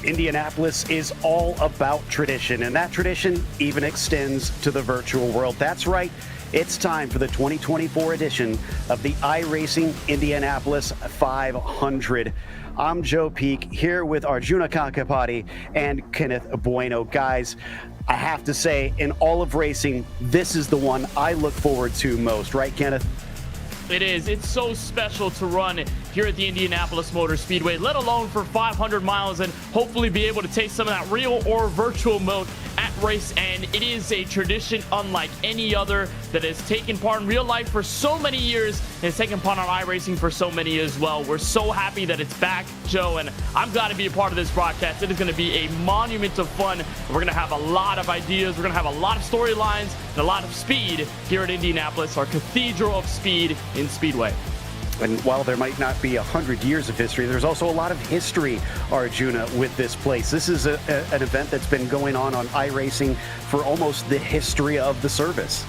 Indianapolis is all about tradition, and that tradition even extends to the virtual world. That's right. It's time for the 2024 edition of the iRacing Indianapolis 500. I'm Joe Peak here with Arjuna Kankapati and Kenneth Bueno. Guys, I have to say, in all of racing, this is the one I look forward to most, right, Kenneth? It is. It's so special to run here at the Indianapolis Motor Speedway, let alone for 500 miles, and hopefully be able to taste some of that real or virtual mode at race. And it is a tradition unlike any other that has taken part in real life for so many years and has taken part on iRacing for so many as well. We're so happy that it's back, Joe, and I'm glad to be a part of this broadcast. It is going to be a monument of fun. We're going to have a lot of ideas. We're going to have a lot of storylines and a lot of speed here at Indianapolis, our Cathedral of Speed in Speedway. And while there might not be 100 years of history, there's also a lot of history, Arjuna, with this place. This is an event that's been going on iRacing for almost the history of the service.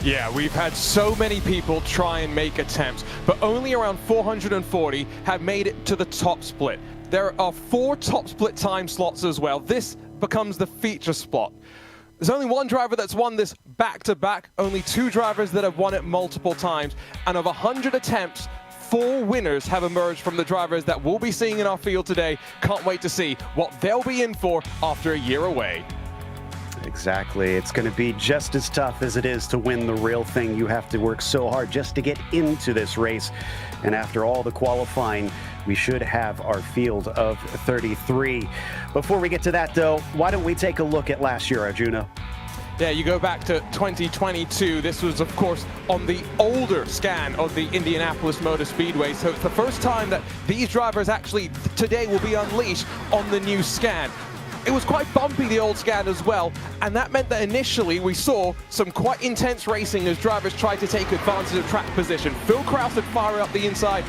Yeah, we've had so many people try and make attempts, but only around 440 have made it to the top split. There are 4 top split time slots as well. This becomes the feature spot. There's only one driver that's won this back-to-back, only 2 drivers that have won it multiple times, and of 100 attempts, 4 winners have emerged from the drivers that we'll be seeing in our field today. Can't wait to see what they'll be in for after a year away. Exactly. It's going to be just as tough as it is to win the real thing. You have to work so hard just to get into this race. And after all the qualifying, we should have our field of 33. Before we get to that, though, why don't we take a look at last year, Arjuna? Yeah, you go back to 2022. This was, of course, on the older scan of the Indianapolis Motor Speedway. So it's the first time that these drivers actually today will be unleashed on the new scan. It was quite bumpy, the old scan as well, and that meant that initially we saw some quite intense racing as drivers tried to take advantage of track position. Phil Kraus would fire up the inside,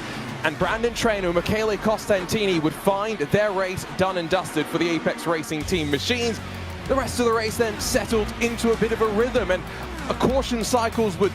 and Brandon Traynor and Michele Costantini would find their race done and dusted for the Apex Racing Team machines. The rest of the race then settled into a bit of a rhythm, and caution cycles would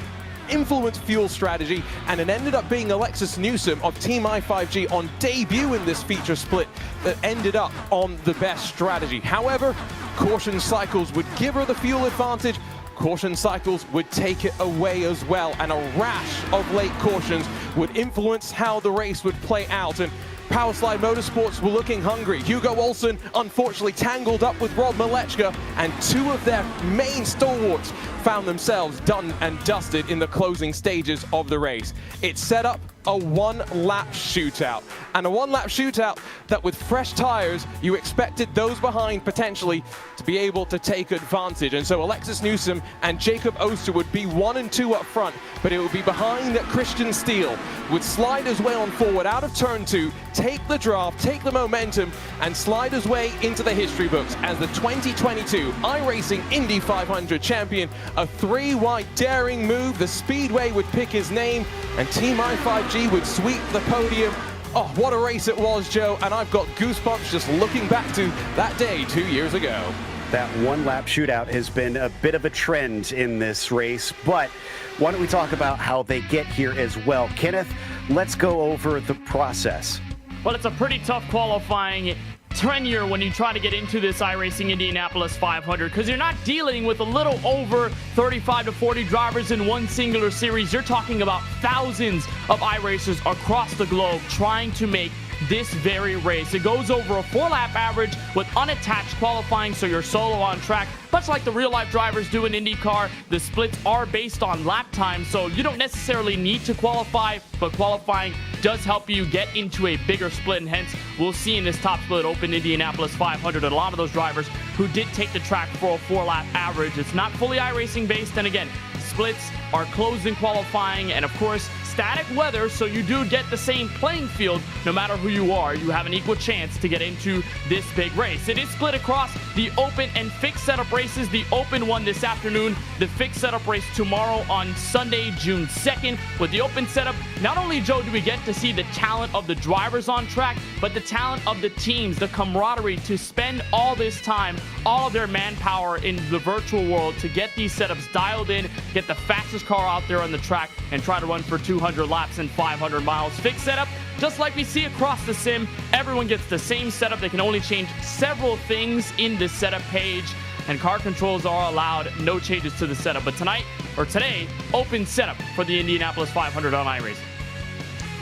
influence fuel strategy, and it ended up being Alexis Newsom of Team i5G on debut in this feature split that ended up on the best strategy. However, caution cycles would give her the fuel advantage. Caution cycles would take it away as well, and a rash of late cautions would influence how the race would play out. And Powerslide Motorsports were looking hungry. Hugo Olsen unfortunately tangled up with Rob Malechka, and 2 of their main stalwarts found themselves done and dusted in the closing stages of the race. It set up a 1-lap shootout, and a 1-lap shootout that with fresh tires, you expected those behind potentially to be able to take advantage. And so Alexis Newsom and Jacob Oster would be 1 and 2 up front, but it would be behind that Christian Steele would slide his way on forward out of turn 2, take the draft, take the momentum, and slide his way into the history books as the 2022 iRacing Indy 500 champion. A 3-wide daring move, the Speedway would pick his name, and Team i5G would sweep the podium. Oh, what a race it was, Joe, and I've got goosebumps just looking back to that day 2 years ago. That 1-lap shootout has been a bit of a trend in this race, but why don't we talk about how they get here as well? Kenneth, let's go over the process. Well, it's a pretty tough qualifying tenure when you try to get into this iRacing Indianapolis 500, because you're not dealing with a little over 35 to 40 drivers in one singular series. You're talking about thousands of iRacers across the globe trying to make this very race. It goes over a 4-lap average with unattached qualifying, so you're solo on track. Much like the real-life drivers do in IndyCar, the splits are based on lap time, so you don't necessarily need to qualify, but qualifying does help you get into a bigger split, and hence we'll see in this top split open Indianapolis 500 a lot of those drivers who did take the track for a 4-lap average. It's not fully iRacing based, and again, splits are closed in qualifying, and of course, static weather, so you do get the same playing field no matter who you are. You have an equal chance to get into this big race. It is split across the open and fixed setup races. The open one this afternoon, the fixed setup race tomorrow on Sunday, June 2nd. With the open setup, not only, Joe, do we get to see the talent of the drivers on track, but the talent of the teams, the camaraderie to spend all this time, all of their manpower in the virtual world to get these setups dialed in, get the fastest car out there on the track, and try to run for 200 laps and 500 miles. Fixed setup, just like we see across the sim, everyone gets the same setup. They can only change several things in the setup page, and car controls are allowed, no changes to the setup. But today, open setup for the Indianapolis 500 on iRacing.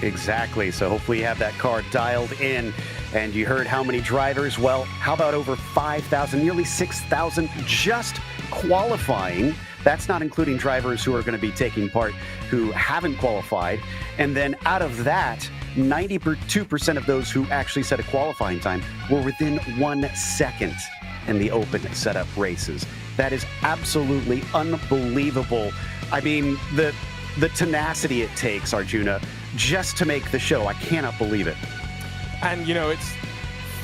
Exactly. So hopefully you have that car dialed in. And you heard how many drivers? Well, how about over 5,000, nearly 6,000 just qualifying? That's not including drivers who are going to be taking part who haven't qualified. And then out of that, 92% of those who actually set a qualifying time were within 1 second in the open setup races. That is absolutely unbelievable. I mean, the tenacity it takes, Arjuna, just to make the show. I cannot believe it. And, you know, it's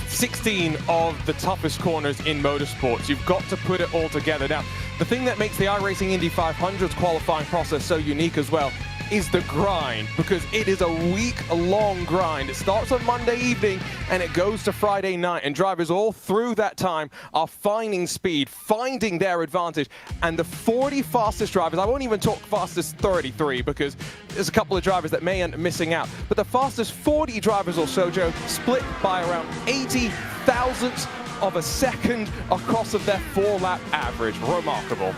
16 of the toughest corners in motorsports. You've got to put it all together. Now, the thing that makes the iRacing Indy 500's qualifying process so unique as well is the grind, because it is a week-long grind. It starts on Monday evening and it goes to Friday night, and drivers all through that time are finding speed, finding their advantage. And the 40 fastest drivers, I won't even talk fastest 33 because there's a couple of drivers that may end up missing out, but the fastest 40 drivers or so, Joe, split by around 80 thousandths of a second across of their 4-lap average. Remarkable.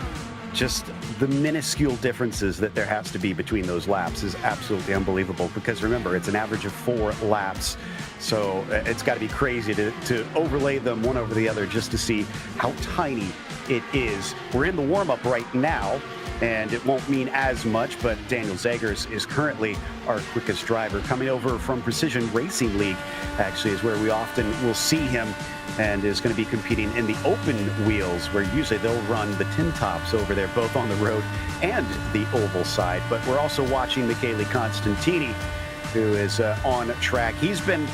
Just the minuscule differences that there has to be between those laps is absolutely unbelievable, because remember, it's an average of 4 laps. So it's got to be crazy to overlay them one over the other just to see how tiny it is. We're in the warm-up right now, and it won't mean as much, but Daniel Zegers is currently our quickest driver. Coming over from Precision Racing League, actually, is where we often will see him, and is going to be competing in the open wheels, where usually they'll run the tin tops over there, both on the road and the oval side. But we're also watching Michele Constantini, who is on track. He's been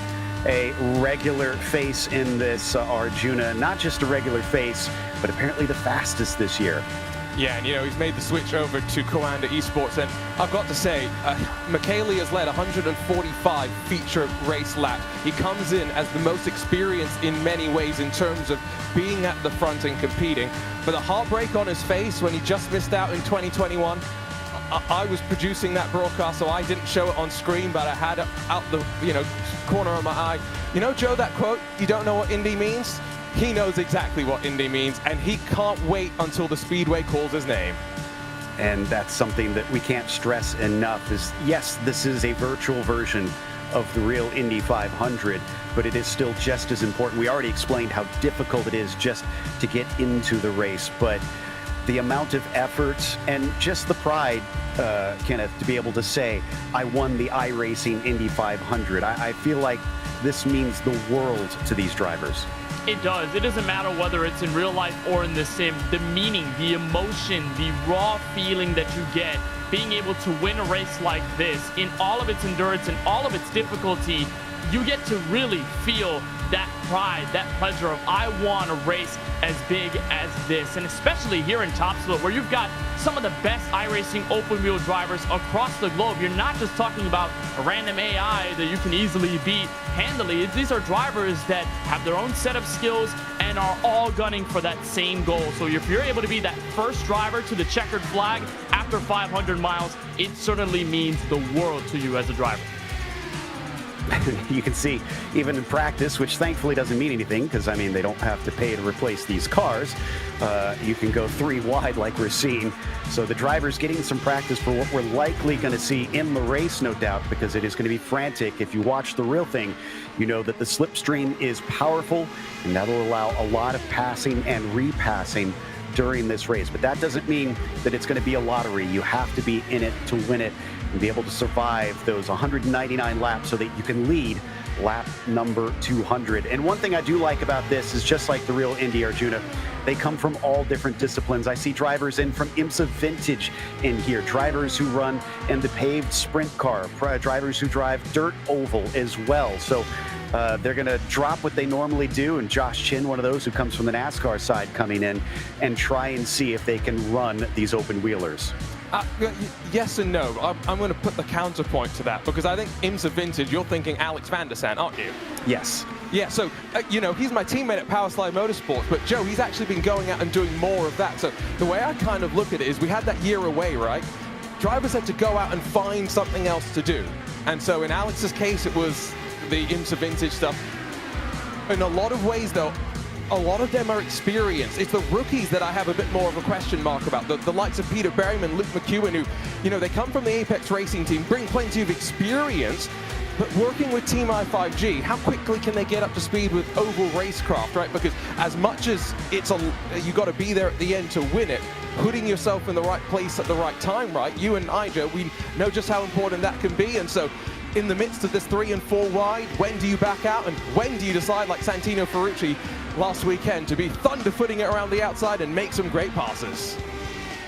a regular face in this, Arjuna. Not just a regular face, but apparently the fastest this year. Yeah, and you know, he's made the switch over to Coanda Esports, and I've got to say, Michele has led 145 feature race laps. He comes in as the most experienced in many ways in terms of being at the front and competing. But the heartbreak on his face when he just missed out in 2021, I was producing that broadcast, so I didn't show it on screen, but I had it out the corner of my eye. You know, Joe, that quote, "You don't know what Indy means"? He knows exactly what Indy means, and he can't wait until the Speedway calls his name. And that's something that we can't stress enough is, yes, this is a virtual version of the real Indy 500, but it is still just as important. We already explained how difficult it is just to get into the race, but the amount of effort and just the pride, Kenneth, to be able to say, I won the iRacing Indy 500. I feel like this means the world to these drivers. It does. It doesn't matter whether it's in real life or in the sim. The meaning, the emotion, the raw feeling that you get being able to win a race like this in all of its endurance and all of its difficulty, you get to really feel that pride, that pleasure of, I won a race as big as this. And especially here in Topsfield, where you've got some of the best iRacing open wheel drivers across the globe. You're not just talking about a random AI that you can easily beat handily. These are drivers that have their own set of skills and are all gunning for that same goal. So if you're able to be that first driver to the checkered flag after 500 miles, it certainly means the world to you as a driver. You can see even in practice, which thankfully doesn't mean anything because, I mean, they don't have to pay to replace these cars. You can go 3 wide like we're seeing. So the driver's getting some practice for what we're likely going to see in the race, no doubt, because it is going to be frantic. If you watch the real thing, you know that the slipstream is powerful, and that'll allow a lot of passing and repassing during this race. But that doesn't mean that it's going to be a lottery. You have to be in it to win it and be able to survive those 199 laps so that you can lead lap number 200. And one thing I do like about this is, just like the real Indy, Arjuna, they come from all different disciplines. I see drivers in from IMSA Vintage in here, drivers who run in the paved sprint car, drivers who drive dirt oval as well. So they're going to drop what they normally do, and Josh Chin, one of those who comes from the NASCAR side, coming in and try and see if they can run these open wheelers. Yes and no. I'm going to put the counterpoint to that, because I think IMSA Vintage, you're thinking Alex van der Sande, aren't you? Yes. Yeah, so, you know, he's my teammate at Powerslide Motorsports, but Joe, he's actually been going out and doing more of that. So the way I kind of look at it is we had that year away, right? Drivers had to go out and find something else to do. And so in Alex's case, it was the IMSA Vintage stuff. In a lot of ways, though, a lot of them are experienced. It's the rookies that I have a bit more of a question mark about. The likes of Peter Berryman, Luke McEwen, who, you know, they come from the Apex Racing team, bring plenty of experience, but working with Team i5G, how quickly can they get up to speed with oval racecraft, right? Because as much as it's you got to be there at the end to win it, putting yourself in the right place at the right time, right? You and I, Joe, we know just how important that can be. And so in the midst of this 3 and 4 wide, when do you back out? And when do you decide, like Santino Ferrucci last weekend, to be thunderfooting it around the outside and make some great passes?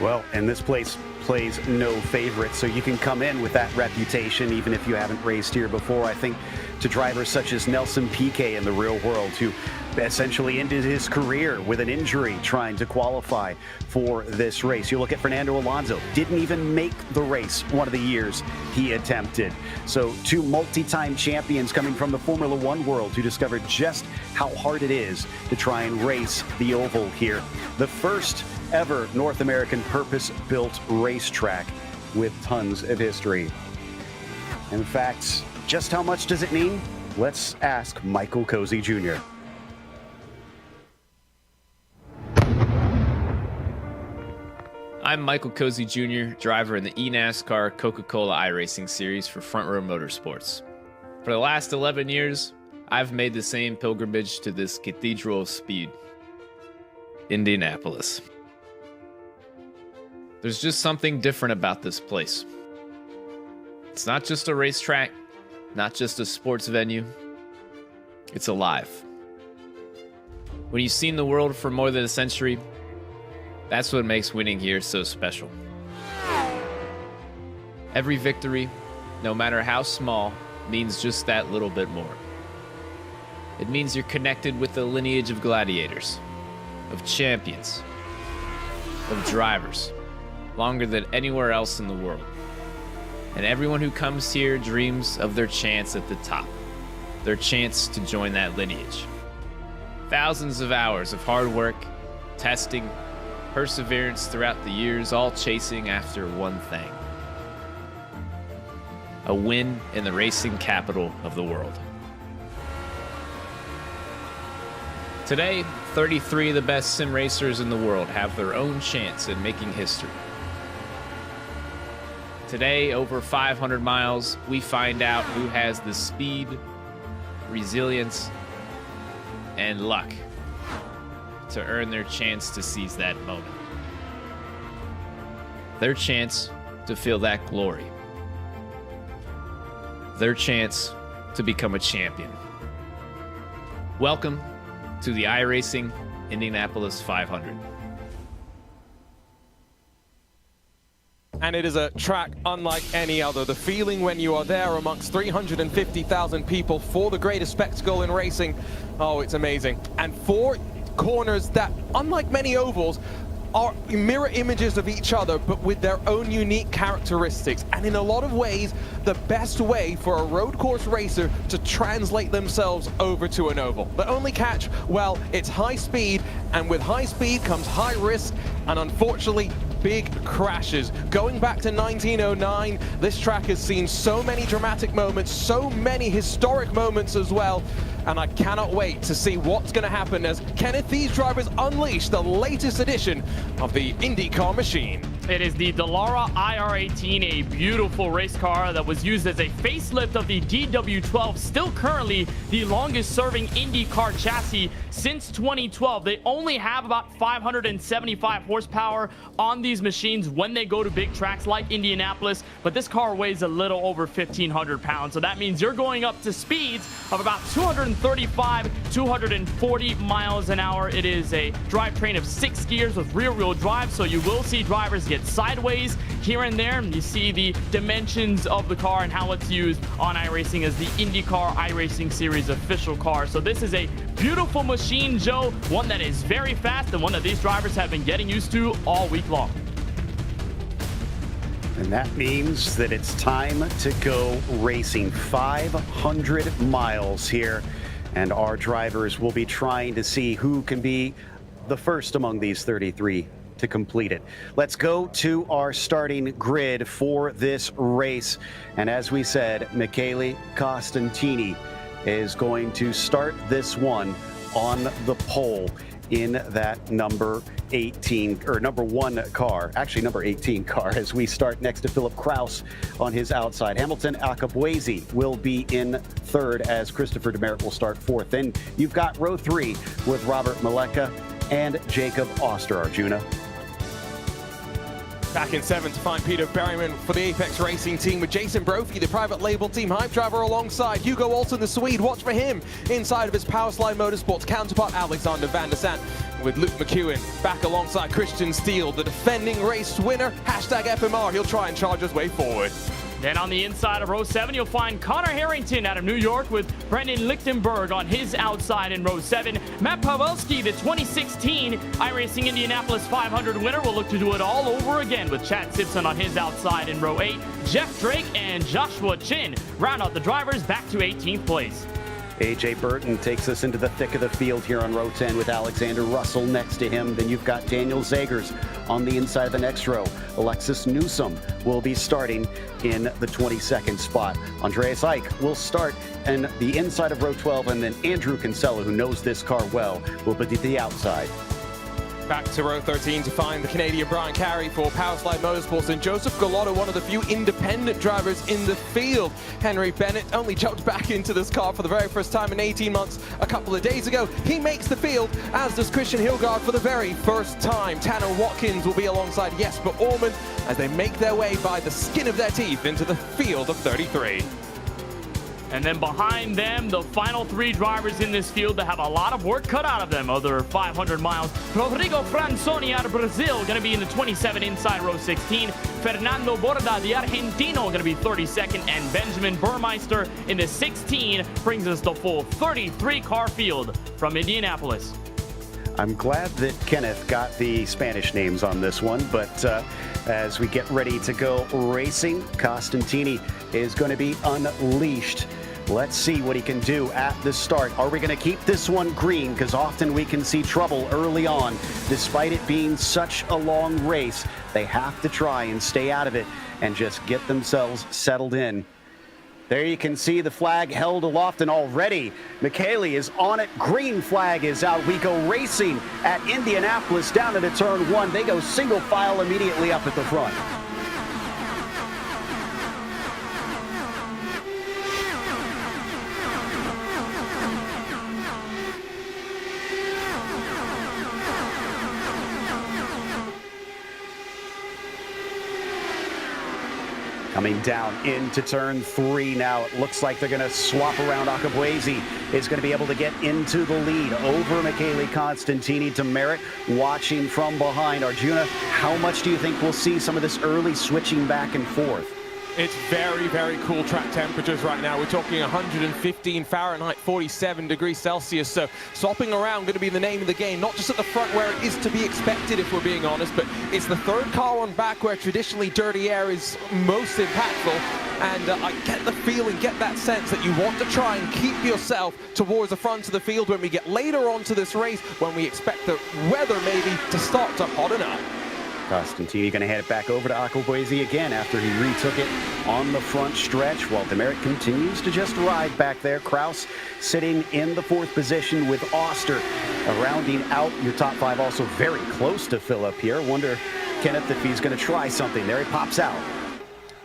Well, and this place plays no favorites, so you can come in with that reputation even if you haven't raced here before. I think to drivers such as Nelson Piquet in the real world, who essentially ended his career with an injury trying to qualify for this race. You look at Fernando Alonso, didn't even make the race one of the years he attempted. So 2 multi-time champions coming from the Formula One world who discovered just how hard it is to try and race the oval here. The first ever North American purpose-built racetrack with tons of history. In fact, just how much does it mean? Let's ask Michael Cozy Jr. I'm Michael Cozy Jr., driver in the eNASCAR Coca-Cola iRacing Series for Front Row Motorsports. For the last 11 years, I've made the same pilgrimage to this cathedral of speed, Indianapolis. There's just something different about this place. It's not just a racetrack, not just a sports venue. It's alive. When you've seen the world for more than a century, that's what makes winning here so special. Every victory, no matter how small, means just that little bit more. It means you're connected with the lineage of gladiators, of champions, of drivers, longer than anywhere else in the world. And everyone who comes here dreams of their chance at the top, their chance to join that lineage. Thousands of hours of hard work, testing, perseverance throughout the years, all chasing after one thing: a win in the racing capital of the world. Today, 33 of the best sim racers in the world have their own chance at making history. Today, over 500 miles, we find out who has the speed, resilience, and luck to earn their chance to seize that moment. Their chance to feel that glory. Their chance to become a champion. Welcome to the iRacing Indianapolis 500. And it is a track unlike any other. The feeling when you are there amongst 350,000 people for the greatest spectacle in racing, oh, it's amazing. And 4 corners that, unlike many ovals, are mirror images of each other, but with their own unique characteristics. And in a lot of ways, the best way for a road course racer to translate themselves over to an oval. The only catch, well, it's high speed, and with high speed comes high risk, and unfortunately, big crashes. Going back to 1909, this track has seen so many dramatic moments, so many historic moments as well, and I cannot wait to see what's going to happen as Kenneth Thieves drivers unleash the latest edition of the INDYCAR machine. It is the Dallara IR18, a beautiful race car that was used as a facelift of the DW12, still currently the longest serving INDYCAR chassis since 2012. They only have about 575 horsepower on these machines when they go to big tracks like Indianapolis, but this car weighs a little over 1,500 pounds. So that means you're going up to speeds of about 235, 240 miles an hour. It is a drivetrain of 6 gears with rear-wheel drive, so you will see drivers get sideways here and there. You see the dimensions of the car and how it's used on iRacing as the INDYCAR iRacing Series official car. So this is a beautiful machine, Joe, one that is very fast and one that these drivers have been getting used to all week long. And that means that it's time to go racing. 500 miles here, and our drivers will be trying to see who can be the first among these 33 to complete it. Let's go to our starting grid for this race. And as we said, Michele Costantini is going to start this one on the pole in that number 18 or number 1 car, actually number 18 car, as we start next to Philip Kraus on his outside. Hamilton Akabwezi will be in third as Christopher Demerit will start fourth. Then you've got row 3 with Robert Maleka and Jacob Oster, Arjuna. Back in 7th to find Peter Berryman for the Apex Racing team with Jason Brophy, the private label team hype driver, alongside Hugo Alton, the Swede. Watch for him inside of his Powerslide Motorsports counterpart Alexander van der Sant, with Luke McEwen back alongside Christian Steele, the defending race winner. Hashtag FMR, he'll try and charge his way forward. Then on the inside of row 7, you'll find Connor Harrington out of New York with Brendan Lichtenberg on his outside in row 7. Matt Pavelski, the 2016 iRacing Indianapolis 500 winner, will look to do it all over again with Chad Simpson on his outside in row 8. Jeff Drake and Joshua Chin round out the drivers back to 18th place. AJ Burton takes us into the thick of the field here on row 10 with Alexander Russell next to him. Then you've got Daniel Zagers on the inside of the next row. Alexis Newsom will be starting in the 22nd spot. Andreas Eich will start in the inside of row 12, and then Andrew Kinsella, who knows this car well, will be at the outside. Back to row 13 to find the Canadian Brian Carey for Powerslide Motorsports, and Joseph Galotto, one of the few independent drivers in the field. Henry Bennett only jumped back into this car for the very first time in 18 months a couple of days ago. He makes the field, as does Christian Hilgard for the very first time. Tanner Watkins will be alongside Jesper Orman as they make their way by the skin of their teeth into the field of 33. And then behind them, the final 3 drivers in this field that have a lot of work cut out of them. Other 500 miles. Rodrigo Franzoni out of Brazil, going to be in the 27 inside row 16. Fernando Borda, the Argentino, going to be 32nd. And Benjamin Burmeister in the 16 brings us the full 33 car field from Indianapolis. I'm glad that Kenneth got the Spanish names on this one, but as we get ready to go racing, Costantini is going to be unleashed. Let's see what he can do at the start. Are we going to keep this one green? Because often we can see trouble early on. Despite it being such a long race, they have to try and stay out of it and just get themselves settled in. There you can see the flag held aloft, and already Michele is on it. Green flag is out. We go racing at Indianapolis down into turn 1. They go single file immediately up at the front. Coming down into turn 3 now. It looks like they're going to swap around. Akabwezi is going to be able to get into the lead over Michele Costantini. Demerit watching from behind. Arjuna, how much do you think we'll see some of this early switching back and forth? It's very, very cool track temperatures right now. We're talking 115 Fahrenheit, 47 degrees Celsius. So swapping around going to be the name of the game, not just at the front where it is to be expected, if we're being honest, but it's the third car on back where traditionally dirty air is most impactful. And I get the feeling, get that sense that you want to try and keep yourself towards the front of the field when we get later on to this race, when we expect the weather maybe to start to hotten up. Costantini going to hand it back over to Akabwezi again after he retook it on the front stretch, while Demerit continues to just ride back there. Kraus sitting in the 4th position with Oster rounding out your top 5. Also very close to Philip here. Wonder, Kenneth, if he's going to try something. There he pops out.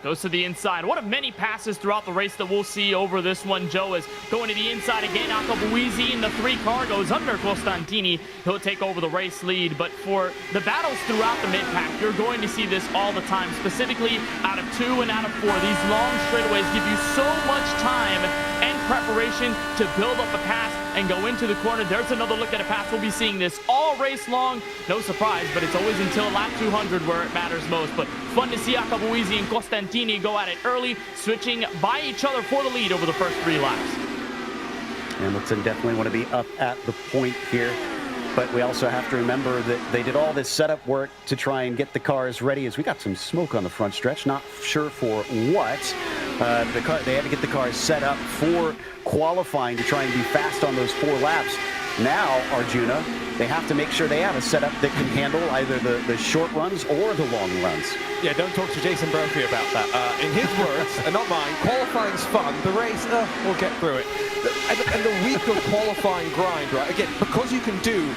Goes to the inside. One of many passes throughout the race that we'll see over this one. Joe is going to the inside again. Akabwezi in the 3 car goes under Costantini. He'll take over the race lead. But for the battles throughout the mid-pack, you're going to see this all the time, specifically out of 2 and out of 4. These long straightaways give you so much time and preparation to build up a pass and go into the corner. There's another look at a pass. We'll be seeing this all race long. No surprise, but it's always until lap 200 where it matters most. But fun to see Akabwezi and Costantini go at it early, switching by each other for the lead over the first 3 laps. Hamilton definitely want to be up at the point here. But we also have to remember that they did all this setup work to try and get the cars ready, as we got some smoke on the front stretch, not sure for what. They had to get the cars set up for qualifying to try and be fast on those 4 laps. Now, Arjuna, they have to make sure they have a setup that can handle either the short runs or the long runs. Yeah, don't talk to Jason Brophy about that. In his words, and not mine, qualifying's fun. The race, we'll get through it. And the week of qualifying grind, right? Again, because you can do,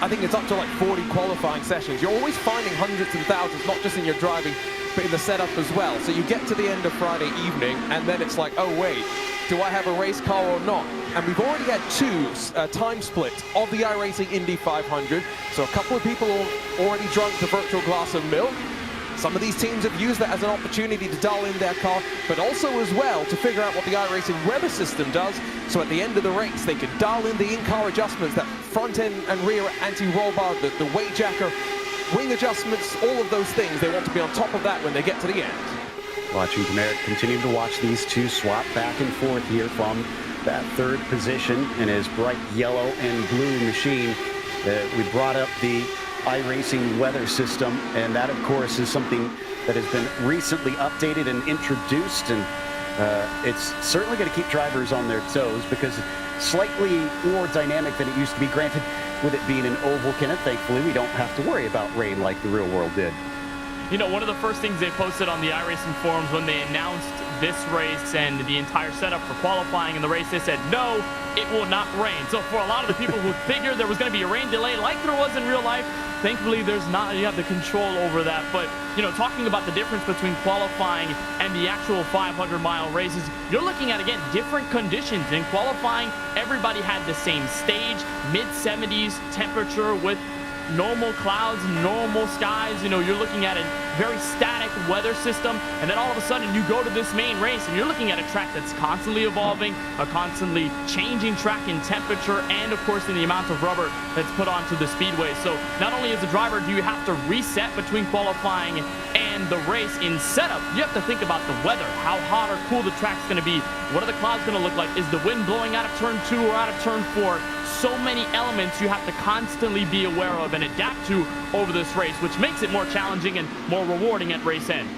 I think it's up to like 40 qualifying sessions. You're always finding hundreds and thousands, not just in your driving, but in the setup as well. So you get to the end of Friday evening, and then it's like, oh wait, do I have a race car or not? And we've already had 2 time splits of the iRacing Indy 500. So a couple of people already drunk the virtual glass of milk. Some of these teams have used that as an opportunity to dial in their car, but also as well to figure out what the iRacing weather system does. So at the end of the race, they can dial in the in-car adjustments, that front end and rear anti-roll bar, the weight jacker, wing adjustments, all of those things. They want to be on top of that when they get to the end. Watching Demerit continue to watch these two swap back and forth here from that 3rd position in his bright yellow and blue machine. We brought up the iRacing weather system, and that of course is something that has been recently updated and introduced, and it's certainly going to keep drivers on their toes because it's slightly more dynamic than it used to be. Granted, with it being an oval, Kenneth, thankfully we don't have to worry about rain like the real world did. You know, one of the first things they posted on the iRacing forums when they announced this race and the entire setup for qualifying in the race, they said, no, it will not rain. So for a lot of the people who figured there was going to be a rain delay like there was in real life, thankfully there's not. You have the control over that. But, you know, talking about the difference between qualifying and the actual 500-mile races, you're looking at, again, different conditions. In qualifying, everybody had the same stage, mid-70s temperature with normal clouds, normal skies. You know, you're looking at a very static weather system, and then all of a sudden you go to this main race and you're looking at a track that's constantly evolving, a constantly changing track in temperature, and of course in the amount of rubber that's put onto the speedway. So not only as a driver do you have to reset between qualifying and the race in setup, you have to think about the weather, how hot or cool the track's going to be, what are the clouds going to look like, is the wind blowing out of turn 2 or out of turn 4. So many elements you have to constantly be aware of and adapt to over this race, which makes it more challenging and more rewarding at race end.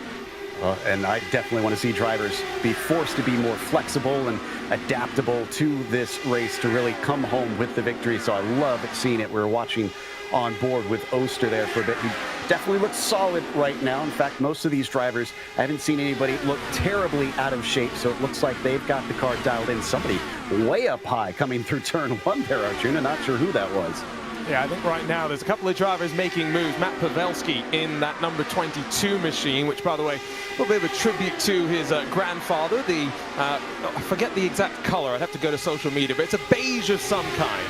And I definitely want to see drivers be forced to be more flexible and adaptable to this race to really come home with the victory. So I love seeing it. We're watching on board with Oster there for a bit. He definitely looks solid right now. In fact, most of these drivers, I haven't seen anybody look terribly out of shape, so it looks like they've got the car dialed in. Somebody way up high coming through turn 1 there, Arjuna. Not sure who that was. Yeah, I think right now there's a couple of drivers making moves. Matt Pavelski in that number 22 machine, which, by the way, a little bit of a tribute to his grandfather. I forget the exact color. I'd have to go to social media, but it's a beige of some kind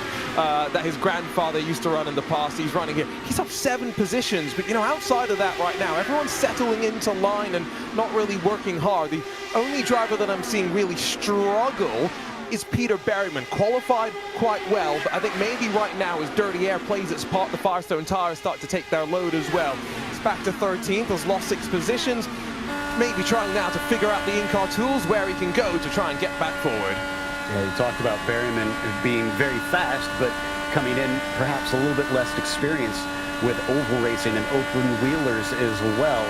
that his grandfather used to run in the past. He's running here. He's up 7 positions, but, you know, outside of that right now, everyone's settling into line and not really working hard. The only driver that I'm seeing really struggle is Peter Berryman. Qualified quite well, but I think maybe right now as Dirty Air plays its part, the Firestone tires start to take their load as well. He's back to 13th, has lost 6 positions, maybe trying now to figure out the in-car tools where he can go to try and get back forward. Yeah, you talked about Berryman being very fast, but coming in perhaps a little bit less experienced with oval racing and open wheelers as well.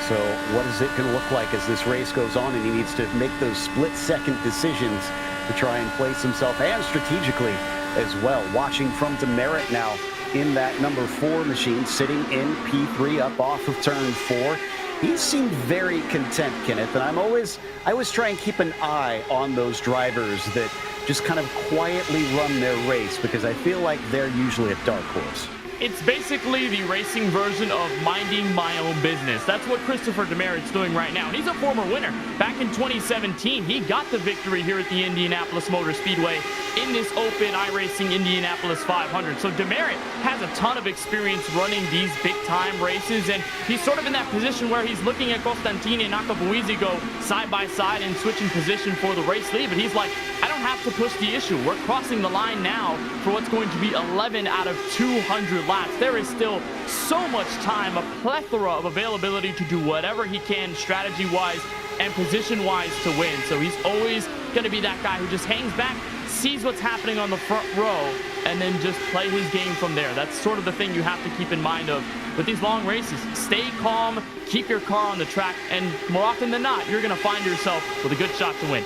So what is it going to look like as this race goes on and he needs to make those split-second decisions to try and place himself, and strategically as well. Watching from Demerit now in that number 4 machine, sitting in P3 up off of turn 4. He seemed very content, Kenneth, and I always try and keep an eye on those drivers that just kind of quietly run their race, because I feel like they're usually a dark horse. It's basically the racing version of minding my own business. That's what Christopher Demerit's doing right now. And he's a former winner. Back in 2017, he got the victory here at the Indianapolis Motor Speedway in this open iRacing Indianapolis 500. So Demerit has a ton of experience running these big-time races, and he's sort of in that position where he's looking at Costantini and Akabuizi go side by side and switching position for the race lead. But he's like, I don't have to push the issue. We're crossing the line now for what's going to be 11 out of 200 laps. There is still so much time, a plethora of availability to do whatever he can strategy-wise and position-wise to win. So he's always going to be that guy who just hangs back, sees what's happening on the front row, and then just play his game from there. That's sort of the thing you have to keep in mind of with these long races. Stay calm, keep your car on the track, and more often than not, you're going to find yourself with a good shot to win.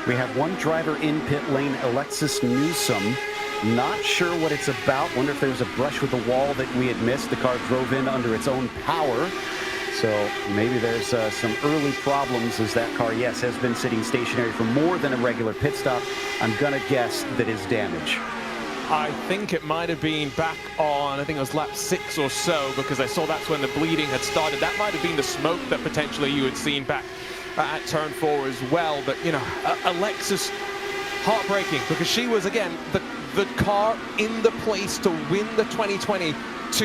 We have one driver in pit lane, Alexis Newsom. Not sure what it's about. Wonder if there's a brush with the wall that we had missed. The car drove in under its own power. So maybe there's some early problems as that car, yes, has been sitting stationary for more than a regular pit stop. I'm going to guess that is damage. I think it might have been back on, I think it was lap 6 or so, because I saw that's when the bleeding had started. That might have been the smoke that potentially you had seen back at turn 4 as well. But, you know, Alexis, heartbreaking, because she was, again, the car in the place to win the 2022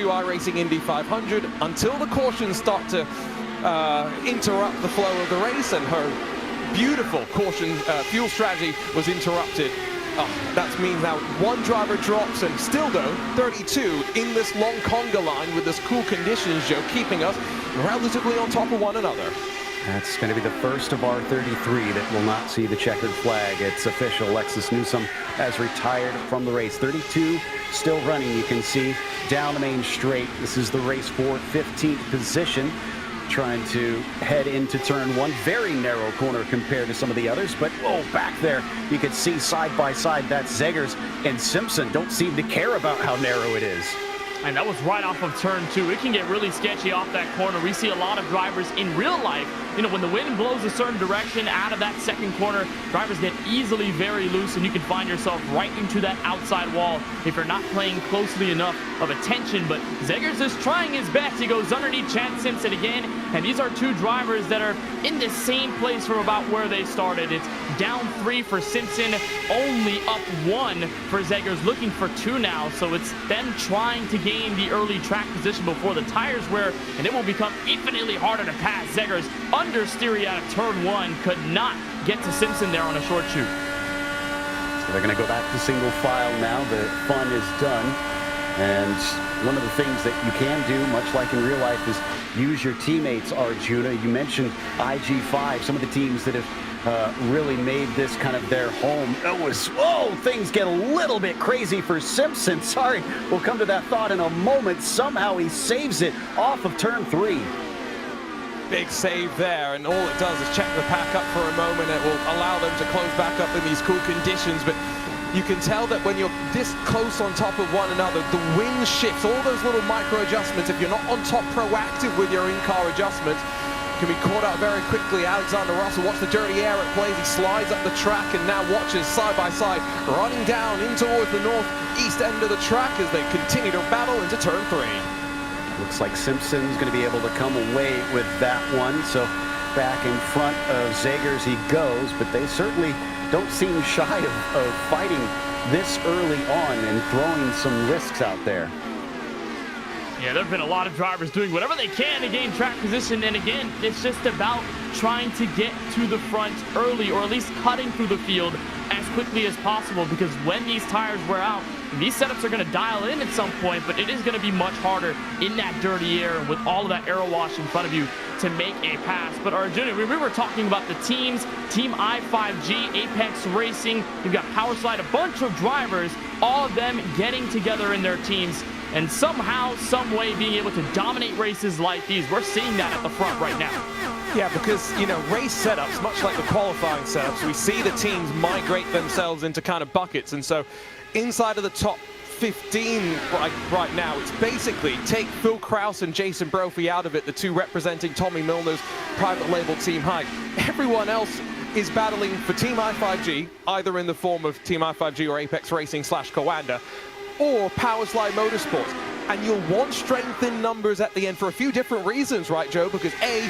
iRacing Indy 500 until the cautions start to interrupt the flow of the race, and her beautiful caution fuel strategy was interrupted. That means now one driver drops, and still though 32 in this long conga line with this cool conditions, Joe, keeping us relatively on top of one another. That's going to be the first of our 33 that will not see the checkered flag. It's official. Alexis Newsom has retired from the race. 32 still running, you can see, down the main straight. This is the race for 15th position, trying to head into turn 1. Very narrow corner compared to some of the others, but oh, back there you can see side by side that's Zegers and Simpson. Don't seem to care about how narrow it is. And that was right off of turn 2. It can get really sketchy off that corner. We see a lot of drivers in real life, you know, when the wind blows a certain direction out of that second corner, drivers get easily very loose, and you can find yourself right into that outside wall if you're not paying closely enough of attention. But Zegers is trying his best. He goes underneath Chad Simpson again, and these are two drivers that are in the same place from about where they started. It's down 3 for Simpson, only up 1 for Zegers, looking for 2 now. So it's them trying to gain the early track position before the tires wear, and it will become infinitely harder to pass. Zegers understeering out of turn 1, could not get to Simpson there on a short shoot. So they're going to go back to single file now. The fun is done, and one of the things that you can do, much like in real life, is use your teammates, Arjuna. You mentioned IG5, some of the teams that have really made this kind of their home. It was, whoa, things get a little bit crazy for Simpson. Sorry, we'll come to that thought in a moment. Somehow he saves it off of turn 3. Big save there, and all it does is check the pack up for a moment. It will allow them to close back up in these cool conditions, but you can tell that when you're this close on top of one another, the wind shifts, all those little micro adjustments. If you're not on top proactive with your in-car adjustments, can be caught up very quickly. Alexander Russell, watch the dirty air it plays. He slides up the track and now watches side by side, running down in towards the northeast end of the track as they continue to battle into turn 3. Looks like Simpson's going to be able to come away with that one. So back in front of Zegers he goes, but they certainly don't seem shy of fighting this early on and throwing some risks out there. Yeah, there have been a lot of drivers doing whatever they can to gain track position, and again, it's just about trying to get to the front early, or at least cutting through the field as quickly as possible, because when these tires wear out, these setups are going to dial in at some point, but it is going to be much harder in that dirty air with all of that aero wash in front of you to make a pass. But Arjuna, we were talking about the teams, Team I5G, Apex Racing, you've got Powerslide, a bunch of drivers, all of them getting together in their teams, and somehow, some way being able to dominate races like these. We're seeing that at the front right now. Yeah, because, you know, race setups, much like the qualifying setups, we see the teams migrate themselves into kind of buckets. And so inside of the top 15 right now, it's basically take Phil Krause and Jason Brophy out of it, the two representing Tommy Milner's private label Team Hike. Everyone else is battling for Team I5G, either in the form of Team I5G or Apex Racing / Coanda, or Powerslide Motorsports. And you'll want strength in numbers at the end for a few different reasons, right, Joe? Because A,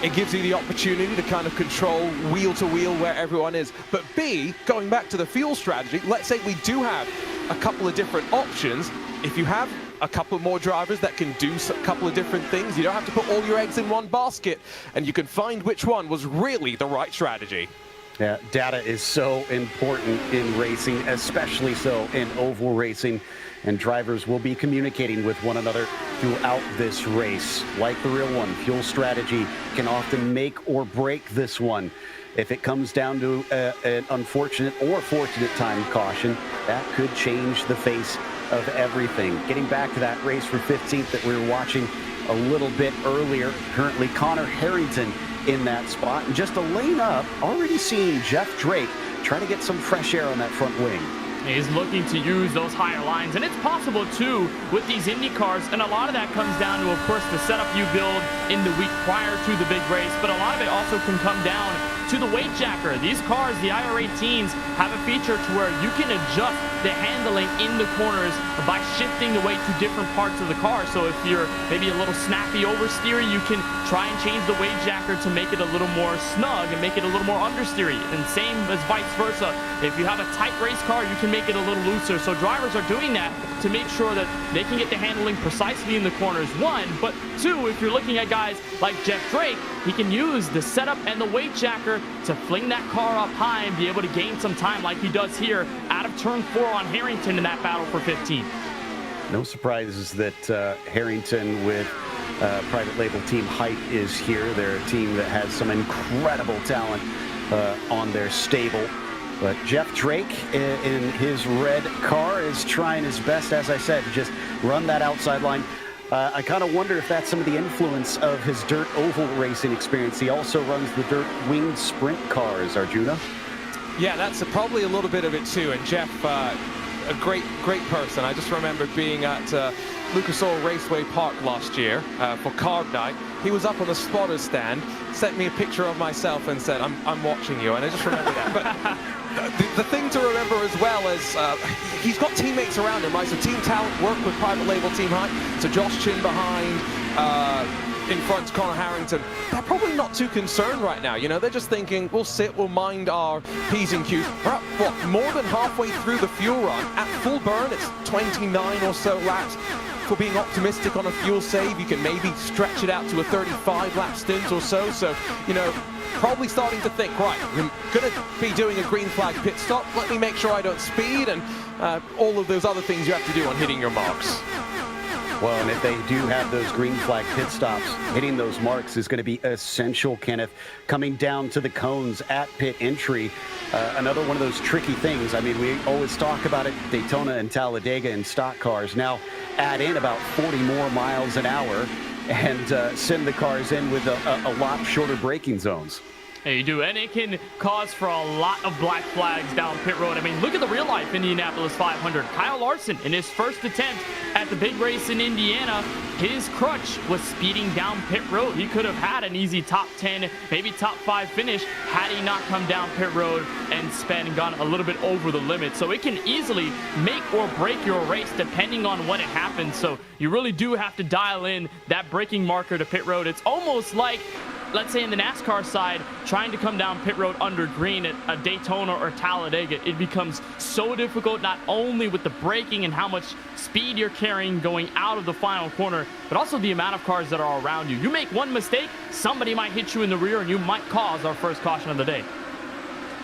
it gives you the opportunity to kind of control wheel to wheel where everyone is. But B, going back to the fuel strategy, let's say we do have a couple of different options. If you have a couple more drivers that can do a couple of different things, you don't have to put all your eggs in one basket, and you can find which one was really the right strategy. Yeah, data is so important in racing, especially so in oval racing, and drivers will be communicating with one another throughout this race. Like the real one, fuel strategy can often make or break this one. If it comes down to an unfortunate or fortunate time caution, that could change the face of everything. Getting back to that race for 15th that we were watching a little bit earlier, currently Connor Harrington in that spot, and just a lane up, already seeing Jeff Drake try to get some fresh air on that front wing. He's looking to use those higher lines, and it's possible too with these Indy cars, and a lot of that comes down to, of course, the setup you build in the week prior to the big race, but a lot of it also can come down to the weight jacker. These cars, the IR18s, have a feature to where you can adjust the handling in the corners by shifting the weight to different parts of the car. So if you're maybe a little snappy oversteery, you can try and change the weight jacker to make it a little more snug and make it a little more understeery. And same as vice versa. If you have a tight race car, you can make it a little looser. So drivers are doing that to make sure that they can get the handling precisely in the corners, one. But two, if you're looking at guys like Jeff Drake, he can use the setup and the weight jacker to fling that car up high and be able to gain some time like he does here out of turn 4 on Harrington in that battle for 15. No surprises that Harrington with private label team Hype is here. They're a team that has some incredible talent on their stable. But Jeff Drake in his red car is trying his best, as I said, to just run that outside line. I kind of wonder if that's some of the influence of his dirt oval racing experience. He also runs the dirt winged sprint cars, Arjuna. Yeah, that's probably a little bit of it too. And Jeff, a great person. I just remember being at Lucas Oil Raceway Park last year for Carb Night. He was up on the spotter stand, sent me a picture of myself and said, I'm watching you. And I just remember that. But the thing to remember as well is he's got teammates around him, right? So Team Talent work with private label Team Hype. So Josh Chin behind, in front Connor Harrington. They're probably not too concerned right now. You know, they're just thinking, we'll sit, we'll mind our P's and Q's. We're up, what, more than halfway through the fuel run. At full burn, it's 29 or so laps. For being optimistic on a fuel save, you can maybe stretch it out to a 35 lap stint or so. So, you know, probably starting to think, right, I'm going to be doing a green flag pit stop. Let me make sure I don't speed, and all of those other things you have to do on hitting your marks. Well, and if they do have those green flag pit stops, hitting those marks is going to be essential, Kenneth. Coming down to the cones at pit entry, another one of those tricky things. I mean, we always talk about it, Daytona and Talladega in stock cars. Now add in about 40 more miles an hour and send the cars in with a lot shorter braking zones. Yeah, you do, and it can cause for a lot of black flags down pit road. I mean, look at the real-life Indianapolis 500. Kyle Larson, in his first attempt at the big race in Indiana, his crutch was speeding down pit road. He could have had an easy top 10, maybe top 5 finish had he not come down pit road and sped and gone a little bit over the limit. So it can easily make or break your race depending on when it happens. So you really do have to dial in that braking marker to pit road. It's almost like, let's say in the NASCAR side, trying to come down pit road under green at a Daytona or Talladega, it becomes so difficult, not only with the braking and how much speed you're carrying going out of the final corner, but also the amount of cars that are around you. You make one mistake, somebody might hit you in the rear, and you might cause our first caution of the day.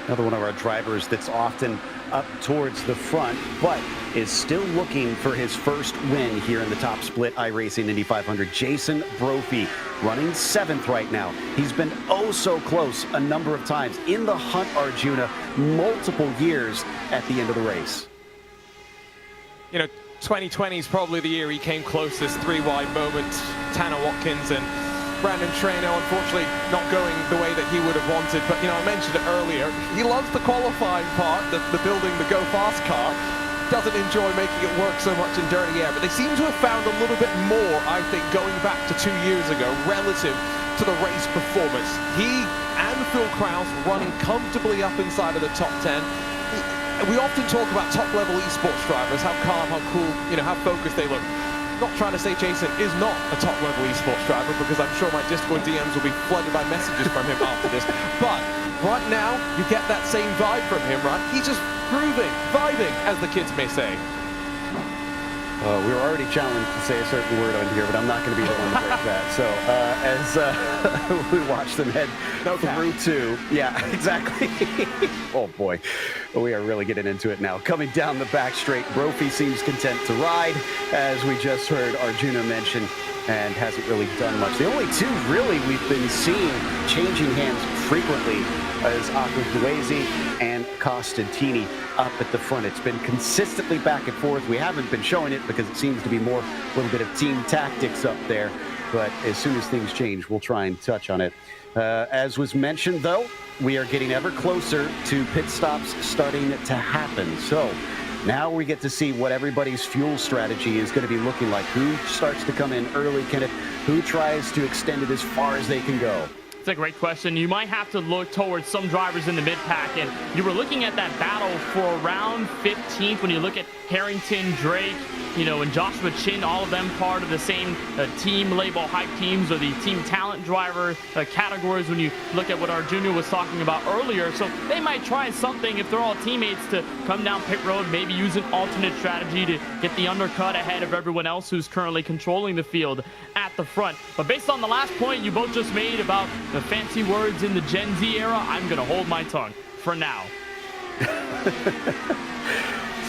Another one of our drivers that's often up towards the front, but is still looking for his first win here in the top split iRacing Indy 500. Jason Brophy running 7th right now. He's been oh so close a number of times in the hunt, Arjuna, multiple years at the end of the race. You know, 2020 is probably the year he came closest. 3 wide moments. Tanner Watkins and Brandon Traino, unfortunately, not going the way that he would have wanted. But, you know, I mentioned it earlier. He loves the qualifying part, the building the go-fast car. Doesn't enjoy making it work so much in dirty air. But they seem to have found a little bit more, I think, going back to 2 years ago, relative to the race performance. He and Phil Krause running comfortably up inside of the top 10. We often talk about top-level esports drivers, how calm, how cool, you know, how focused they look. Not trying to say Jason is not a top-level esports driver, because I'm sure my Discord DMs will be flooded by messages from him after this. But right now, you get that same vibe from him, right? He's just grooving, vibing, as the kids may say. We were already challenged to say a certain word on here, but I'm not going to be the one to break that. So as we watch them head through two. Yeah, exactly. Oh, boy. We are really getting into it now. Coming down the back straight, Brophy seems content to ride, as we just heard Arjuna mention, and hasn't really done much. The only two really we've been seeing changing hands frequently is Akabuezi and Costantini up at the front. It's been consistently back and forth. We haven't been showing it because it seems to be more a little bit of team tactics up there. But as soon as things change, we'll try and touch on it. As was mentioned, though, we are getting ever closer to pit stops starting to happen. So now we get to see what everybody's fuel strategy is going to be looking like. Who starts to come in early, Kenneth? Who tries to extend it as far as they can go? It's a great question. You might have to look towards some drivers in the mid-pack, and you were looking at that battle for around 15th when you look at Harrington, Drake, and Joshua Chin, all of them part of the same team label hype teams or the team talent driver categories when you look at what Arjuna was talking about earlier. So they might try something if they're all teammates to come down pit road, maybe use an alternate strategy to get the undercut ahead of everyone else who's currently controlling the field at the front. But based on the last point you both just made about the fancy words in the Gen Z era, I'm going to hold my tongue for now.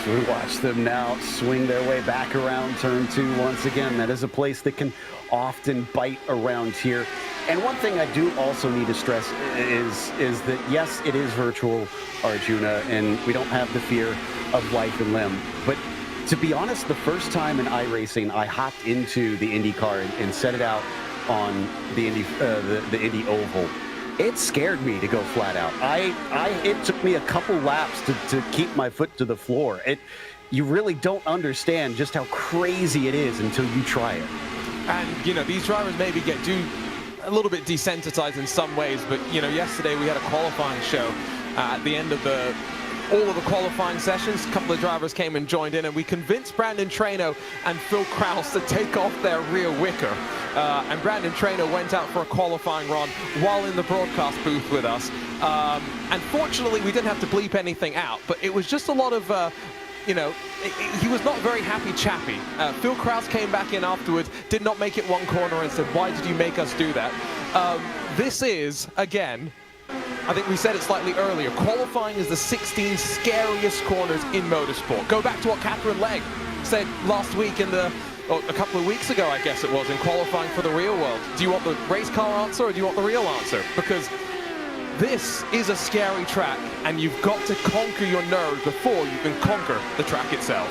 So we watch them now swing their way back around turn two once again. That is a place that can often bite around here. And one thing I do also need to stress is that, yes, it is virtual, Arjuna, and we don't have the fear of life and limb. But to be honest, the first time in iRacing, I hopped into the INDYCAR and set it out on the Indy Oval. It scared me to go flat out. It took me a couple laps to keep my foot to the floor. You really don't understand just how crazy it is until you try it. And, these drivers maybe get a little bit desensitized in some ways, but, yesterday we had a qualifying show at the end of all of the qualifying sessions. A couple of drivers came and joined in, and we convinced Brandon Traino and Phil Kraus to take off their rear wicker. And Brandon Traino went out for a qualifying run while in the broadcast booth with us. And fortunately, we didn't have to bleep anything out, but it was just a lot of, he was not very happy chappy. Phil Kraus came back in afterwards, did not make it one corner and said, "Why did you make us do that?" This is, again, I think we said it slightly earlier, qualifying is the 16 scariest corners in motorsport. Go back to what Catherine Legg said last week a couple of weeks ago, I guess it was, in qualifying for the real world. Do you want the race car answer or do you want the real answer? Because this is a scary track, and you've got to conquer your nerves before you can conquer the track itself.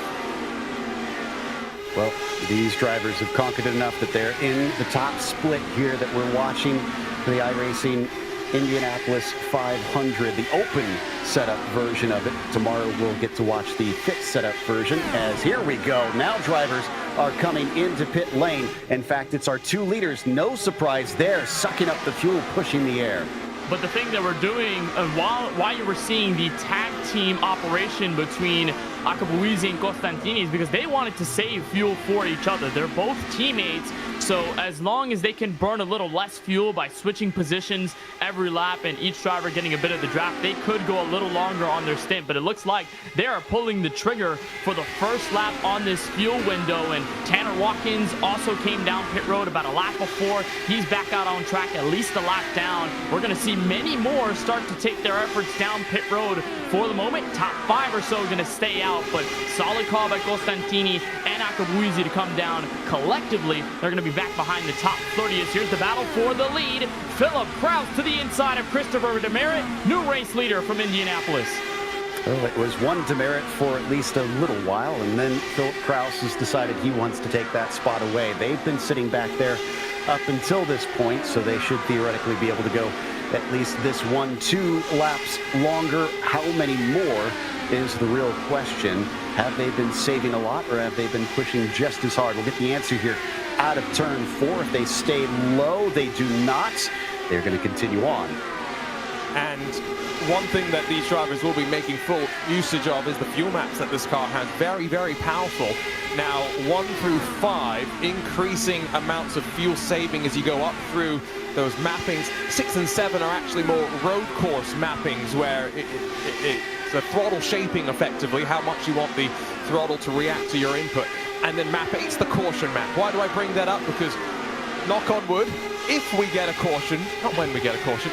Well, these drivers have conquered it enough that they're in the top split here that we're watching for the iRacing Indianapolis 500, the open setup version of it. Tomorrow we'll get to watch the fixed setup version, as here we go. Now drivers are coming into pit lane. In fact, it's our 2 leaders. No surprise there, sucking up the fuel, pushing the air. But the thing that we're doing, while you were seeing the tag team operation between Akabuezi and Costantini, is because they wanted to save fuel for each other. They're both teammates, so as long as they can burn a little less fuel by switching positions every lap and each driver getting a bit of the draft, they could go a little longer on their stint. But it looks like they are pulling the trigger for the first lap on this fuel window, and Tanner Watkins also came down pit road about a lap before. He's back out on track, at least a lap down. We're going to see many more start to take their efforts down pit road. For the moment, top 5 or so going to stay out, but solid call by Costantini and Akabuezi to come down. Collectively, they're going to be back behind the top 30. Here's the battle for the lead. Philip Kraus to the inside of Christopher Demerit, new race leader from Indianapolis. Well, it was one Demerit for at least a little while, and then Philip Kraus has decided he wants to take that spot away. They've been sitting back there up until this point, so they should theoretically be able to go at least this 1-2 laps longer. How many more is the real question. Have they been saving a lot, or have they been pushing just as hard? We'll get the answer here out of turn 4. If they stay low, they do not. They're going to continue on. And one thing that these drivers will be making full usage of is the fuel maps that this car has. Very, very powerful. Now, 1 through 5, increasing amounts of fuel saving as you go up through those mappings. 6 and 7 are actually more road course mappings, where it's a throttle shaping effectively, how much you want the throttle to react to your input. and then map 8's the caution map. Why do I bring that up? Because, knock on wood, if we get a caution, not when we get a caution,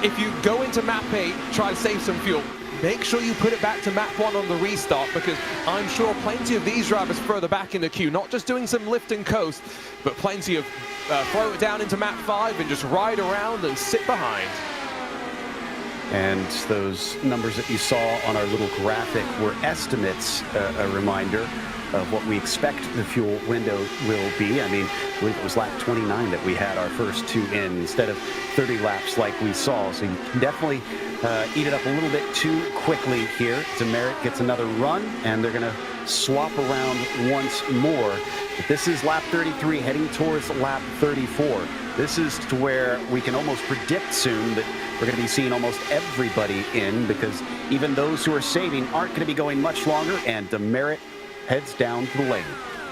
if you go into map 8, try to save some fuel, make sure you put it back to map 1 on the restart, because I'm sure plenty of these drivers further back in the queue, not just doing some lift and coast, but plenty of throw it down into map 5 and just ride around and sit behind. And those numbers that you saw on our little graphic were estimates, a reminder of what we expect the fuel window will be. I mean, I believe it was lap 29 that we had our first 2 in instead of 30 laps like we saw. So you can definitely eat it up a little bit too quickly here. Demerit gets another run, and they're going to swap around once more. But this is lap 33 heading towards lap 34. This is to where we can almost predict soon that we're going to be seeing almost everybody in, because even those who are saving aren't going to be going much longer, and Demerit heads down to the lane.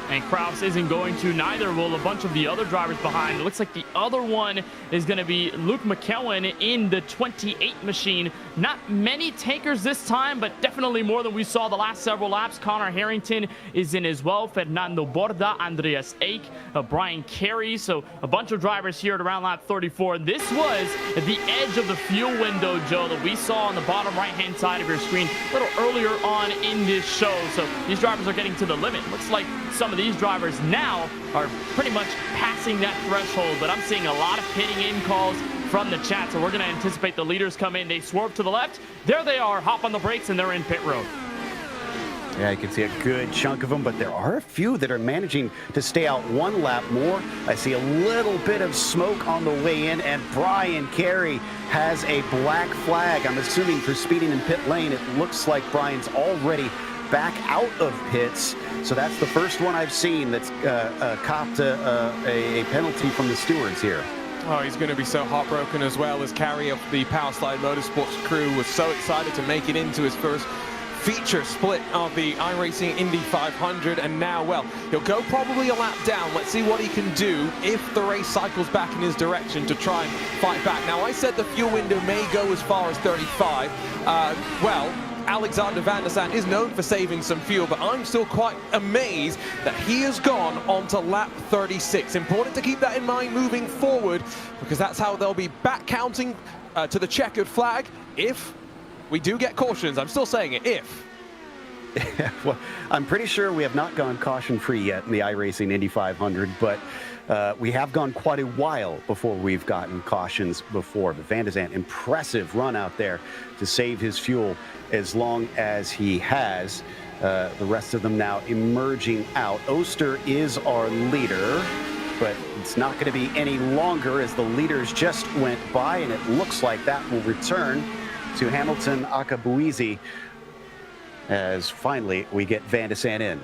And Kraus isn't going to, neither will a bunch of the other drivers behind. It looks like the other one is going to be Luke McKellen in the 28 machine. Not many takers this time, but definitely more than we saw the last several laps. Connor Harrington is in as well. Fernando Borda, Andreas Eich, Brian Carey. So a bunch of drivers here at around lap 34. This was the edge of the fuel window, Joe, that we saw on the bottom right-hand side of your screen a little earlier on in this show. So these drivers are getting to the limit. Looks like some of these drivers now are pretty much passing that threshold, but I'm seeing a lot of pitting in calls from the chat, so we're going to anticipate the leaders come in. They swerve to the left. There they are, hop on the brakes, and they're in pit road. Yeah, you can see a good chunk of them, but there are a few that are managing to stay out one lap more. I see a little bit of smoke on the way in, and Brian Carey has a black flag. I'm assuming for speeding in pit lane. It looks like Brian's already back out of pits. So that's the first one I've seen that's copped a penalty from the stewards here. Oh, he's going to be so heartbroken, as well as Carey of the Powerslide Motorsports crew was so excited to make it into his first feature split of the iRacing Indy 500, and now, well, he'll go probably a lap down. Let's see what he can do if the race cycles back in his direction to try and fight back. Now, I said the fuel window may go as far as 35. Well, Alexander Van der Sande is known for saving some fuel, but I'm still quite amazed that he has gone on to lap 36. Important to keep that in mind moving forward, because that's how they'll be back counting to the checkered flag if we do get cautions. I'm still saying it, if. Well, I'm pretty sure we have not gone caution-free yet in the iRacing Indy 500, but we have gone quite a while before we've gotten cautions before. But Van der Sande, impressive run out there to save his fuel as long as he has. The rest of them now emerging out. Oster is our leader, but it's not going to be any longer as the leaders just went by, and it looks like that will return to Hamilton Akabuizi as finally we get Van der Sande in.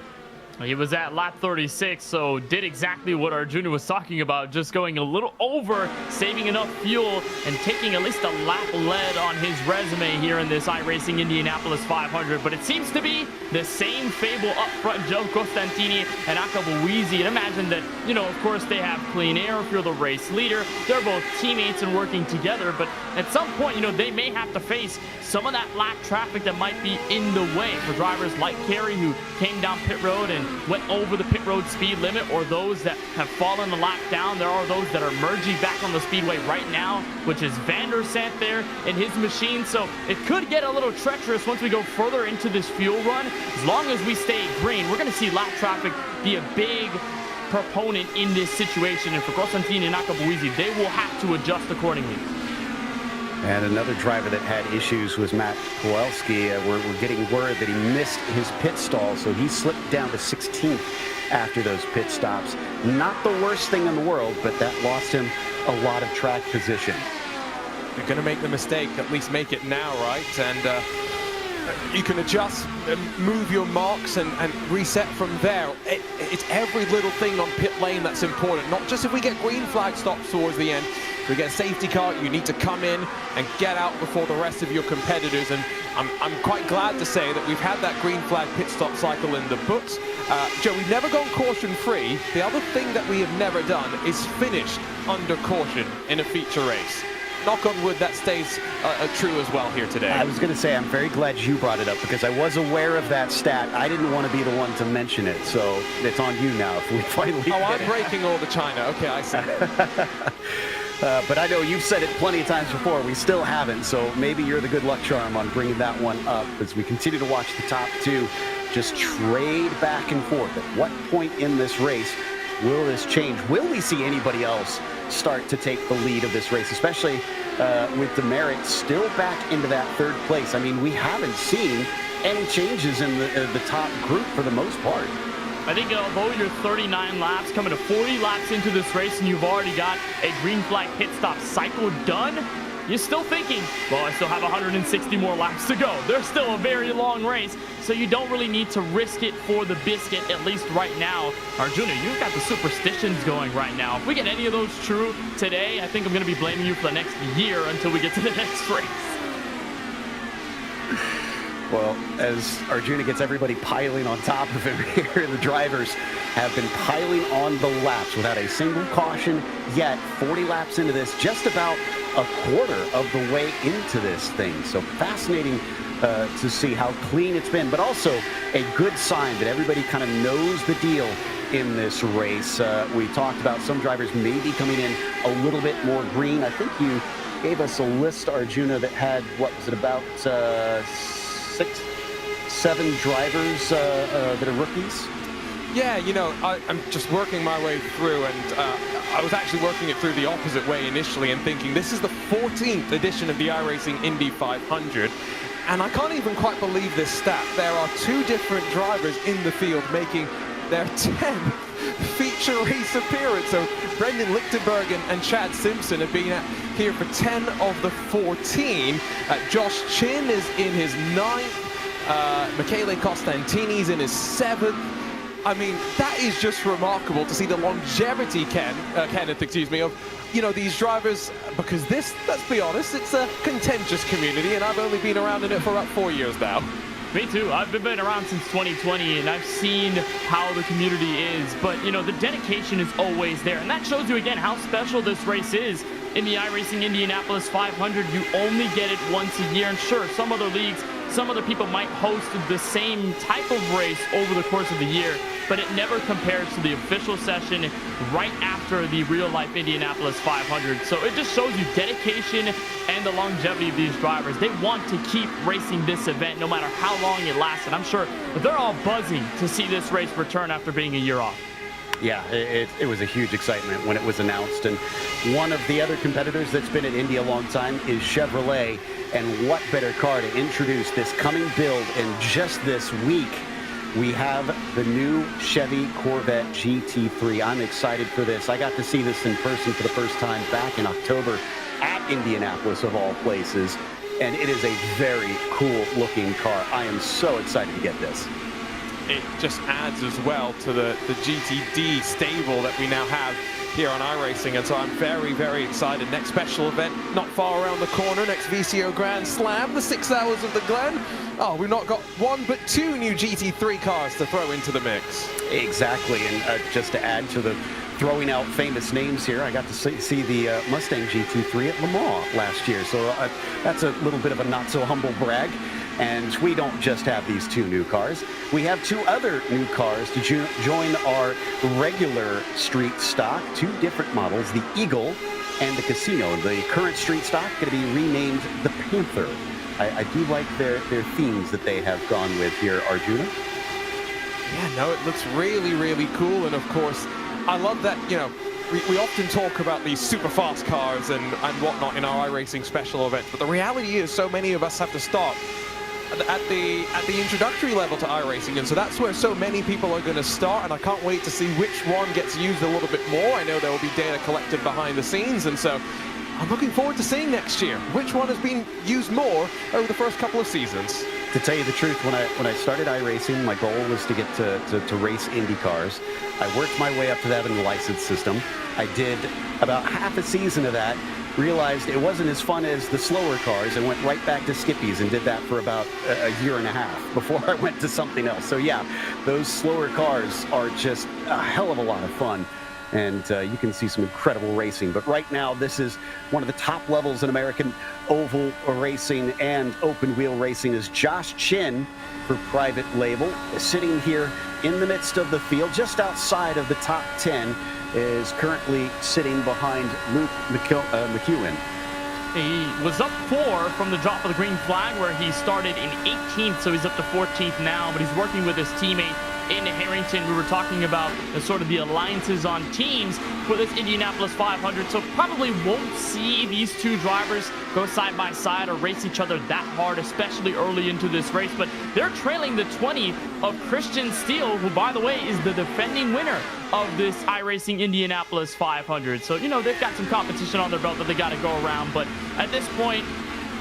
He was at lap 36, so did exactly what Arjuna was talking about, just going a little over, saving enough fuel, and taking at least a lap lead on his resume here in this iRacing Indianapolis 500. But it seems to be the same fable up front, Joe Costantini and Akabuizi. And imagine that, you know, of course they have clean air if you're the race leader. They're both teammates and working together, but at some point, you know, they may have to face some of that lap traffic that might be in the way for drivers like Carey, who came down pit road and went over the pit road speed limit, or those that have fallen a lap down. There are those that are merging back on the speedway right now, which is Van der Sande there in his machine. So it could get a little treacherous once we go further into this fuel run. As long as we stay green, we're going to see lap traffic be a big proponent in this situation. And for Costantini and Akabuizi, they will have to adjust accordingly. And another driver that had issues was Matt Kowalski. We're getting word that he missed his pit stall, so he slipped down to 16th after those pit stops. Not the worst thing in the world, but that lost him a lot of track position. You're going to make the mistake, at least make it now, right? And you can adjust and move your marks and reset from there. It's every little thing on pit lane that's important, not just if we get green flag stops towards the end. If we get a safety car, you need to come in and get out before the rest of your competitors. And I'm quite glad to say that we've had that green flag pit stop cycle in the books. Joe, we've never gone caution-free. The other thing that we have never done is finished under caution in a feature race. knock on wood, that stays true as well here today. I was going to say, I'm very glad you brought it up because I was aware of that stat. I didn't want to be the one to mention it, so it's on you now if we finally Oh, I'm get it. breaking all the china. Okay, I see. But I know you've said it plenty of times before. We still haven't, so maybe you're the good luck charm on bringing that one up as we continue to watch the top two just trade back and forth. At what point in this race will this change? Will we see anybody else start to take the lead of this race, especially with Demerit still back into that third place? I mean, we haven't seen any changes in the top group for the most part. I think although you're 39 laps, coming to 40 laps into this race, and you've already got a green flag pit stop cycle done, you're still thinking, well, I still have 160 more laps to go. There's still a very long race, so you don't really need to risk it for the biscuit, at least right now. Arjuna, you've got the superstitions going right now. If we get any of those true today, I think I'm going to be blaming you for the next year until we get to the next race. Well, as Arjuna gets everybody piling on top of him here, the drivers have been piling on the laps without a single caution yet. 40 laps into this, just about a quarter of the way into this thing. So fascinating to see how clean it's been, but also a good sign that everybody kind of knows the deal in this race. We talked about some drivers maybe coming in a little bit more green. I think you gave us a list, Arjuna, that had, what was it, about 6, 7 drivers that are rookies? Yeah, you know, I'm just working my way through, and I was actually working it through the opposite way initially and thinking this is the 14th edition of the iRacing Indy 500, and I can't even quite believe this stat. There are 2 different drivers in the field making their 10th feature race appearance. So Brendan Lichtenberg and Chad Simpson have been here for 10 of the 14. Josh Chin is in his 9th. Michele Costantini's in his 7th. I mean, that is just remarkable to see the longevity, Kenneth, excuse me, of, you know, these drivers, because this, let's be honest, it's a contentious community, and I've only been around in it for about 4 years now. Me too. I've been around since 2020, and I've seen how the community is. But, you know, the dedication is always there. And that shows you, again, how special this race is. In the iRacing Indianapolis 500, you only get it once a year. And sure, some other leagues, some other people might host the same type of race over the course of the year, but it never compares to the official session right after the real-life Indianapolis 500. So it just shows you dedication and the longevity of these drivers. They want to keep racing this event no matter how long it lasts, and I'm sure they're all buzzing to see this race return after being a year off. Yeah, it was a huge excitement when it was announced. And one of the other competitors that's been at Indy a long time is Chevrolet. And what better car to introduce this coming build in just this week? We have the new Chevy Corvette GT3. I'm excited for this. I got to see this in person for the first time back in October at Indianapolis, of all places. And it is a very cool looking car. I am so excited to get this. It just adds as well to the GTD stable that we now have here on iRacing, and so I'm very, very excited. Next special event not far around the corner, next VCO Grand Slam, the 6 Hours of the Glen. Oh, we've not got 1 but 2 new GT3 cars to throw into the mix. Exactly, and just to add to the throwing out famous names here, I got to see the Mustang GT3 at Le Mans last year, so that's a little bit of a not-so-humble brag. And we don't just have these 2 new cars. We have 2 other new cars to join our regular street stock, 2 different models, the Eagle and the Casino. The current street stock going to be renamed the Panther. I do like their themes that they have gone with here, Arjuna. Yeah, no, it looks really, really cool. And of course, I love that, you know, we often talk about these super fast cars and whatnot in our iRacing special events, but the reality is so many of us have to start at the introductory level to iRacing, and so that's where so many people are going to start, and I can't wait to see which one gets used a little bit more. I know there will be data collected behind the scenes, and so I'm looking forward to seeing next year which one has been used more over the first couple of seasons. To tell you the truth, when I started iRacing, my goal was to get to race Indy cars. I worked my way up to that in the license system. I did about half a season of that, realized it wasn't as fun as the slower cars, and went right back to Skippies and did that for about a year and a half before I went to something else. So yeah, those slower cars are just a hell of a lot of fun. and you can see some incredible racing. But right now, this is one of the top levels in American oval racing and open wheel racing. Is Josh Chin for Private Label, sitting here in the midst of the field, just outside of the top 10, is currently sitting behind Luke McEwen. He was up 4 from the drop of the green flag, where he started in 18th, so he's up to 14th now, but he's working with his teammate in Harrington. We were talking about sort of the alliances on teams for this Indianapolis 500, so probably won't see these two drivers go side by side or race each other that hard, especially early into this race. But they're trailing the 20 of Christian Steele, who, by the way, is the defending winner of this iRacing Indianapolis 500. So, you know, they've got some competition on their belt that they got to go around. But at this point,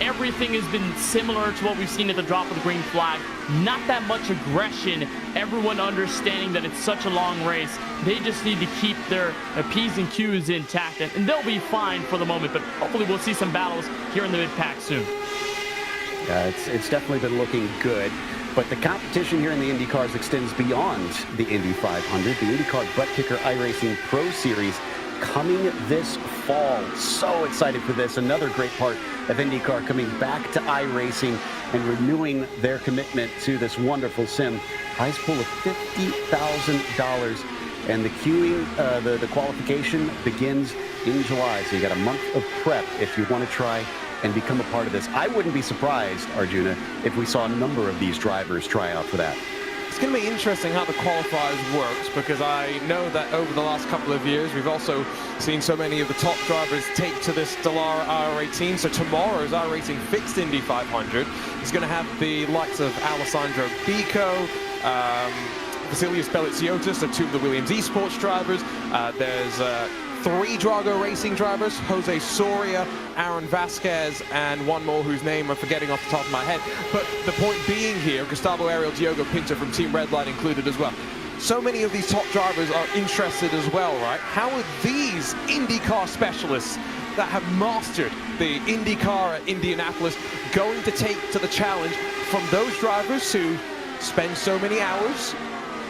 everything has been similar to what we've seen at the drop of the green flag. Not that much aggression. Everyone understanding that it's such a long race. They just need to keep their P's and Q's intact, and they'll be fine for the moment. But hopefully we'll see some battles here in the mid-pack soon. It's definitely been looking good. But the competition here in the IndyCars extends beyond the Indy 500. The INDYCAR Butt Kicker iRacing Pro Series coming this fall. So excited for this. Another great part of INDYCAR coming back to iRacing and renewing their commitment to this wonderful sim. Prize pool of $50,000. And the queuing, the qualification begins in July. So you got a month of prep if you want to try and become a part of this. I wouldn't be surprised, Arjuna, if we saw a number of these drivers try out for that. It's going to be interesting how the qualifiers works, because I know that over the last couple of years we've also seen so many of the top drivers take to this Dallara R18. So tomorrow's iRacing Fixed Indy 500 is going to have the likes of Alessandro Bico, Vasilios Beliziotis, so 2 of the Williams Esports drivers. There's 3 Drago Racing drivers, Jose Soria, Aaron Vasquez, and one more whose name I'm forgetting off the top of my head. But the point being here, Gustavo Ariel, Diogo Pinto from Team Redline included as well. So many of these top drivers are interested as well, right? How are these IndyCar specialists that have mastered the IndyCar at Indianapolis going to take to the challenge from those drivers who spend so many hours,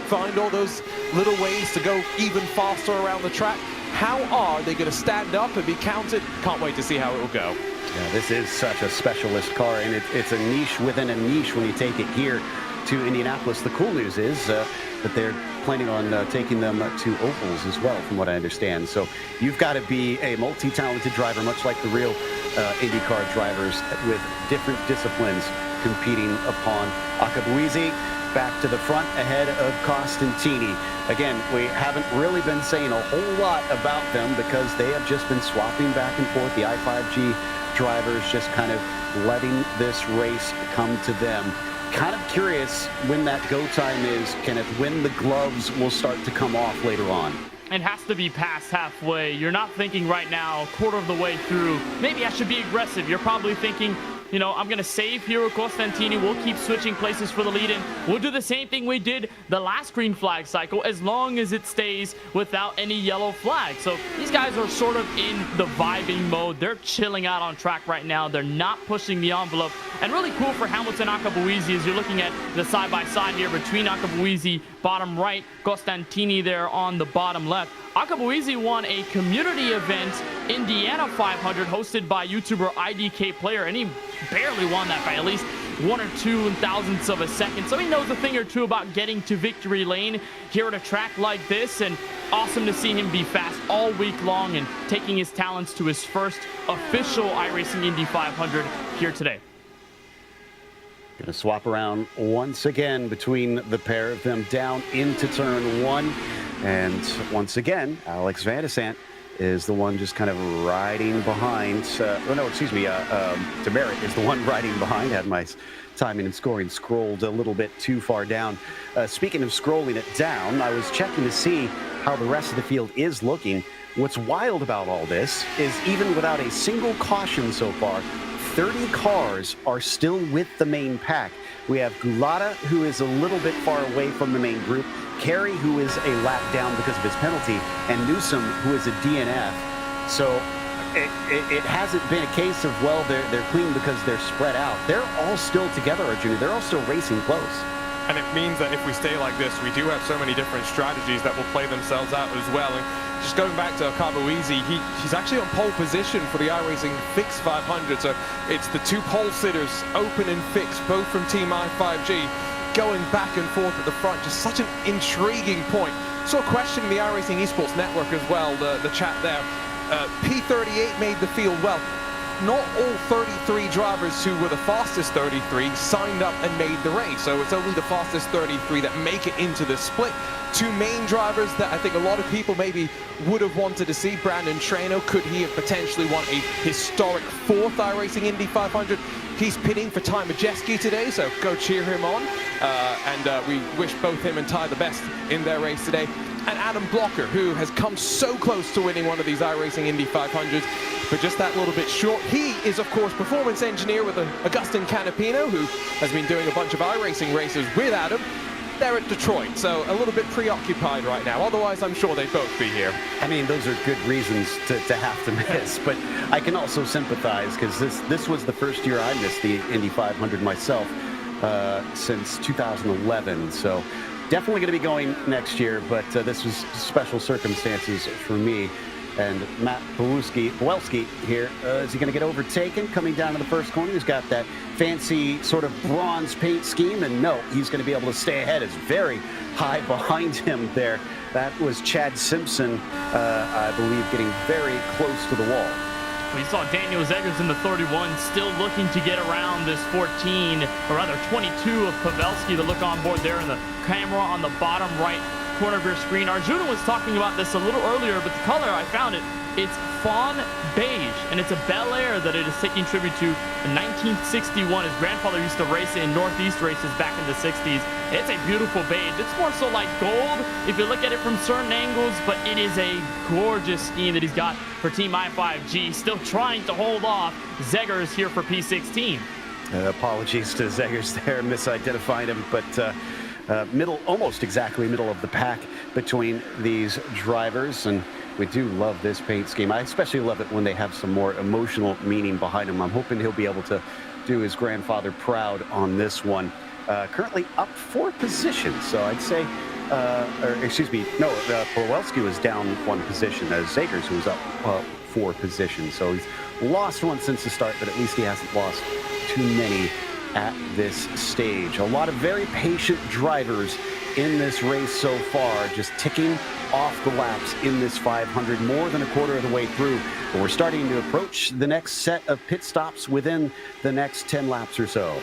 find all those little ways to go even faster around the track? How are they going to stand up and be counted? Can't wait to see how it will go. Yeah, this is such a specialist car, and it's a niche within a niche when you take it here to Indianapolis. The cool news is that they're planning on taking them to ovals as well, from what I understand. So you've got to be a multi-talented driver, much like the real IndyCar drivers, with different disciplines competing upon. Akabuizi back to the front ahead of Costantini. Again, we haven't really been saying a whole lot about them because they have just been swapping back and forth. The I5G drivers just kind of letting this race come to them. Kind of curious when that go time is, Kenneth, when the gloves will start to come off later on. It has to be past halfway. You're not thinking right now, quarter of the way through, maybe I should be aggressive. You're probably thinking, you know, I'm going to save here with Costantini. We'll keep switching places for the lead-in. We'll do the same thing we did the last green flag cycle, as long as it stays without any yellow flag. So these guys are sort of in the vibing mode. They're chilling out on track right now. They're not pushing the envelope. And really cool for Hamilton Akabuizi is you're looking at the side-by-side here between Akabuizi, bottom right, Costantini there on the bottom left. Akabuizi won a community event, Indiana 500, hosted by YouTuber IDK Player, and he barely won that by at least 1 or 2 thousandths of a second. So he knows a thing or two about getting to victory lane here at a track like this, and awesome to see him be fast all week long and taking his talents to his first official iRacing Indy 500 here today. Going to swap around once again between the pair of them down into turn 1. And once again, Alex Van de Sant is the one just kind of riding behind. Demerit is the one riding behind. Had my timing and scoring scrolled a little bit too far down. Speaking of scrolling it down, I was checking to see how the rest of the field is looking. What's wild about all this is even without a single caution so far, 30 cars are still with the main pack. We have Gulata, who is a little bit far away from the main group, Carey, who is a lap down because of his penalty, and Newsom, who is a DNF. So it hasn't been a case of, well, they're clean because they're spread out. They're all still together, Arjuna. They're all still racing close. And it means that if we stay like this, we do have so many different strategies that will play themselves out as well. And just going back to Okabuizi, he's actually on pole position for the iRacing Fix 500. So it's the two pole sitters, Open and Fix, both from Team i5G, going back and forth at the front. Just such an intriguing point. So questioning the iRacing Esports Network as well, the chat there. P38 made the field. Well, not all 33 drivers who were the fastest 33 signed up and made the race. So it's only the fastest 33 that make it into the split. Two main drivers that I think a lot of people maybe would have wanted to see. Brandon Traino, could he have potentially won a historic fourth iRacing Indy 500? He's pitting for Ty Majeski today, so go cheer him on. We wish both him and Ty the best in their race today. And Adam Blocker, who has come so close to winning one of these iRacing Indy 500s, but just that little bit short. He is, of course, performance engineer with Agustin Canapino, who has been doing a bunch of iRacing races with Adam. They're at Detroit, so a little bit preoccupied right now. Otherwise, I'm sure they'd both be here. I mean, those are good reasons to have to miss, but I can also sympathize because this was the first year I missed the Indy 500 myself since 2011. So definitely going to be going next year, but this was special circumstances for me. And Matt Pawelski here, is he going to get overtaken coming down to the first corner? He's got that fancy sort of bronze paint scheme, and no, he's going to be able to stay ahead. It's very high behind him there. That was Chad Simpson, I believe, getting very close to the wall. We saw Daniel Zegers in the 31 still looking to get around this 14, or rather 22 of Pavelski to look on board there in the camera on the bottom right corner of your screen. Arjuna was talking about this a little earlier, but the color, I found it, it's fawn beige, and it's a Bel Air that it is taking tribute to in 1961. His grandfather used to race it in Northeast races back in the 60s. It's a beautiful beige. It's more so like gold if you look at it from certain angles, but it is a gorgeous scheme that he's got for Team i5G. Still trying to hold off. Zegers here for P16. Apologies to Zegers there, misidentifying him, but almost exactly middle of the pack between these drivers, and we do love this paint scheme. I especially love it when they have some more emotional meaning behind them. I'm hoping he'll be able to do his grandfather proud on this one. Currently up 4 positions, so I'd say, Pawelski was down 1 position, as Zegers was up 4 positions, so he's lost 1 since the start, but at least he hasn't lost too many at this stage. A lot of very patient drivers in this race so far, just ticking off the laps in this 500, more than a quarter of the way through. But we're starting to approach the next set of pit stops within the next 10 laps or so.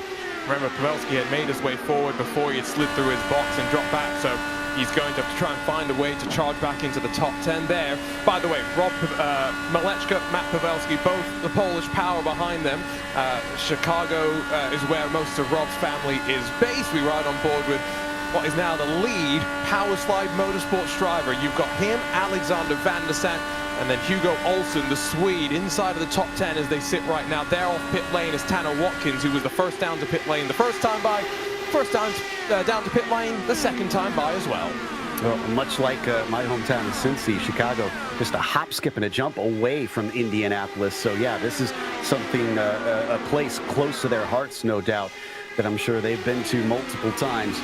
Remember, Pavelski had made his way forward before he had slid through his box and dropped back, so he's going to have to try and find a way to charge back into the top 10 there. By the way, Rob Malechka, Matt Pavelski, both the Polish power behind them. Chicago is where most of Rob's family is based. We ride on board with what is now the lead Powerslide Motorsports driver. You've got him, Alexander Van der Sant, and then Hugo Olsen, the Swede, inside of the top 10 as they sit right now. They're off pit lane is Tanner Watkins, who was the first down to pit lane the first time by. First down to pit lane, the second time by as well. Well, much like my hometown of Cincy, Chicago, just a hop, skip, and a jump away from Indianapolis. So yeah, this is something, a place close to their hearts, no doubt, that I'm sure they've been to multiple times.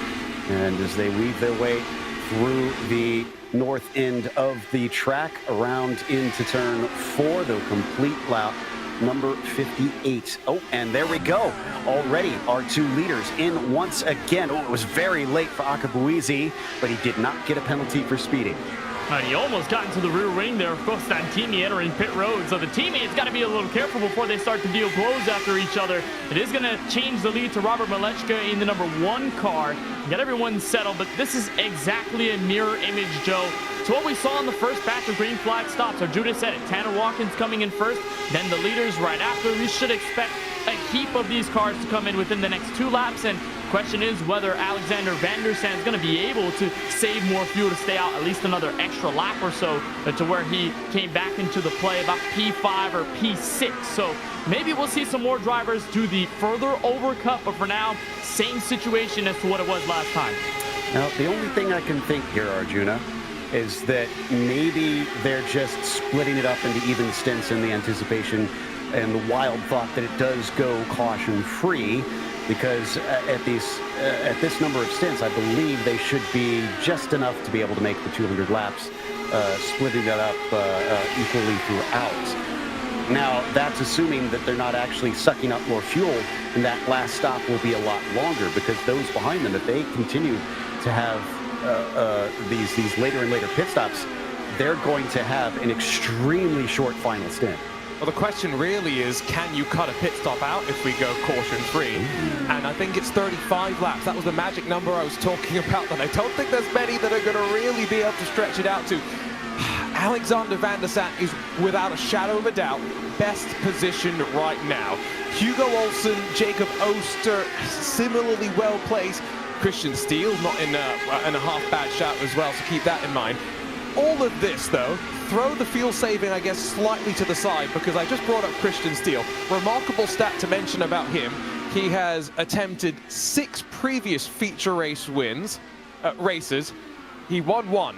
And as they weave their way through the north end of the track, around into turn 4, they'll complete lap number 58. Oh, and there we go. Already our 2 leaders in once again. Oh, it was very late for Akabuizi, but he did not get a penalty for speeding. He almost got into the rear wing there of Costantini entering pit road, so the teammates got to be a little careful before they start to deal blows after each other. It is going to change the lead to Robert Malechka in the number 1 car. Get everyone settled, but this is exactly a mirror image, Joe, to what we saw in the first batch of green flag stops. Judah said it. Tanner Watkins coming in first, then the leaders right after. We should expect a heap of these cars to come in within the next 2 laps, and question is whether Alexander Van der Sant is going to be able to save more fuel to stay out at least another extra lap or so to where he came back into the play about P5 or P6. So maybe we'll see some more drivers do the further overcut, but for now, same situation as to what it was last time. Now, the only thing I can think here, Arjuna, is that maybe they're just splitting it up into even stints in the anticipation and the wild thought that it does go caution-free. because at this number of stints, I believe they should be just enough to be able to make the 200 laps, splitting that up equally throughout. Now, that's assuming that they're not actually sucking up more fuel, and that last stop will be a lot longer, because those behind them, if they continue to have these later and later pit stops, they're going to have an extremely short final stint. Well, the question really is, can you cut a pit stop out if we go caution-free? And I think it's 35 laps. That was the magic number I was talking about, and I don't think there's many that are going to really be able to stretch it out to. Alexander Van der Sant is, without a shadow of a doubt, best positioned right now. Hugo Olsen, Jacob Oster, similarly well placed. Christian Steele not in a half bad shot as well, so keep that in mind. All of this, though, throw the fuel saving, I guess, slightly to the side, because I just brought up Christian Steele. Remarkable stat to mention about him. He has attempted 6 previous feature race races. He won 1.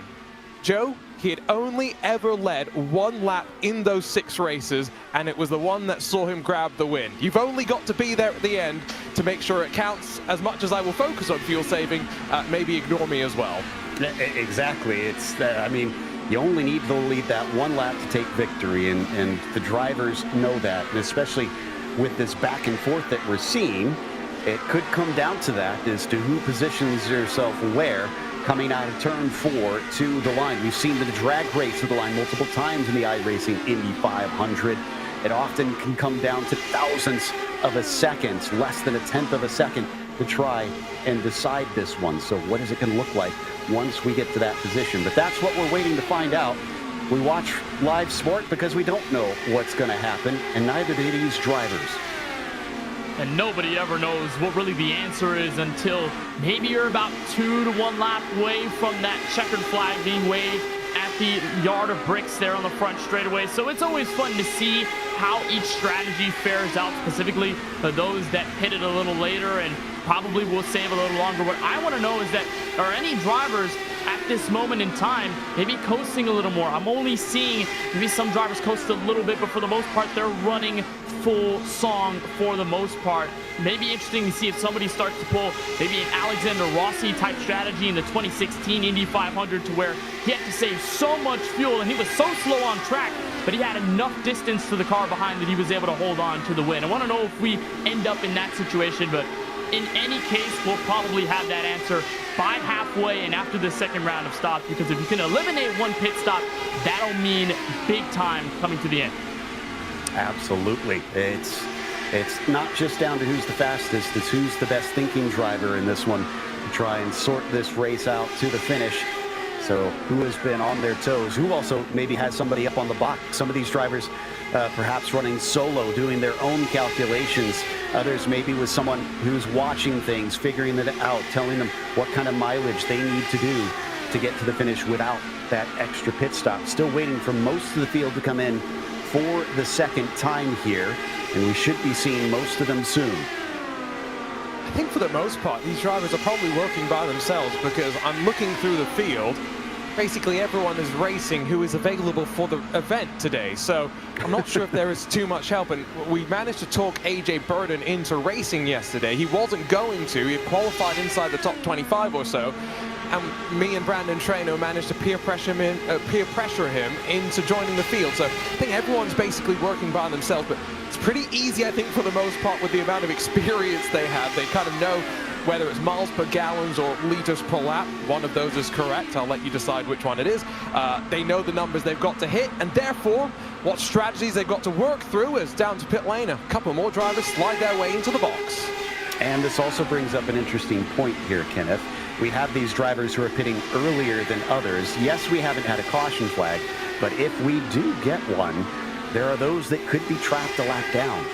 Joe, he had only ever led 1 lap in those 6 races, and it was the one that saw him grab the win. You've only got to be there at the end to make sure it counts. As much as I will focus on fuel saving, maybe ignore me as well. Exactly. It's I mean, you only need to lead that 1 lap to take victory, and the drivers know that, and especially with this back and forth that we're seeing, it could come down to that as to who positions yourself where coming out of turn 4 to the line. We've seen the drag race to the line multiple times in the iRacing Indy 500. It often can come down to thousandths of a second, less than a tenth of a second, to try and decide this one. So what is it going to look like once we get to that position? But that's what we're waiting to find out. We watch live sport because we don't know what's going to happen, and neither do these drivers. And nobody ever knows what really the answer is until maybe you're about 2 to 1 lap away from that checkered flag being waved at the yard of bricks there on the front straightaway. So it's always fun to see how each strategy fares out, specifically for those that hit it a little later and probably will save a little longer. What I want to know is that, are any drivers at this moment in time maybe coasting a little more? I'm only seeing maybe some drivers coast a little bit, but for the most part they're running full song for the most part. Maybe interesting to see if somebody starts to pull maybe an Alexander Rossi type strategy in the 2016 Indy 500, to where he had to save so much fuel and he was so slow on track, but he had enough distance to the car behind that he was able to hold on to the win. I want to know if we end up in that situation, but in any case, we'll probably have that answer by halfway and after the second round of stops, because if you can eliminate 1 pit stop, that'll mean big time coming to the end. Absolutely. It's not just down to who's the fastest, it's who's the best thinking driver in this one to try and sort this race out to the finish. So who has been on their toes? Who also maybe has somebody up on the box? Some of these drivers perhaps running solo, doing their own calculations. Others maybe with someone who's watching things, figuring it out, telling them what kind of mileage they need to do to get to the finish without that extra pit stop. Still waiting for most of the field to come in for the second time here, and we should be seeing most of them soon. I think for the most part, these drivers are probably working by themselves, because I'm looking through the field. Basically, everyone is racing who is available for the event today. So I'm not sure if there is too much help. And we managed to talk AJ Burden into racing yesterday. He wasn't going to. He had qualified inside the top 25 or so. And me and Brandon Traino managed to peer pressure him into joining the field. So I think everyone's basically working by themselves. But it's pretty easy, I think, for the most part, with the amount of experience they have. They kind of know whether it's miles per gallons or liters per lap. One of those is correct. I'll let you decide which one it is. They know the numbers they've got to hit, and therefore what strategies they've got to work through is down to pit lane. A couple more drivers slide their way into the box. And this also brings up an interesting point here, Kenneth. We have these drivers who are pitting earlier than others. Yes, we haven't had a caution flag, but if we do get one, there are those that could be trapped a lap down.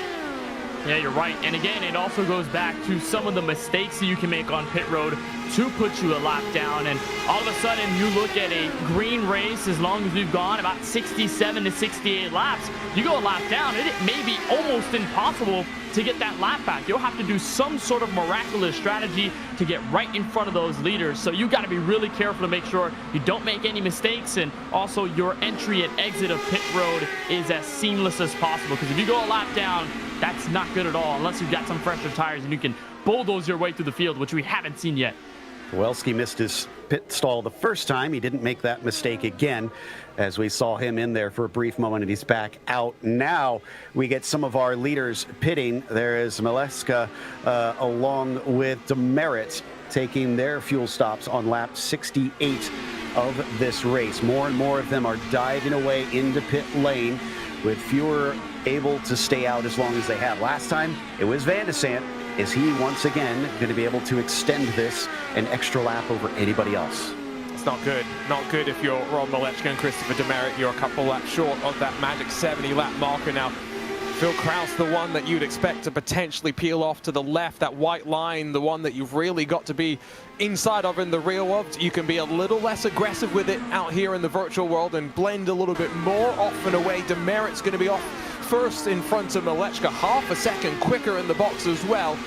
Yeah, you're right. And again, it also goes back to some of the mistakes that you can make on pit road to put you a lap down. And all of a sudden, you look at a green race, as long as we've gone about 67 to 68 laps, you go a lap down, it may be almost impossible to get that lap back. You'll have to do some sort of miraculous strategy to get right in front of those leaders. So you got to be really careful to make sure you don't make any mistakes, and also your entry and exit of pit road is as seamless as possible. Because if you go a lap down, that's not good at all unless you've got some fresher tires and you can bulldoze your way through the field, which we haven't seen yet. Kowalski missed his pit stall the first time. He didn't make that mistake again, as we saw him in there for a brief moment, and he's back out now. We get some of our leaders pitting. There is Maleska along with Demerit taking their fuel stops on lap 68 of this race. More and more of them are diving away into pit lane, with fewer able to stay out as long as they have. Last time it was Van de Sant. Is he once again going to be able to extend this an extra lap over anybody else? It's not good. Not good if you're Rob Malechka and Christopher Demerit. You're a couple laps short of that magic 70 lap marker now. Phil Kraus, the one that you'd expect to potentially peel off to the left, that white line, the one that you've really got to be inside of in the real world. You can be a little less aggressive with it out here in the virtual world and blend a little bit more off and away. Demerit's going to be off first in front of Malechka, half a second quicker in the box as well.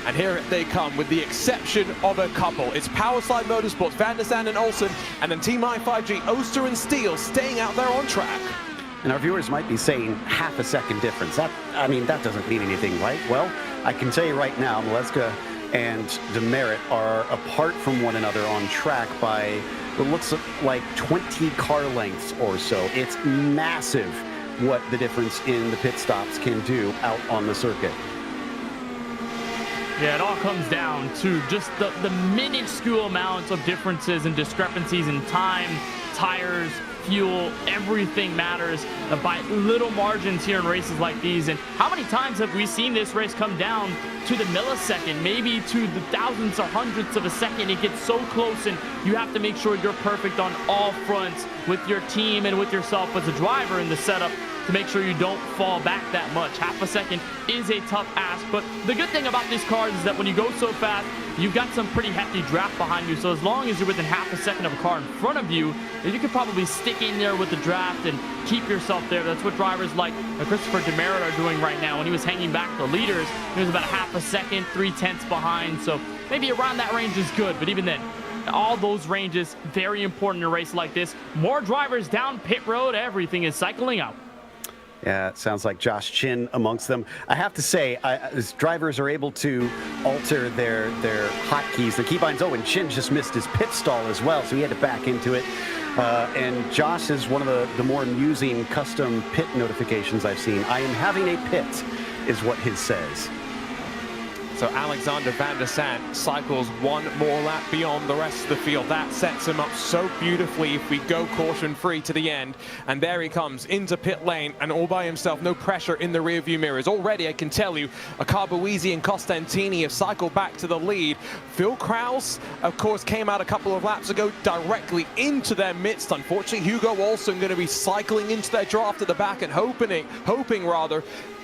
And here they come, with the exception of a couple. It's Powerslide Motorsports, Van der Sande and Olsen, and then Team I5G, Oster and Steele staying out there on track. And our viewers might be saying half a second difference. That doesn't mean anything, right? Well, I can tell you right now, Maleska and Demerit are apart from one another on track by what looks like 20 car lengths or so. It's massive what the difference in the pit stops can do out on the circuit. Yeah, it all comes down to just the minuscule amounts of differences and discrepancies in time, tires, fuel. Everything matters by little margins here in races like these. And how many times have we seen this race come down to the millisecond, maybe to the thousandths or hundredths of a second? It gets so close, and you have to make sure you're perfect on all fronts with your team and with yourself as a driver in the setup to make sure you don't fall back that much. Half a second is a tough ask, but the good thing about these cars is that when you go so fast, you've got some pretty hefty draft behind you. So as long as you're within half a second of a car in front of you, you can probably stick in there with the draft and keep yourself there. That's what drivers like Christopher Demerit are doing right now. When he was hanging back the leaders, he was about a half a second, 3/10 behind. So maybe around that range is good, but even then, all those ranges, very important in a race like this. More drivers down pit road, everything is cycling out. Yeah, it sounds like Josh Chin amongst them. I have to say, as drivers are able to alter their hotkeys, the keybinds. Oh, and Chin just missed his pit stall as well, so he had to back into it. And Josh is one of the more amusing custom pit notifications I've seen. I am having a pit, is what his says. So Alexander Van der Sant cycles one more lap beyond the rest of the field. That sets him up so beautifully if we go caution-free to the end. And there he comes into pit lane, and all by himself, no pressure in the rearview mirrors. Already, I can tell you, Akabuizi and Costantini have cycled back to the lead. Phil Kraus, of course, came out a couple of laps ago directly into their midst. Unfortunately, Hugo Olsen going to be cycling into their draft at the back and hoping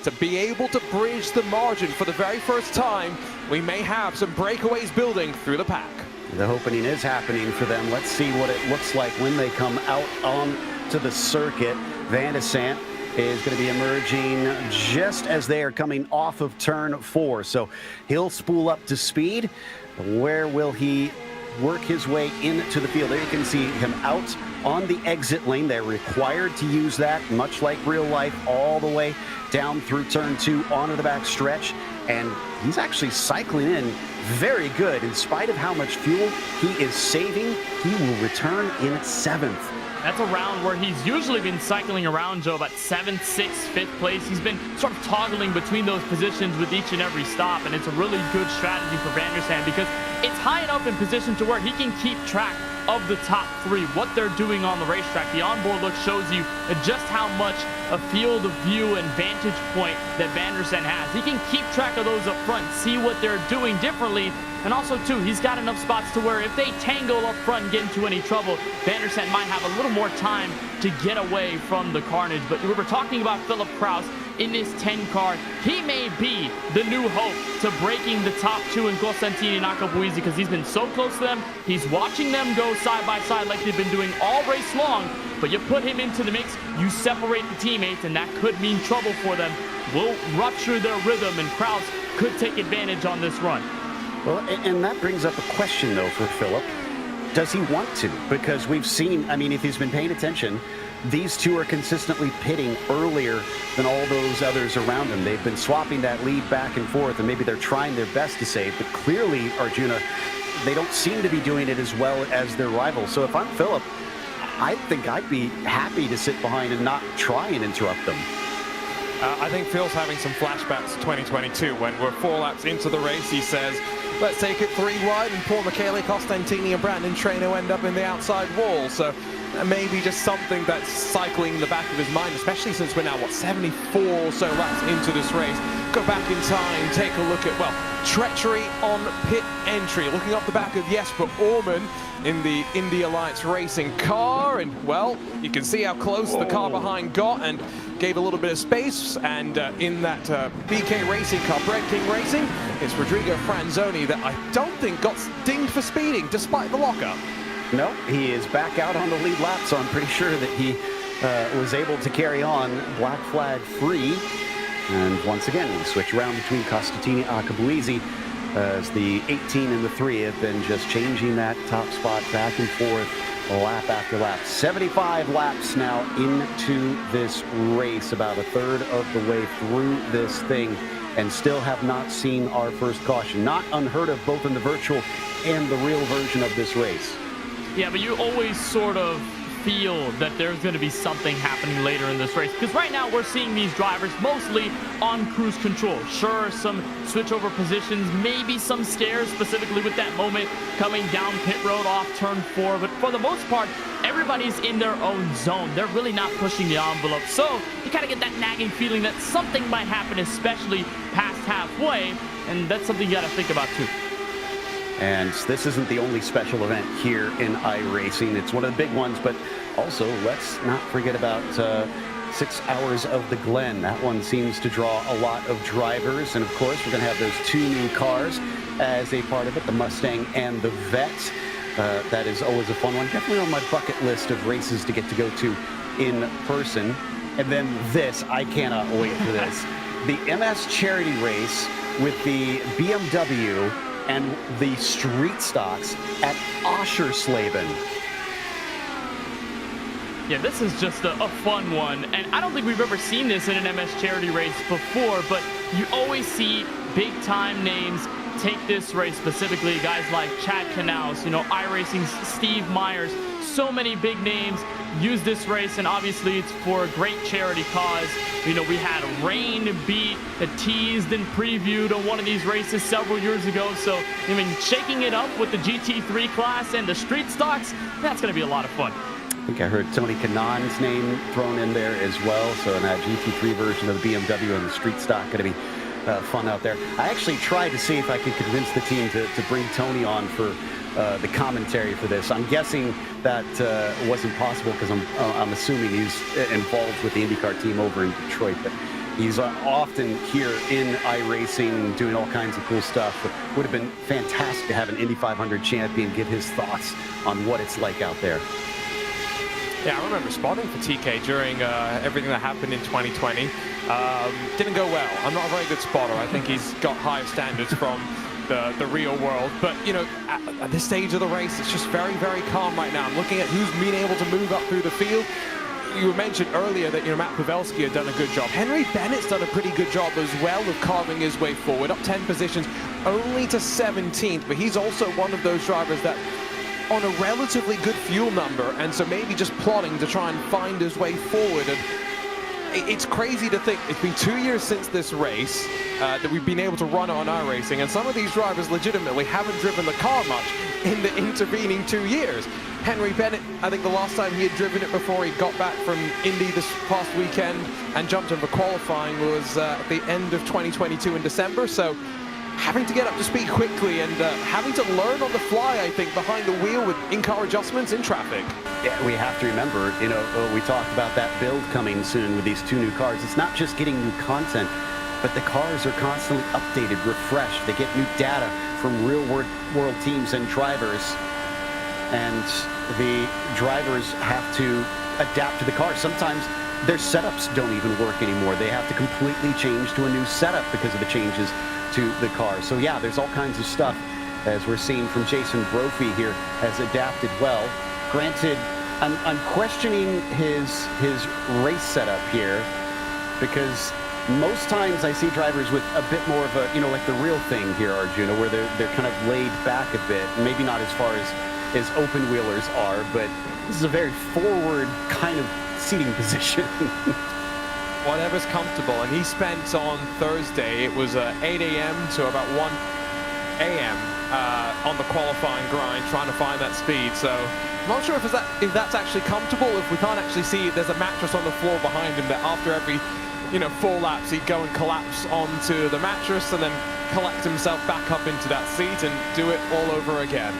to be able to bridge the margin for the very first time. We may have some breakaways building through the pack. The opening is happening for them. Let's see what it looks like when they come out onto the circuit. Van de Sant is going to be emerging just as they are coming off of turn 4. So he'll spool up to speed. Where will he work his way into the field? There you can see him out on the exit lane. They're required to use that, much like real life, all the way down through turn 2 onto the back stretch. And he's actually cycling in very good. In spite of how much fuel he is saving, he will return in 7th. That's a round where he's usually been cycling around, Joe, about 7th, 6th, 5th place. He's been sort of toggling between those positions with each and every stop, and it's a really good strategy for Van der Sant because it's high enough in position to where he can keep track of the top 3, what they're doing on the racetrack. The onboard look shows you just how much a field of view and vantage point that Van der Sant has. He can keep track of those up front, see what they're doing differently, and also, too, he's got enough spots to where if they tangle up front and get into any trouble, Van der Sant might have a little more time to get away from the carnage. But we were talking about Philip Kraus in this 10 car. He may be the new hope to breaking the top 2 in Costantini and Akabuizi because he's been so close to them. He's watching them go side by side like they've been doing all race long. But you put him into the mix, you separate the teammates, and that could mean trouble for them. Will rupture their rhythm, and Kraus could take advantage on this run. Well, and that brings up a question, though, for Philip. Does he want to? Because we've seen, I mean, if he's been paying attention, these two are consistently pitting earlier than all those others around them. They've been swapping that lead back and forth, and maybe they're trying their best to save, but clearly, Arjuna, they don't seem to be doing it as well as their rivals. So if I'm Philip, I think I'd be happy to sit behind and not try and interrupt them. I think Phil's having some flashbacks to 2022 when we're 4 laps into the race. He says, let's take it 3 wide, and poor Michele Costantini and Brandon Traino end up in the outside wall. So maybe just something that's cycling in the back of his mind, especially since we're now, 74 or so laps into this race. Go back in time, take a look at, well, treachery on pit entry. Looking off the back of Jesper Orman in the Indy Alliance Racing car, and well, you can see how close the car behind got and gave a little bit of space. And in that BK Racing car, Brett King Racing, it's Rodrigo Franzoni that I don't think got dinged for speeding despite the lockup. No, he is back out on the lead lap, so I'm pretty sure that he was able to carry on black flag free. And once again, we switch around between Costantini and Akabuizi as the 18 and the 3 have been just changing that top spot back and forth lap after lap. 75 laps now into this race, about a third of the way through this thing, and still have not seen our first caution. Not unheard of both in the virtual and the real version of this race. Yeah, but you always sort of feel that there's going to be something happening later in this race, because right now we're seeing these drivers mostly on cruise control. Sure, some switch over positions, maybe some scares, specifically with that moment coming down pit road off turn 4, but for the most part, everybody's in their own zone. They're really not pushing the envelope, so you kind of get that nagging feeling that something might happen, especially past halfway, and that's something you got to think about too. And this isn't the only special event here in iRacing. It's one of the big ones, but also let's not forget about 6 Hours of the Glen. That one seems to draw a lot of drivers, and of course we're going to have those 2 new cars as a part of it, the Mustang and the Vet. That is always a fun one. Definitely on my bucket list of races to get to go to in person. And then this, I cannot wait for this. The MS Charity Race with the BMW and the street stocks at Oschersleben. Yeah, this is just a fun one, and I don't think we've ever seen this in an MS Charity Race before, but you always see big-time names take this race, specifically guys like Chad Knaus, iRacing's Steve Myers. So many big names use this race, and obviously it's for a great charity cause. We had Rain beat, teased and previewed on one of these races several years ago. So, shaking it up with the GT3 class and the street stocks, that's going to be a lot of fun. I think I heard Tony Kanaan's name thrown in there as well. So in that GT3 version of the BMW and the street stock, going to be fun out there. I actually tried to see if I could convince the team to bring Tony on for the commentary for this. I'm guessing that wasn't possible because I'm assuming he's involved with the INDYCAR team over in Detroit. But he's often here in iRacing doing all kinds of cool stuff. But would have been fantastic to have an Indy 500 champion give his thoughts on what it's like out there. Yeah, I remember spotting for TK during everything that happened in 2020. Didn't go well. I'm not a very good spotter. I think he's got higher standards from the real world. But, at this stage of the race, it's just very, very calm right now. I'm looking at who's been able to move up through the field. You mentioned earlier that, Matt Pavelski had done a good job. Henry Bennett's done a pretty good job as well of carving his way forward, up 10 positions, only to 17th. But he's also one of those drivers that on a relatively good fuel number, and so maybe just plotting to try and find his way forward. And it's crazy to think it's been 2 years since this race that we've been able to run on iRacing, and some of these drivers legitimately haven't driven the car much in the intervening 2 years. Henry Bennett, I think the last time he had driven it before he got back from Indy this past weekend and jumped in for qualifying was at the end of 2022 in December. So having to get up to speed quickly and having to learn on the fly, I think, behind the wheel with in-car adjustments in traffic. Yeah, we have to remember, we talked about that build coming soon with these 2 new cars. It's not just getting new content, but the cars are constantly updated, refreshed. They get new data from real-world teams and drivers, and the drivers have to adapt to the cars. Sometimes their setups don't even work anymore. They have to completely change to a new setup because of the changes to the car. So yeah, there's all kinds of stuff, as we're seeing from Jason Brophy here, has adapted well. Granted, I'm questioning his race setup here, because most times I see drivers with a bit more of a, you know, like the real thing here, Arjuna, where they're kind of laid back a bit. Maybe not as far as open wheelers are, but this is a very forward kind of seating position. Whatever's comfortable. And he spent on Thursday, it was 8 a.m. to about 1 a.m. On the qualifying grind, trying to find that speed. So I'm not sure if that's actually comfortable. If we can't actually see, there's a mattress on the floor behind him that after every 4 laps he'd go and collapse onto the mattress and then collect himself back up into that seat and do it all over again.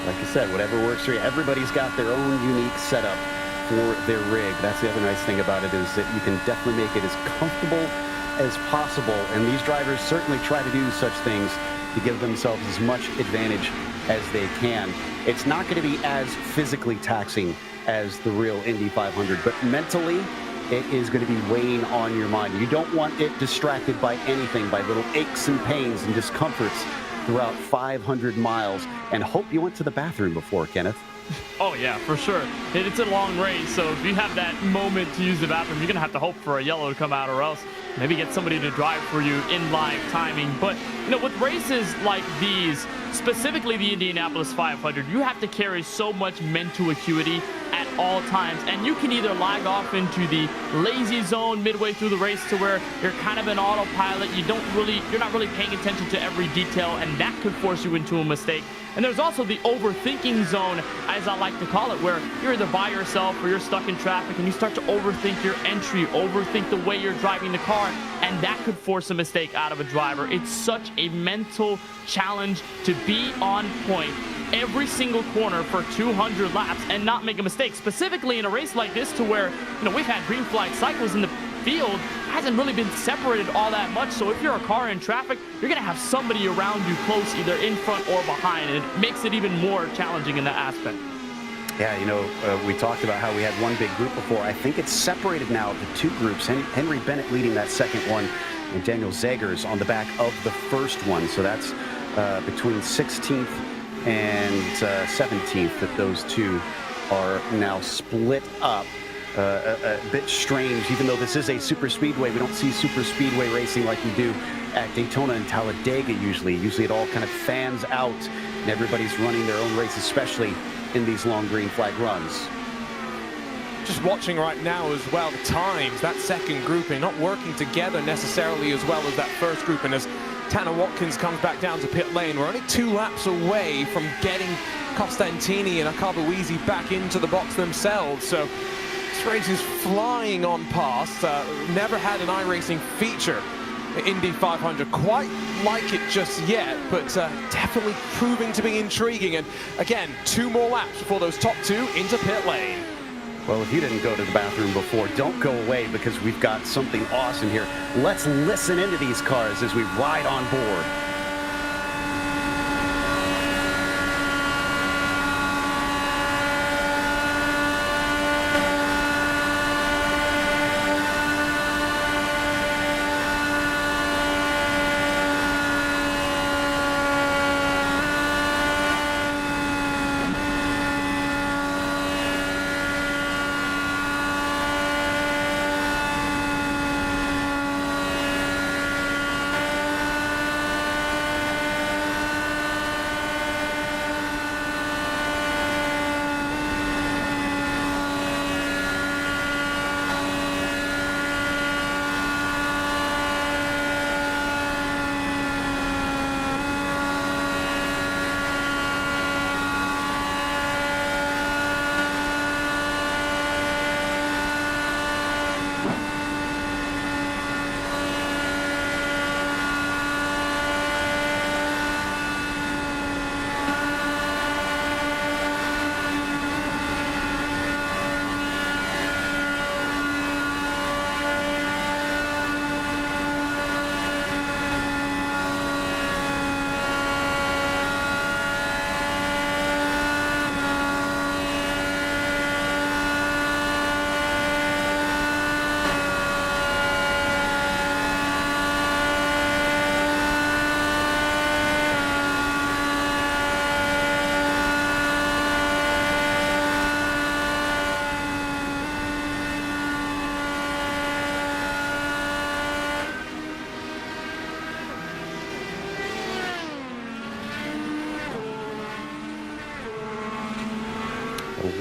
Like I said, whatever works for you. Everybody's got their own unique setup for their rig. That's the other nice thing about it, is that you can definitely make it as comfortable as possible, and these drivers certainly try to do such things to give themselves as much advantage as they can. It's not going to be as physically taxing as the real Indy 500, but mentally it is going to be weighing on your mind. You don't want it distracted by anything, by little aches and pains and discomforts throughout 500 miles. And hope you went to the bathroom before, Kenneth. Oh yeah, for sure. It's a long race, so if you have that moment to use the bathroom, you're gonna have to hope for a yellow to come out, or else maybe get somebody to drive for you in live timing. But with races like these, specifically the Indianapolis 500, you have to carry so much mental acuity at all times, and you can either lag off into the lazy zone midway through the race to where you're kind of an autopilot, you're not really paying attention to every detail, and that could force you into a mistake. And there's also the overthinking zone, as I like to call it, where you're either by yourself or you're stuck in traffic and you start to overthink your entry, overthink the way you're driving the car, and that could force a mistake out of a driver. It's such a mental challenge to be on point every single corner for 200 laps and not make a mistake, specifically in a race like this, to where we've had green flag cycles in the field, hasn't really been separated all that much. So if you're a car in traffic, you're gonna have somebody around you close, either in front or behind, and it makes it even more challenging in that aspect. Yeah, we talked about how we had one big group before. I think it's separated now to two groups. Henry Bennett leading that second one, and Daniel Zegers on the back of the first one. So that's between 16th and 17th that those two are now split up. A bit strange, even though this is a super speedway. We don't see super speedway racing like we do at Daytona and Talladega usually. Usually it all kind of fans out and everybody's running their own race, especially in these long green flag runs. Just watching right now as well, the times, that second grouping not working together necessarily as well as that first grouping. As Tanner Watkins comes back down to pit lane, we're only 2 laps away from getting Costantini and Akabuizi back into the box themselves. So this race is flying on past. Never had an iRacing feature Indy 500 quite like it just yet, but definitely proving to be intriguing. And again, 2 more laps before those top 2 into pit lane. Well, if you didn't go to the bathroom before, don't go away, because we've got something awesome here. Let's listen into these cars as we ride on board.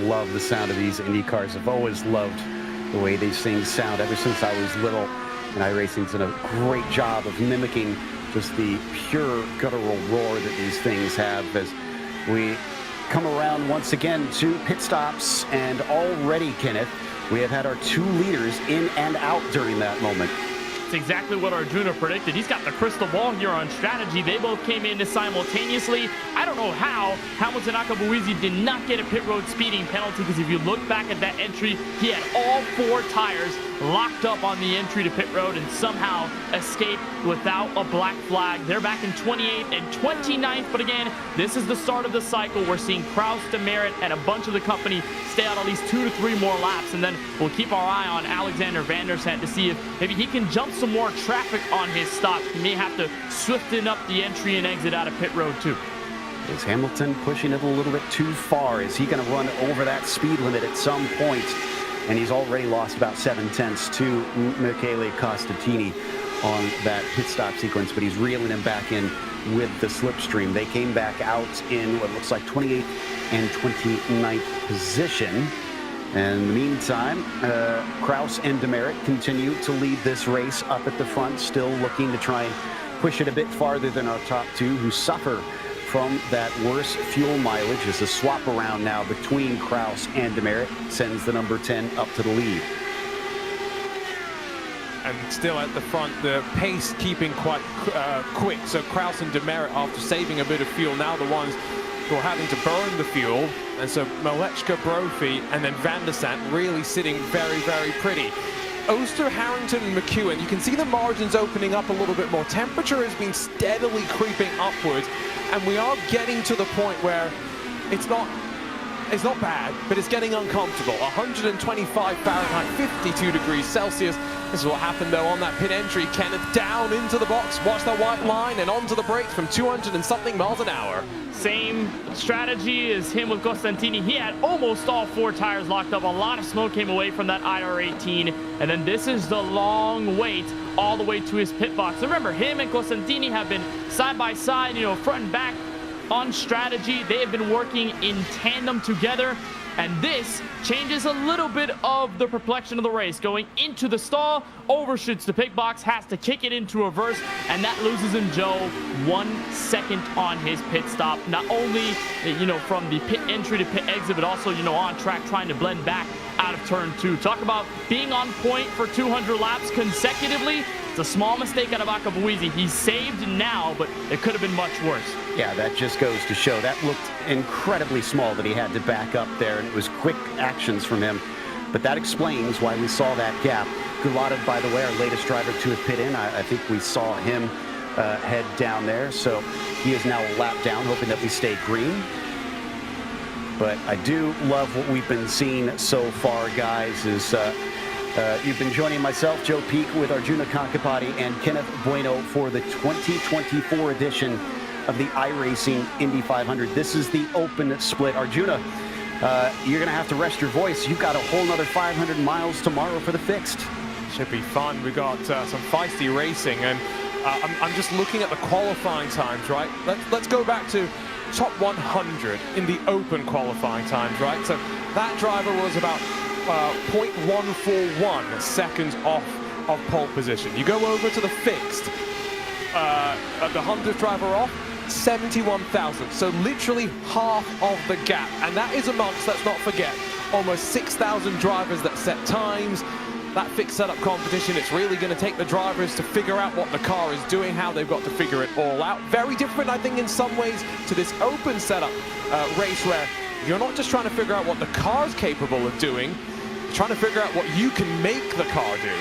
love the sound of these Indy cars. I've always loved the way these things sound ever since I was little. And iRacing's done a great job of mimicking just the pure guttural roar that these things have as we come around once again to pit stops. And already, Kenneth, we have had our 2 leaders in and out during that moment. It's exactly what Arjuna predicted. He's got the crystal ball here on strategy. They both came in simultaneously. I don't know how Hamilton Akabuizi did not get a pit road speeding penalty, because if you look back at that entry, he had all 4 tires locked up on the entry to pit road and somehow escaped without a black flag. They're back in 28th and 29th, but again, this is the start of the cycle. We're seeing Kraus, Demerit, and a bunch of the company stay out at least 2 to 3 more laps, and then we'll keep our eye on Alexander Van der Sant to see if maybe he can jump some more traffic on his stop. He may have to swiften up the entry and exit out of pit road too. Is Hamilton pushing it a little bit too far? Is he going to run over that speed limit at some point? And he's already lost about 7/10 to Michele Costantini on that pit stop sequence, but he's reeling him back in with the slipstream. They came back out in what looks like 28th and 29th position. And in the meantime, Kraus and Demerit continue to lead this race up at the front, still looking to try and push it a bit farther than our top 2, who suffer from that worse fuel mileage. As a swap around now between Kraus and Demerit sends the number 10 up to the lead. And still at the front, the pace keeping quite quick. So Kraus and Demerit, after saving a bit of fuel, now the ones who are having to burn the fuel. And so Malechka, Brophy, and then Van der Sant really sitting very, very pretty. Oster, Harrington, and McEwen, you can see the margins opening up a little bit more. Temperature has been steadily creeping upwards, and we are getting to the point where it's not bad, but it's getting uncomfortable. 125 Fahrenheit, 52 degrees Celsius. This is what happened though on that pit entry. Kenneth down into the box, watch that white line, and onto the brakes from 200 and something miles an hour. Same strategy as him with Costantini. He had almost all 4 tires locked up. A lot of smoke came away from that IR18. And then this is the long wait all the way to his pit box. Remember, him and Costantini have been side by side, front and back on strategy. They have been working in tandem together. And this changes a little bit of the perplexion of the race. Going into the stall, overshoots the pit box, has to kick it into reverse, and that loses him, Joe, 1 second on his pit stop. Not only, from the pit entry to pit exit, but also, on track trying to blend back out of turn 2. Talk about being on point for 200 laps consecutively. It's a small mistake out of Akabuizi. He's saved now, but it could have been much worse. Yeah, that just goes to show. That looked incredibly small that he had to back up there, and it was quick actions from him. But that explains why we saw that gap. Gulata, by the way, our latest driver to have pit in. I think we saw him head down there. So he is now a lap down, hoping that we stay green. But I do love what we've been seeing so far, guys, is you've been joining myself, Joe Peak, with Arjuna Kankapati and Kenneth Bueno for the 2024 edition of the iRacing Indy 500. This is the open split. Arjuna, you're going to have to rest your voice. You've got a whole nother 500 miles tomorrow for the fixed. Should be fun. We got some feisty racing, and I'm just looking at the qualifying times, right? Let's go back to top 100 in the open qualifying times, right? So that driver was about 0.141 seconds off of pole position. You go over to the fixed, the 100th driver off, 71,000. So literally half of the gap. And that is amongst, let's not forget, almost 6,000 drivers that set times. That fixed setup competition, it's really going to take the drivers to figure out what the car is doing, how they've got to figure it all out. Very different, I think, in some ways to this open setup race where you're not just trying to figure out what the car's capable of doing, you're trying to figure out what you can make the car do.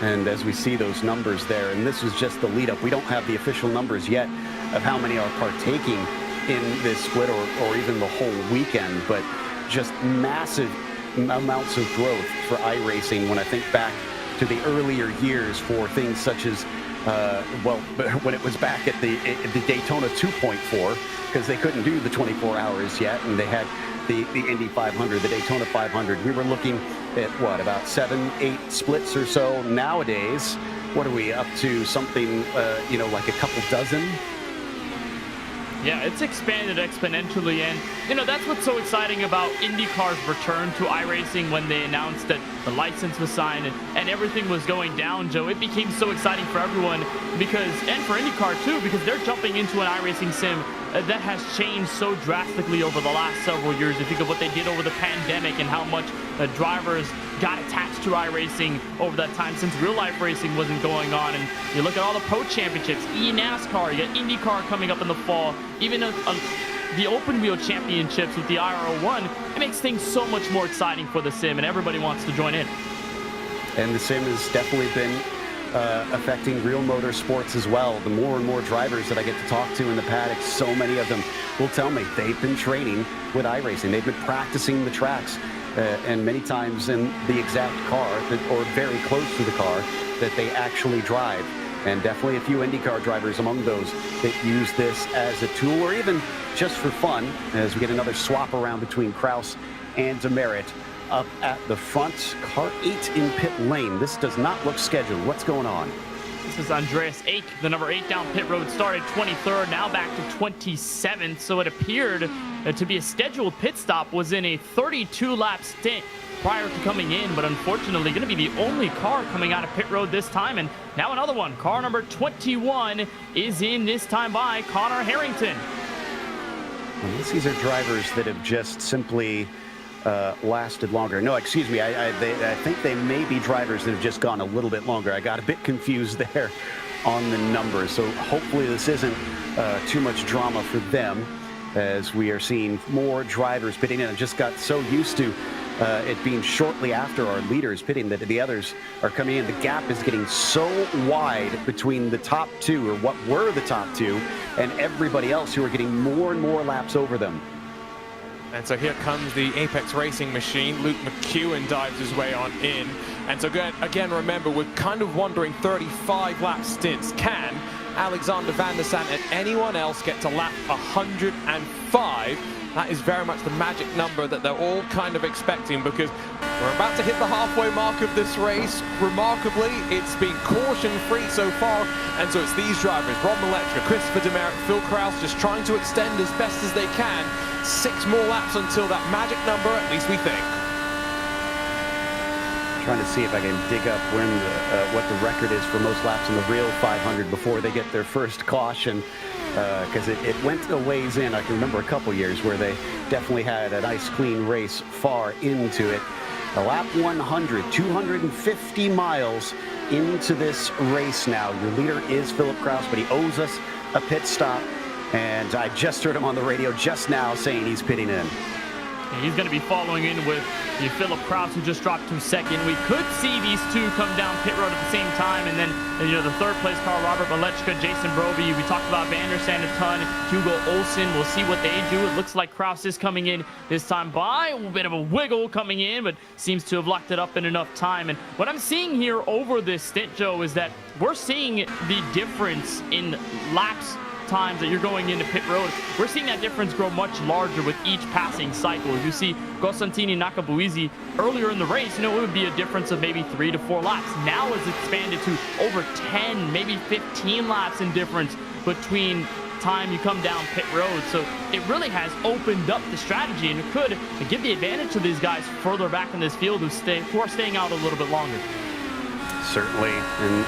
And as we see those numbers there, and this was just the lead up, we don't have the official numbers yet of how many are partaking in this split or even the whole weekend, but just massive amounts of growth for iRacing when I think back to the earlier years for things such as, when it was back at the Daytona 2.4, because they couldn't do the 24 hours yet, and they had the Indy 500, the Daytona 500. We were looking at, what, about 7-8 splits or so. Nowadays, what are we up to? Something, like a couple dozen? Yeah, it's expanded exponentially, and you know that's what's so exciting about IndyCar's return to iRacing when they announced that the license was signed and everything was going down, Joe. It became so exciting for everyone because, and for IndyCar too, because they're jumping into an iRacing sim that has changed so drastically over the last several years. You think of what they did over the pandemic and how much drivers got attached to iRacing over that time since real-life racing wasn't going on. And you look at all the pro championships, NASCAR, you got INDYCAR coming up in the fall, even the open wheel championships with the IR01. It makes things so much more exciting for the sim, and everybody wants to join in. And the sim has definitely been affecting real motorsports as well. The more and more drivers that I get to talk to in the paddock, so many of them will tell me they've been training with iRacing. They've been practicing the tracks and many times in the exact car or very close to the car that they actually drive. And definitely a few IndyCar drivers among those that use this as a tool or even just for fun, as we get another swap around between Kraus and Demerit. Up at the front, car 8 in pit lane. This does not look scheduled. What's going on? This is Andreas Ake, the number 8 down pit road, started 23rd, now back to 27th. So it appeared to be a scheduled pit stop, was in a 32-lap stint prior to coming in, but unfortunately going to be the only car coming out of pit road this time. And now another one. Car number 21 is in, this time by Connor Harrington. Well, these are drivers that have just simply lasted longer. No, excuse me. I think they may be drivers that have just gone a little bit longer. I got a bit confused there on the numbers. So hopefully this isn't too much drama for them, as we are seeing more drivers pitting in. I just got so used to it being shortly after our leaders pitting that the others are coming in. The gap is getting so wide between the top two, or what were the top two, and everybody else who are getting more and more laps over them. And so here comes the Apex Racing machine. Luke McEwen dives his way on in. And so again, remember, we're kind of wondering 35 lap stints. Can Alexander Van der Sant and anyone else get to lap 105? That is very much the magic number that they're all kind of expecting, because we're about to hit the halfway mark of this race. Remarkably, it's been caution-free so far, and so it's these drivers, Rob Malechka, Christopher Demerit, Phil Kraus, just trying to extend as best as they can. 6 more laps until that magic number, at least we think. Trying to see if I can dig up when what the record is for most laps in the real 500 before they get their first caution, because it went a ways in. I can remember a couple years where they definitely had a nice clean race far into it. A lap 100, 250 miles into this race now. Your leader is Philip Kraus, but he owes us a pit stop, and I just heard him on the radio just now saying he's pitting in. He's going to be following in with Philip Kraus, who just dropped to second. We could see these two come down pit road at the same time, and then the third place car, Robert Malechka, Jason Brovey. We talked about Van der Sant a ton, Hugo Olsen. We'll see what they do. It looks like Kraus is coming in this time by a bit of a wiggle coming in, but seems to have locked it up in enough time. And what I'm seeing here over this stint, Joe, is that we're seeing the difference in laps times that you're going into pit road. We're seeing that difference grow much larger with each passing cycle. If you see Costantini Nakabuizi earlier in the race, it would be a difference of maybe 3 to 4 laps. Now it's expanded to over 10, maybe 15 laps in difference between time you come down pit road. So it really has opened up the strategy, and it could give the advantage to these guys further back in this field who are staying out a little bit longer. Certainly, and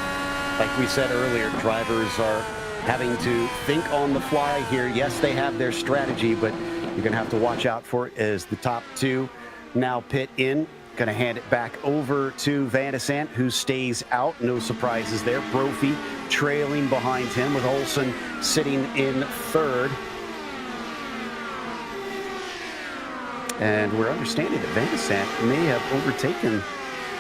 like we said earlier, drivers are having to think on the fly here. Yes, they have their strategy, but you're going to have to watch out for it as the top two now pit in. Going to hand it back over to Van der Sant, who stays out. No surprises there. Brophy trailing behind him, with Olsen sitting in third. And we're understanding that Van der Sant may have overtaken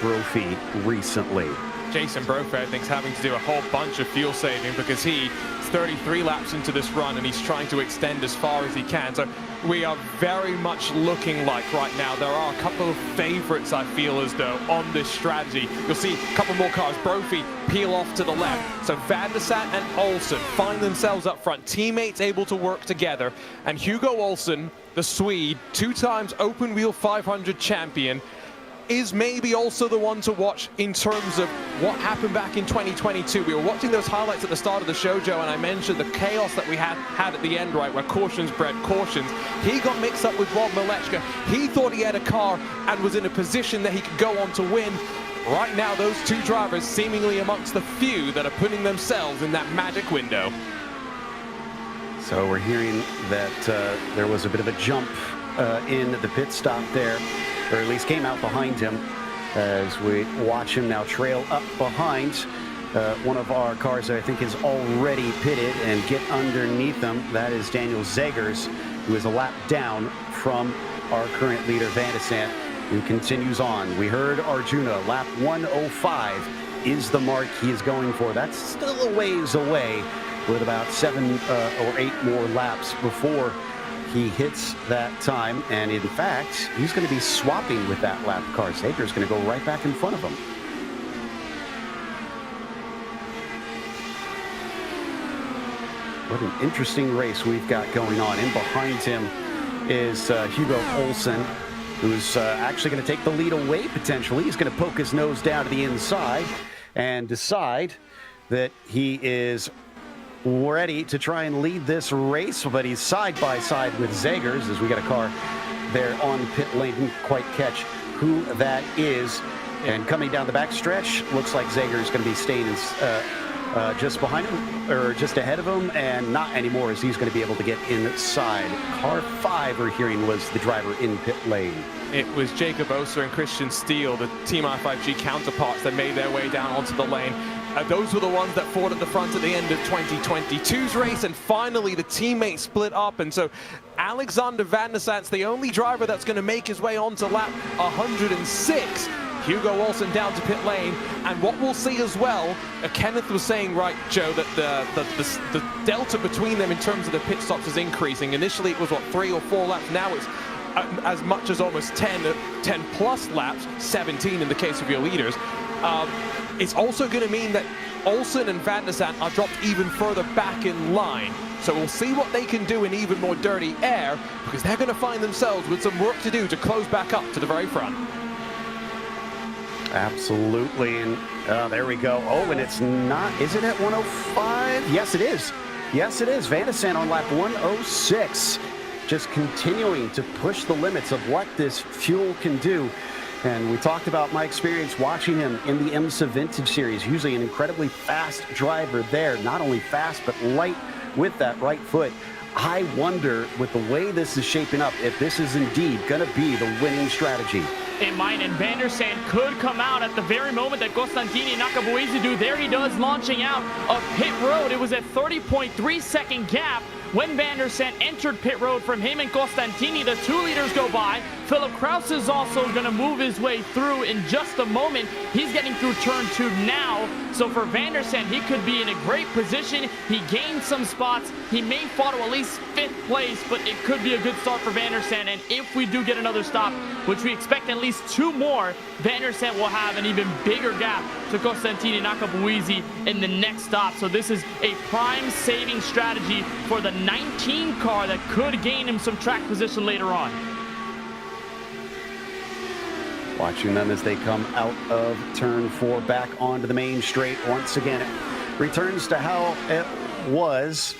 Brophy recently. Jason Brophy, I think, is having to do a whole bunch of fuel saving, because he's 33 laps into this run and he's trying to extend as far as he can. So we are very much looking like right now there are a couple of favorites, I feel as though, on this strategy. You'll see a couple more cars. Brophy peel off to the left. So Van der Sant and Olsen find themselves up front. Teammates able to work together. And Hugo Olsen, the Swede, 2 times open wheel 500 champion, is maybe also the one to watch in terms of what happened back in 2022. We were watching those highlights at the start of the show, Joe, and I mentioned the chaos that we had at the end, right, where cautions bred cautions. He got mixed up with Rob Malechka. He thought he had a car and was in a position that he could go on to win. Right now, those two drivers seemingly amongst the few that are putting themselves in that magic window. So we're hearing that there was a bit of a jump in the pit stop there, or at least came out behind him, as we watch him now trail up behind one of our cars that I think is already pitted and get underneath them. That is Daniel Zegers, who is a lap down from our current leader, Van de Sant, who continues on. We heard Arjuna, lap 105 is the mark he is going for. That's still a ways away, with about 7 or 8 more laps before he hits that time. And in fact, he's going to be swapping with that lap car. Sager's going to go right back in front of him. What an interesting race we've got going on. In behind him is Hugo Olsen, who's actually going to take the lead away potentially. He's going to poke his nose down to the inside and decide that he is ready to try and lead this race, but he's side by side with Zegers, as we got a car there on pit lane. Didn't quite catch who that is. And coming down the back stretch, looks like Zegers going to be staying in, just behind him, or just ahead of him, and not anymore, as he's going to be able to get inside. Car 5, we're hearing, was the driver in pit lane. It was Jacob Oster and Christian Steele, the Team i5G counterparts, that made their way down onto the lane. Those were the ones that fought at the front at the end of 2022's race, and finally the teammates split up, and so Alexander Van der Sant's the only driver that's going to make his way onto lap 106. Hugo Olsen down to pit lane, and what we'll see as well, Kenneth was saying, right, Joe, that the delta between them in terms of the pit stops is increasing. Initially it was, what, 3 or 4 laps, now it's as much as almost 10 plus laps, 17 in the case of your leaders. It's also going to mean that Olsen and Van der Sant are dropped even further back in line. So we'll see what they can do in even more dirty air, because they're going to find themselves with some work to do to close back up to the very front. Absolutely, and there we go. Oh, and it's not, is it at 105? Yes, it is. Yes, it is. Van de Sant on lap 106, just continuing to push the limits of what this fuel can do. And we talked about my experience watching him in the IMSA Vintage Series, usually an incredibly fast driver there, not only fast, but light with that right foot. I wonder, with the way this is shaping up, if this is indeed going to be the winning strategy. It might, and Van der Sant could come out at the very moment that Costantini Nakabuizi do. There he does, launching out of pit road. It was a 30.3 second gap when Van der Sant entered pit road from him and Costantini. The 2 leaders go by. Philip Kraus is also going to move his way through in just a moment. He's getting through turn 2 now. So for Van der Sant, he could be in a great position. He gained some spots. He may fall to at least 5th place, but it could be a good start for Van der Sant. And if we do get another stop, which we expect at least 2 more, Van der Sant will have an even bigger gap to Costantini Nakabuizi in the next stop. So this is a prime saving strategy for the 19 car that could gain him some track position later on. Watching them as they come out of turn 4 back onto the main straight. Once again, it returns to how it was.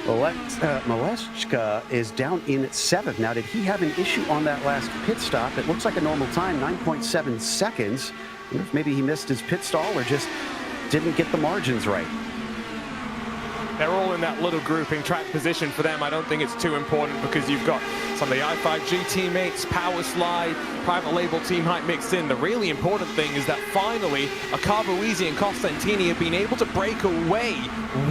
Malechka is down in 7th. Now, did he have an issue on that last pit stop? It looks like a normal time, 9.7 seconds. I wonder if maybe he missed his pit stall or just didn't get the margins right. They're all in that little grouping. Track position for them, I don't think it's too important, because you've got some of the i5G teammates, Power Slide, private label team hype mixed in. The really important thing is that finally, Akabuizi and Costantini have been able to break away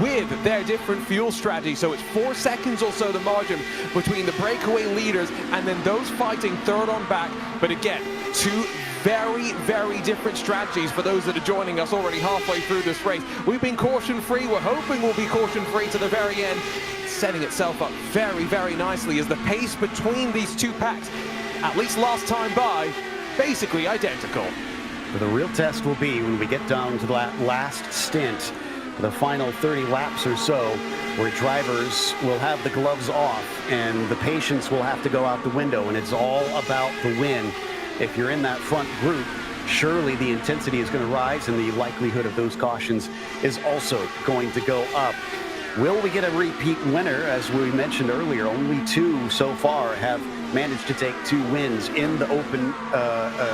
with their different fuel strategies. So it's 4 seconds or so the margin between the breakaway leaders and then those fighting third on back. But again, 2 very, very different strategies for those that are joining us already halfway through this race. We've been caution-free. We're hoping we'll be caution-free to the very end. Setting itself up very, very nicely as the pace between these 2 packs, at least last time by, basically identical. But the real test will be when we get down to the last stint, the final 30 laps or so, where drivers will have the gloves off and the patience will have to go out the window, and it's all about the win. if you're in that front group, surely the intensity is going to rise and the likelihood of those cautions is also going to go up. Will we get a repeat winner? As we mentioned earlier, only 2 so far have managed to take 2 wins in the open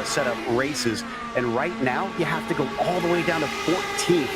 setup races. And right now, you have to go all the way down to 14th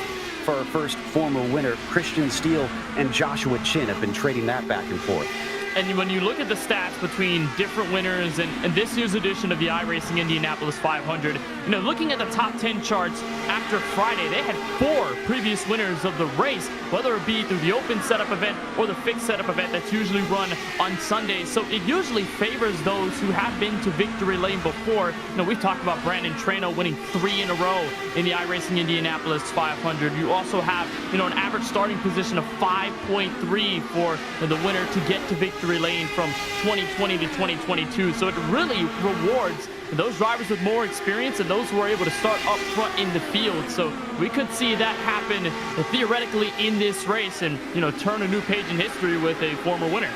for our first former winner. Christian Steele and Joshua Chin have been trading that back and forth. And when you look at the stats between different winners and this year's edition of the iRacing Indianapolis 500, looking at the top 10 charts after Friday, they had 4 previous winners of the race, whether it be through the open setup event or the fixed setup event that's usually run on Sundays. So it usually favors those who have been to victory lane before. We've talked about Brandon Trano winning 3 in a row in the iRacing Indianapolis 500. You also have, an average starting position of 5.3 for the winner to get to victory lane from 2020 to 2022. So it really rewards those drivers with more experience and those who are able to start up front in the field. So we could see that happen theoretically in this race and, turn a new page in history with a former winner.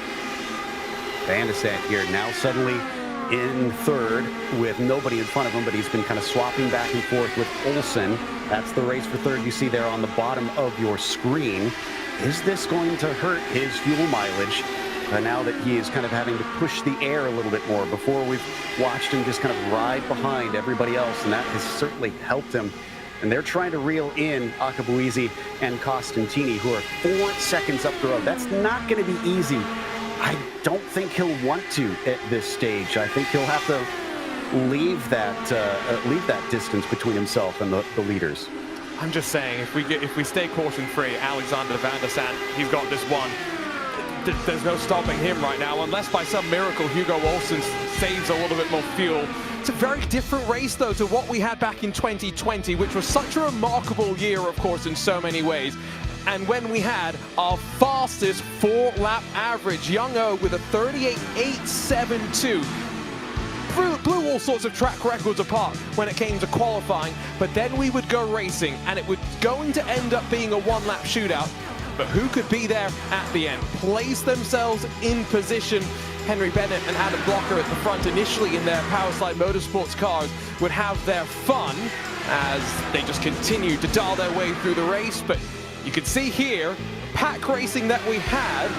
Van de Sant here now suddenly in third with nobody in front of him, but he's been kind of swapping back and forth with Olsen. That's the race for third you see there on the bottom of your screen. Is this going to hurt his fuel mileage? Now that he is kind of having to push the air a little bit more. Before, we've watched him just kind of ride behind everybody else, and that has certainly helped him. And they're trying to reel in Akabuizi and Costantini, who are 4 seconds up the road. That's not going to be easy. I don't think he'll want to at this stage. I think he'll have to leave that distance between himself and the leaders. I'm just saying, if we stay caution-free, Alexander Van der Sant, he's got this one. There's no stopping him right now, unless by some miracle Hugo Olsen saves a little bit more fuel. It's a very different race, though, to what we had back in 2020, which was such a remarkable year, of course, in so many ways. And when we had our fastest 4-lap average, Young O with a 38.872. Blew all sorts of track records apart when it came to qualifying, but then we would go racing, and it was going to end up being a 1-lap shootout. But who could be there at the end? Place themselves in position. Henry Bennett and Adam Blocker at the front initially in their Powerslide Motorsports cars would have their fun as they just continued to dial their way through the race. But you can see here, pack racing that we had,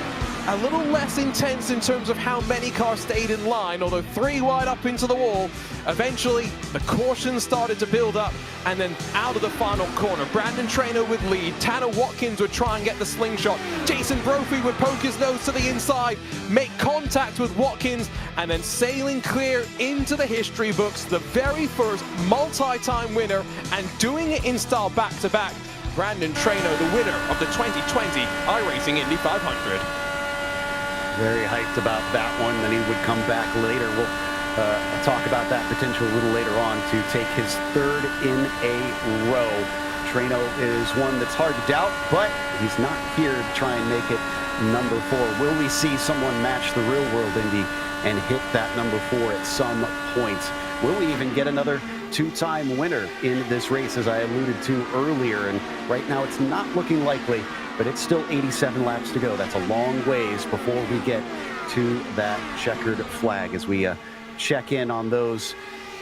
a little less intense in terms of how many cars stayed in line, although 3 wide up into the wall. Eventually, the caution started to build up, and then out of the final corner, Brandon Trano would lead. Tanner Watkins would try and get the slingshot. Jason Brophy would poke his nose to the inside, make contact with Watkins, and then sailing clear into the history books, the very first multi-time winner, and doing it in style back-to-back. Brandon Trano, the winner of the 2020 iRacing Indy 500. Very hyped about that one. Then he would come back later. We'll talk about that potential a little later on to take his 3rd in a row. Trano is one that's hard to doubt, but he's not here to try and make it number 4. Will we see someone match the real world Indy and hit that number 4 at some point? Will we even get another 2-time winner in this race, as I alluded to earlier? And right now it's not looking likely, but it's still 87 laps to go. That's a long ways before we get to that checkered flag as we check in on those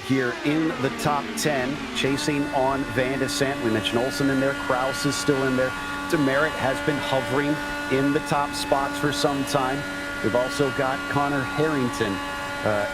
here in the top 10. Chasing on Van de Sant. We mentioned Olsen in there. Kraus is still in there. Demerit has been hovering in the top spots for some time. We've also got Connor Harrington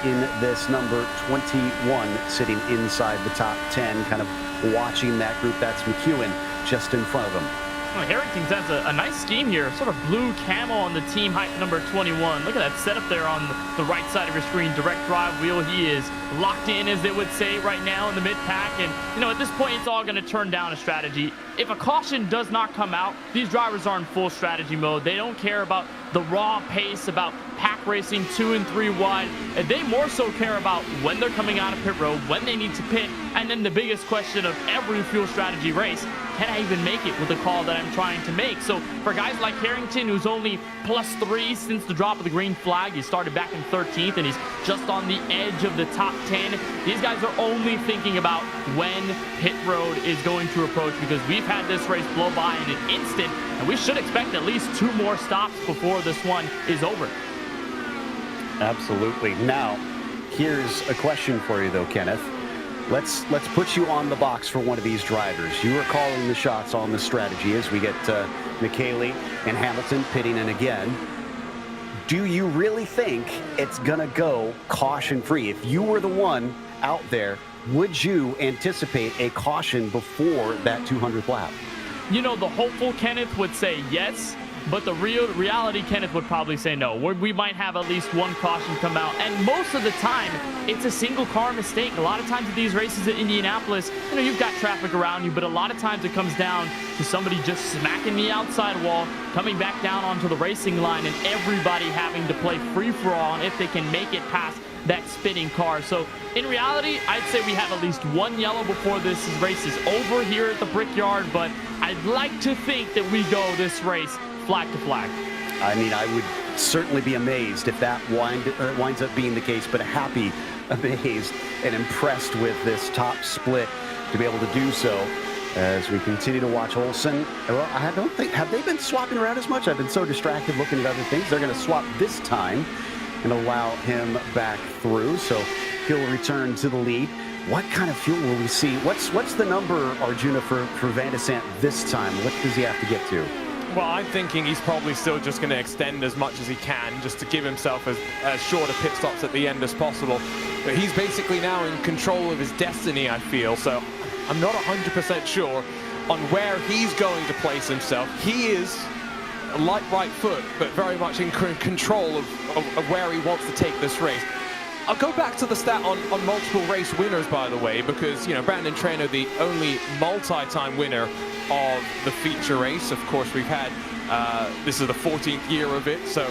in this number 21, sitting inside the top 10, kind of watching that group. That's McEwen just in front of him. Harrington has a nice scheme here, sort of blue camo on the team height number 21. Look at that setup there on the right side of your screen, direct drive wheel. He is locked in, as they would say right now, in the mid-pack. And, at this point, it's all going to turn down a strategy. If a caution does not come out, these drivers are in full strategy mode. They don't care about the raw pace, about pack racing 2 and 3 wide. They more so care about when they're coming out of pit road, when they need to pit, and then the biggest question of every fuel strategy race: can I even make it with the call that I'm trying to make? So for guys like Harrington, who's only +3 since the drop of the green flag, he started back in 13th and he's just on the edge of the top 10. These guys are only thinking about when pit road is going to approach, because we've had this race blow by in an instant, and we should expect at least 2 more stops before this one is over. Absolutely. Now, Here's a question for you, though, Kenneth. Let's put you on the box for one of these drivers. You are calling the shots on the strategy as we get McKaylee and Hamilton pitting in again. Do you really think it's going to go caution-free? If you were the one out there, would you anticipate a caution before that 200th lap? You know, the hopeful Kenneth would say yes, but the reality Kenneth would probably say no. We might have at least one caution come out, and most of the time, it's a single car mistake. A lot of times at these races at Indianapolis, you know, you've got traffic around you, but a lot of times it comes down to somebody just smacking the outside wall, coming back down onto the racing line, and everybody having to play free-for-all on if they can make it past that spinning car. So in reality, I'd say we have at least one yellow before this race is over here at the Brickyard, but I'd like to think that we go this race flag to flag. I mean, I would certainly be amazed if that winds up being the case, but happy, amazed, and impressed with this top split to be able to do so as we continue to watch Olsen. Well, I don't think, have they been swapping around as much? I've been so distracted looking at other things. They're going to swap this time and allow him back through, so he'll return to the lead. What kind of fuel will we see? What's the number, Arjuna, for Van de Sant this time? What does he have to get to? Well, I'm thinking he's probably still just going to extend as much as he can just to give himself as short a pit stops at the end as possible. But he's basically now in control of his destiny, I feel. So I'm not 100% sure on where he's going to place himself. He is a light right foot, but very much in control of where he wants to take this race. I'll go back to the stat on multiple race winners, by the way, because, you know, Brandon Traynor, the only multi-time winner of the feature race. Of course, we've had, this is the 14th year of it, so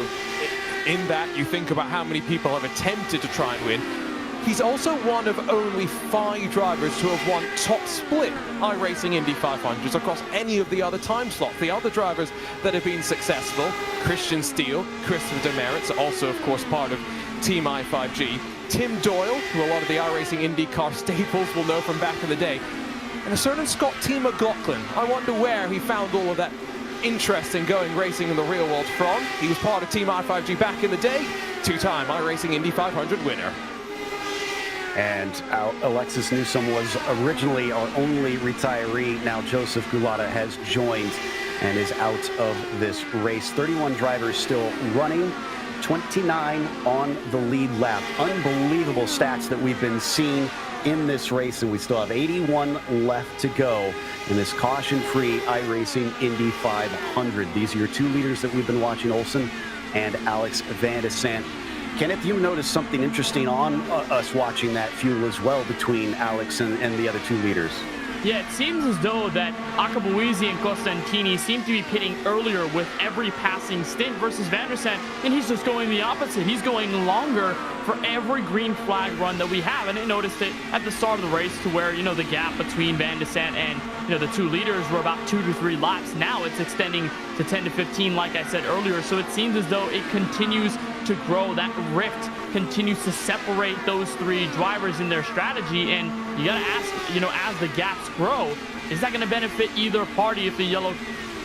in that, you think about how many people have attempted to try and win. He's also one of only 5 drivers to have won top split iRacing Indy 500s across any of the other time slots. The other drivers that have been successful, Christian Steele, Christopher Demerits, also, of course, part of Team I5G, Tim Doyle, who a lot of the iRacing INDYCAR staples will know from back in the day, and a certain Scott T. McLaughlin. I wonder where he found all of that interest in going racing in the real world from. He was part of Team I5G back in the day, 2-time iRacing Indy 500 winner. And Alexis Newsom was originally our only retiree. Now Joseph Gulata has joined and is out of this race. 31 drivers still running, 29 on the lead lap. Unbelievable stats that we've been seeing in this race, and we still have 81 left to go in this caution-free iRacing Indy 500. These are your 2 leaders that we've been watching, Olsen and Alex Van de Sant. Kenneth, you noticed something interesting on us watching that fuel as well between Alex and the other 2 leaders. Yeah, it seems as though that Akabuizi and Costantini seem to be pitting earlier with every passing stint versus Van der Sant, and he's just going the opposite. He's going longer for every green flag run that we have, and I noticed it at the start of the race to where, you know, the gap between Van de Sant and, you know, the 2 leaders were about 2 to 3 laps. Now it's extending to 10 to 15, like I said earlier, so it seems as though it continues to grow. That rift continues to separate those 3 drivers in their strategy, and you gotta ask, you know, as the gaps grow, is that gonna benefit either party if the yellow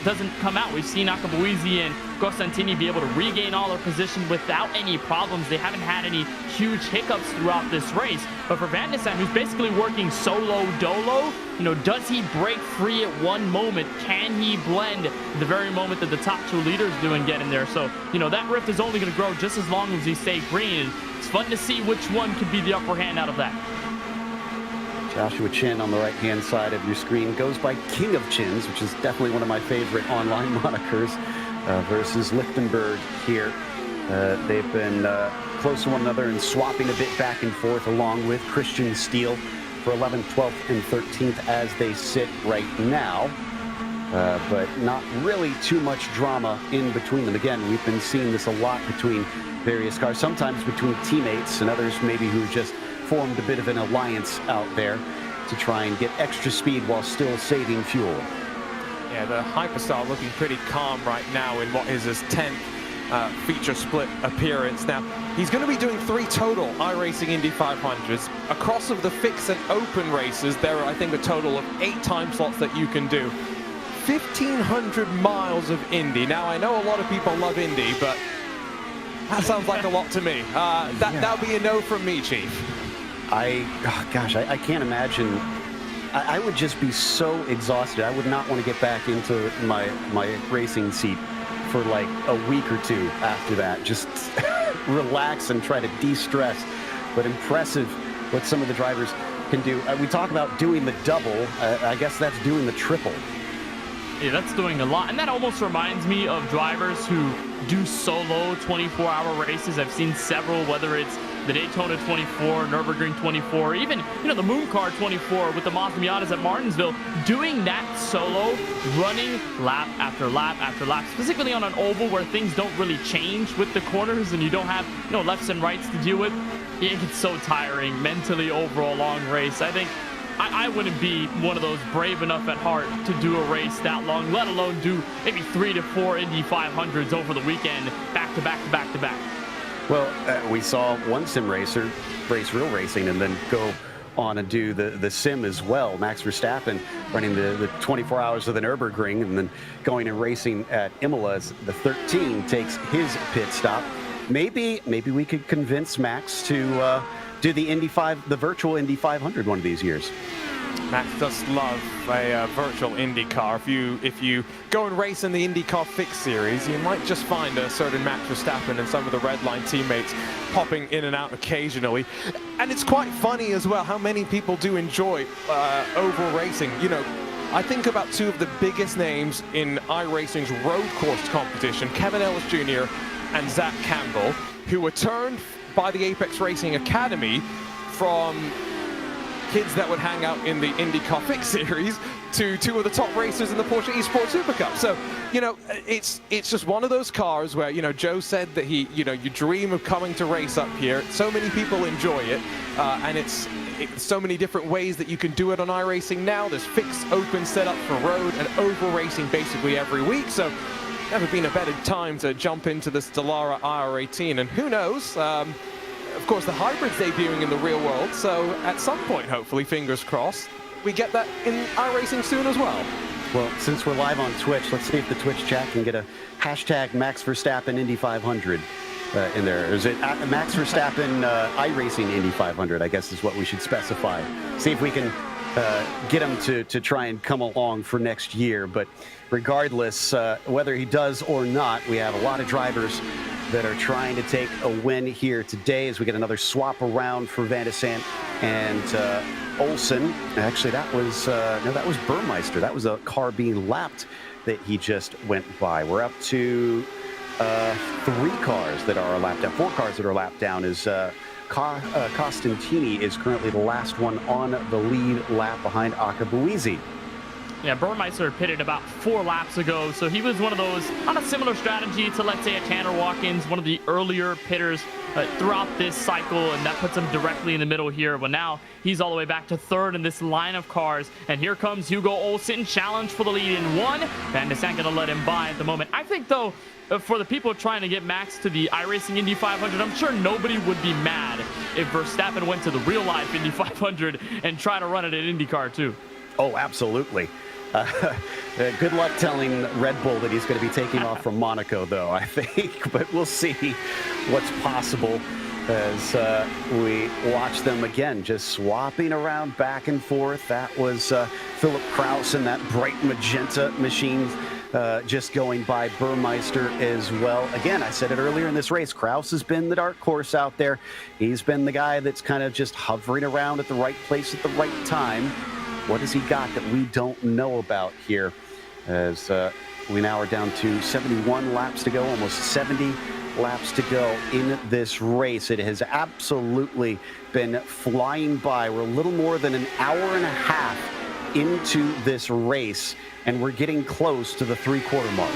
doesn't come out? We've seen Akabuizi and Costantini be able to regain all their position without any problems. They haven't had any huge hiccups throughout this race. But for Van de Sant, who's basically working solo dolo, you know, does he break free at one moment? Can he blend the very moment that the top 2 leaders do and get in there? So, you know, that rift is only going to grow just as long as he stays green. And it's fun to see which one could be the upper hand out of that. Joshua Chin on the right-hand side of your screen goes by King of Chins, which is definitely one of my favorite online monikers, versus Lichtenberg here. They've been close to one another and swapping a bit back and forth, along with Christian Steele for 11th, 12th, and 13th as they sit right now. But not really too much drama in between them. Again, we've been seeing this a lot between various cars, sometimes between teammates and others maybe who just formed a bit of an alliance out there to try and get extra speed while still saving fuel. Yeah, the Hyperstar looking pretty calm right now in what is his 10th feature split appearance. Now, he's going to be doing 3 total iRacing Indy 500s. Across of the fixed and open races, there are, I think, a total of 8 time slots that you can do. 1,500 miles of Indy. Now, I know a lot of people love Indy, but That sounds like a lot to me. That would be a no from me, Chief. Gosh, I can't imagine. I would just be so exhausted. I would not want to get back into my racing seat for like a week or two after that. Just relax and try to de-stress. But impressive what some of the drivers can do. We talk about doing the double. I guess that's doing the triple. Yeah, that's doing a lot. And that almost reminds me of drivers who do solo 24-hour races. I've seen several, whether it's the Daytona 24, Nürburgring 24, even, the Mooncar 24 with the Mazda Miatas at Martinsville, doing that solo, running lap after lap after lap, specifically on an oval where things don't really change with the corners and you don't have, lefts and rights to deal with. It gets so tiring mentally over a long race. I think I wouldn't be one of those brave enough at heart to do a race that long, let alone do maybe 3 to 4 Indy 500s over the weekend, back to back to back to back. Well, we saw one sim racer race real racing and then go on and do the sim as well. Max Verstappen running the 24 hours of the Nürburgring and then going and racing at Imola as the 13 takes his pit stop. Maybe we could convince Max to do the virtual Indy 500 one of these years. Max does love a virtual IndyCar. If you go and race in the INDYCAR Fix Series, you might just find a certain Max Verstappen and some of the Red Line teammates popping in and out occasionally. And it's quite funny as well how many people do enjoy oval racing. I think about two of the biggest names in iRacing's road course competition, Kevin Ellis Jr. and Zach Campbell, who were turned by the Apex Racing Academy from kids that would hang out in the IndyCar Fix Series to two of the top racers in the Porsche Esports Super Cup. So, it's just one of those cars where, Joe said that you dream of coming to race up here. So many people enjoy it, and it's so many different ways that you can do it on iRacing now. There's fixed open set up for road and oval racing basically every week. So never been a better time to jump into the Stellara IR18, and who knows, of course the hybrid's debuting in the real world, so at some point, hopefully, fingers crossed, we get that in iRacing soon as well. Well, since we're live on Twitch, let's see if the Twitch chat can get a hashtag Max Verstappen Indy 500 in there. Or is it Max Verstappen iRacing Indy 500, I guess is what we should specify. See if we can get him to try and come along for next year. But regardless, whether he does or not, we have a lot of drivers that are trying to take a win here today as we get another swap around for Van de Sant and Olsen. Actually, that was Burmeister. That was a car being lapped that he just went by. We're up to 3 cars that are lapped down, 4 cars that are lapped down as Costantini is currently the last one on the lead lap behind Akabuizi. Yeah, Burmeister pitted about 4 laps ago, so he was one of those on a similar strategy to, let's say, a Tanner Watkins, one of the earlier pitters throughout this cycle, and that puts him directly in the middle here. But now he's all the way back to 3rd in this line of cars, and here comes Hugo Olsen, challenge for the lead in 1. Van de Sant gonna let him by at the moment. I think, though, for the people trying to get Max to the iRacing Indy 500, I'm sure nobody would be mad if Verstappen went to the real-life Indy 500 and tried to run it at IndyCar, too. Oh, absolutely. Good luck telling Red Bull that he's going to be taking off from Monaco, though, I think. But we'll see what's possible as we watch them again, just swapping around back and forth. That was Philip Kraus and that bright magenta machine just going by Burmeister as well. Again, I said it earlier in this race, Kraus has been the dark horse out there. He's been the guy that's kind of just hovering around at the right place at the right time. What has he got that we don't know about here? As we now are down to 71 laps to go, almost 70 laps to go in this race. It has absolutely been flying by. We're a little more than an hour and a half into this race, and we're getting close to the 3/4 mark.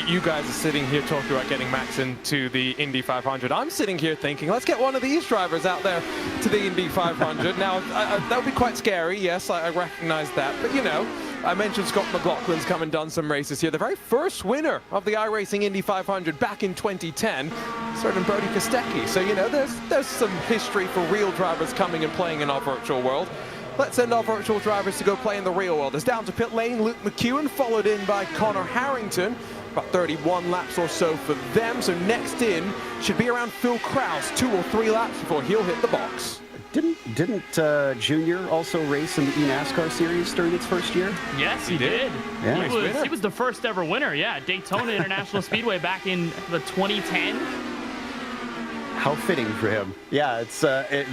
You guys are sitting here talking about getting Max into the Indy 500. I'm sitting here thinking, let's get one of these drivers out there to the Indy 500. Now, that would be quite scary. Yes, I recognize that. But, I mentioned Scott McLaughlin's come and done some races here. The very first winner of the iRacing Indy 500 back in 2010, certain Brody Kostecki. So, there's some history for real drivers coming and playing in our virtual world. Let's send our virtual drivers to go play in the real world. It's down to pit lane, Luke McEwen, followed in by Connor Harrington. about 31 laps or so for them. So next in should be around Phil Kraus, 2 or 3 laps before he'll hit the box. Didn't Junior also race in the eNASCAR Series during its first year? Yes, he did. Yeah. He was the first ever winner, yeah, Daytona International Speedway back in the 2010. How fitting for him. Yeah,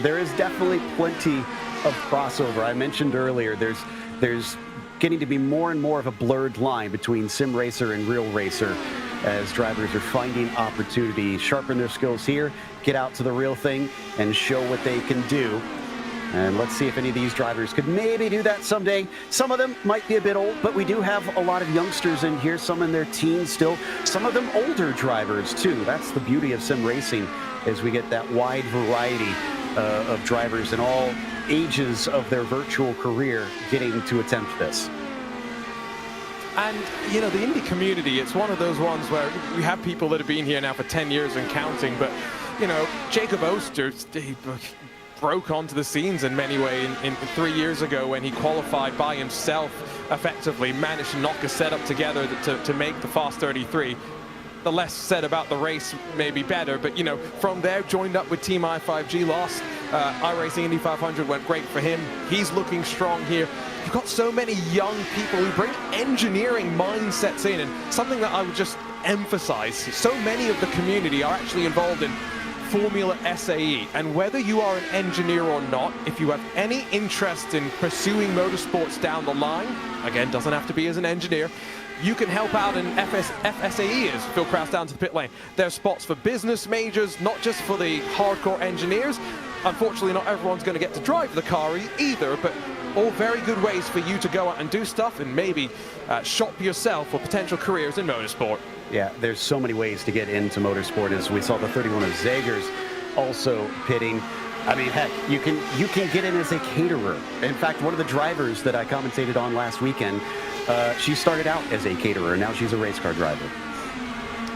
there is definitely plenty of crossover. I mentioned earlier, there's getting to be more and more of a blurred line between sim racer and real racer as drivers are finding opportunity, sharpen their skills here, get out to the real thing, and show what they can do. And let's see if any of these drivers could maybe do that someday. Some of them might be a bit old, but we do have a lot of youngsters in here, some in their teens still, some of them older drivers too. That's the beauty of sim racing, is we get that wide variety of drivers in all ages of their virtual career getting to attempt this. And, you know, the Indy community, it's one of those ones where we have people that have been here now for 10 years and counting, but, you know, Jacob Oster, he broke onto the scenes in many ways in 3 years ago when he qualified by himself, effectively managed to knock a setup together to make the Fast 33. The less said about the race may be better, but, you know, from there, joined up with Team I5G, lost. iRacing Indy 500 went great for him. He's looking strong here. You've got so many young people who bring engineering mindsets in, and something that I would just emphasize, so many of the community are actually involved in Formula SAE, and whether you are an engineer or not, if you have any interest in pursuing motorsports down the line, again, doesn't have to be as an engineer, you can help out in FSAE, as Phil Kraus down to the pit lane. There's spots for business majors, not just for the hardcore engineers. Unfortunately, not everyone's going to get to drive the car either, but all very good ways for you to go out and do stuff and maybe shop yourself for potential careers in motorsport. Yeah, there's so many ways to get into motorsport, as we saw the 31 of Zagers also pitting. I mean, heck, you can get in as a caterer. In fact, one of the drivers that I commentated on last weekend, she started out as a caterer, now she's a race car driver.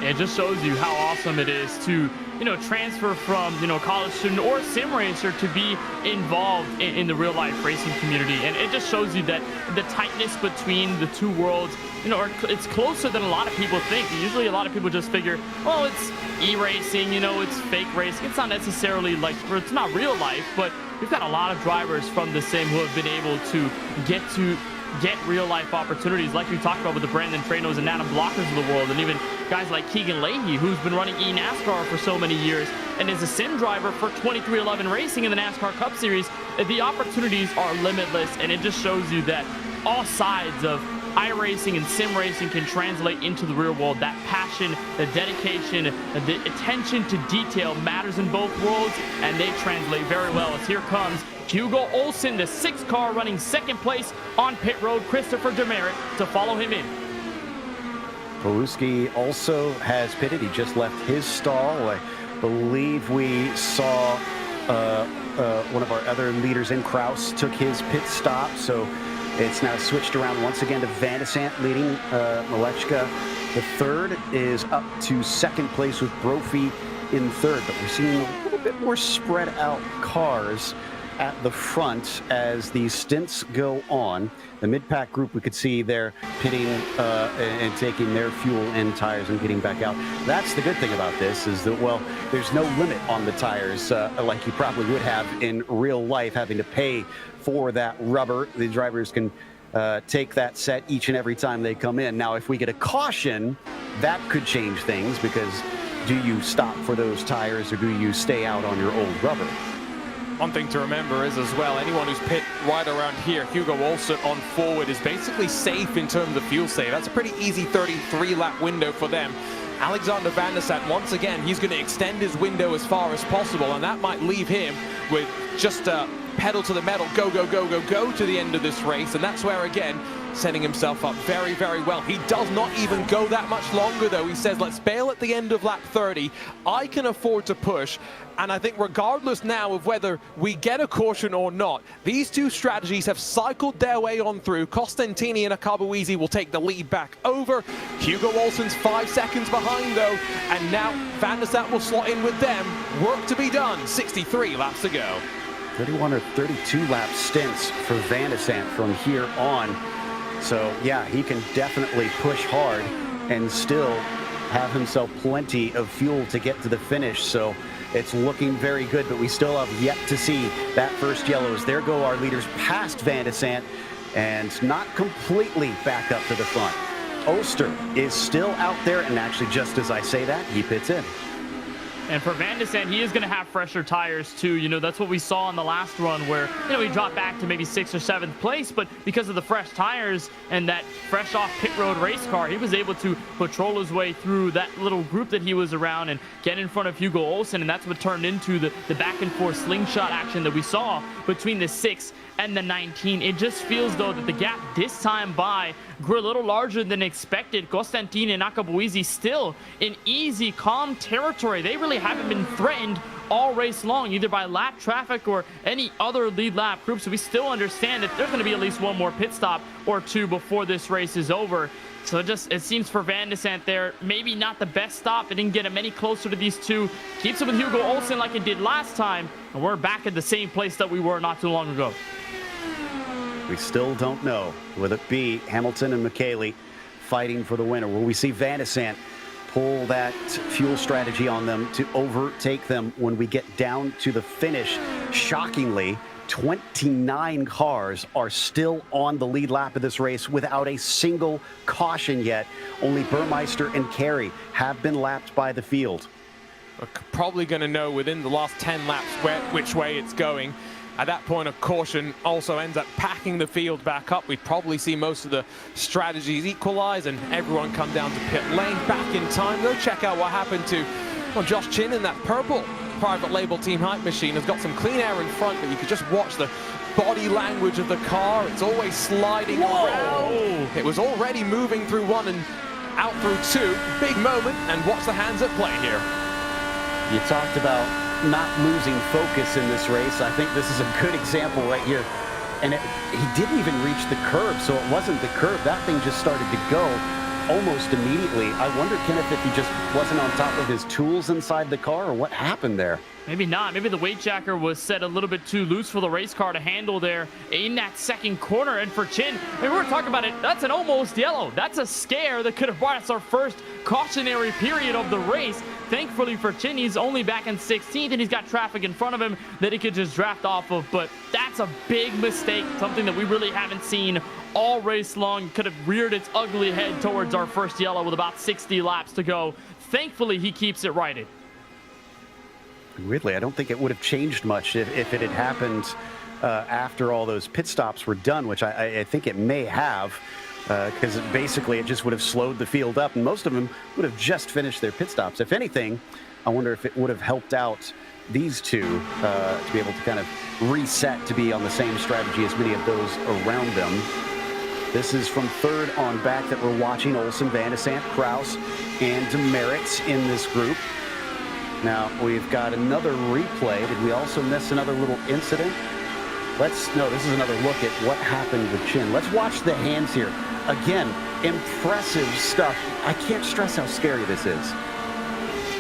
It just shows you how awesome it is to, you know, transfer from, you know, college student or sim racer to be involved in the real life racing community. And it just shows you that the tightness between the two worlds, you know, it's closer than a lot of people think. Usually a lot of people just figure, oh, it's e-racing, you know, it's fake racing. It's not necessarily like, or it's not real life, but we've got a lot of drivers from the sim who have been able to get real life opportunities, like we talked about with the Brandon Tranos and Adam Blockers of the world, and even guys like Keegan Leahy, who's been running eNASCAR for so many years and is a sim driver for 2311 Racing in the NASCAR Cup Series. The opportunities are limitless, and it just shows you that all sides of iRacing and sim racing can translate into the real world. That passion, the dedication, the attention to detail matters in both worlds, and they translate very well. As here comes Hugo Olsen, the 6th car, running 2nd place on pit road. Christopher Demerit to follow him in. Paluski also has pitted. He just left his stall. I believe we saw one of our other leaders in Kraus took his pit stop. So it's now switched around once again to Van de Sant leading. Malechka, the 3rd, is up to 2nd place with Brophy in 3rd. But we're seeing a little bit more spread out cars at the front as these stints go on. The mid-pack group, we could see they're pitting and taking their fuel and tires and getting back out. That's the good thing about this, is that, well, there's no limit on the tires like you probably would have in real life, having to pay for that rubber. The drivers can take that set each and every time they come in. Now, if we get a caution, that could change things, because do you stop for those tires or do you stay out on your old rubber? One thing to remember is, as well, anyone who's pit right around here, Hugo Olsen on forward, is basically safe in terms of fuel save. That's a pretty easy 33-lap window for them. Alexander Van der Sant, once again, he's going to extend his window as far as possible, and that might leave him with just a pedal to the metal, go, go, go, go, go to the end of this race. And that's where, again, setting himself up very, very well. He does not even go that much longer, though. He says, let's bail at the end of lap 30. I can afford to push. And I think regardless now of whether we get a caution or not, these two strategies have cycled their way on through. Costantini and Akabuizi will take the lead back over. Hugo Olsen's 5 seconds behind, though. And now Van der Sant will slot in with them. Work to be done. 63 laps to go. 31 or 32 lap stints for Van de Sant from here on. So, yeah, he can definitely push hard and still have himself plenty of fuel to get to the finish. So it's looking very good, but we still have yet to see that first yellow. As there go our leaders past Van de Sant and not completely back up to the front. Oster is still out there, and actually just as I say that, he pits in. And for Van de Sant, he is going to have fresher tires too. You know, that's what we saw in the last run where, you know, he dropped back to maybe 6th or 7th place, but because of the fresh tires and that fresh off pit road race car, he was able to patrol his way through that little group that he was around and get in front of Hugo Olsen, and that's what turned into the back and forth slingshot action that we saw between the 6 and the 19. It just feels though that the gap this time by grew a little larger than expected. Costantini and Akabuizi still in easy, calm territory. They really haven't been threatened all race long, either by lap traffic or any other lead lap group. So we still understand that there's going to be at least one more pit stop or two before this race is over. So it seems for Van de Sant there, maybe not the best stop. It didn't get him any closer to these two. Keeps him with Hugo Olsen like it did last time. And we're back at the same place that we were not too long ago. We still don't know. Will it be Hamilton and McKaylee fighting for the winner? Will we see Van de Sant pull that fuel strategy on them to overtake them when we get down to the finish? Shockingly, 29 cars are still on the lead lap of this race without a single caution yet. Only Burmeister and Carey have been lapped by the field. We're probably going to know within the last 10 laps which way it's going. At that point, a caution also ends up packing the field back up. We'd probably see most of the strategies equalize and everyone come down to pit lane back in time. Go check out what happened to Josh Chin in that purple private label Team Hype machine. Has got some clean air in front, but you could just watch the body language of the car. It's always sliding around. It was already moving through one and out through two. Big moment, and watch the hands at play here. You talked about not losing focus in this race. I think this is a good example right here. And he didn't even reach the curb, so it wasn't the curb. That thing just started to go almost immediately. I wonder, Kenneth, if he just wasn't on top of his tools inside the car, or what happened there? Maybe not. Maybe the weight jacker was set a little bit too loose for the race car to handle there in that second corner. And for Chin, I mean, we were talking about it, that's an almost yellow. That's a scare that could have brought us our first cautionary period of the race. Thankfully for Chin, he's only back in 16th, and he's got traffic in front of him that he could just draft off of. But that's a big mistake, something that we really haven't seen all race long. Could have reared its ugly head towards our first yellow with about 60 laps to go. Thankfully, he keeps it righted. Weirdly, I don't think it would have changed much if it had happened after all those pit stops were done, which I think it may have, because basically it just would have slowed the field up, and most of them would have just finished their pit stops. If anything, I wonder if it would have helped out these two to be able to kind of reset to be on the same strategy as many of those around them. This is from third on back that we're watching. Olsen, Van de Sant, Kraus, and Demerits in this group. Now, we've got another replay. Did we also miss another little incident? No, this is another look at what happened with Chin. Let's watch the hands here. Again, impressive stuff. I can't stress how scary this is.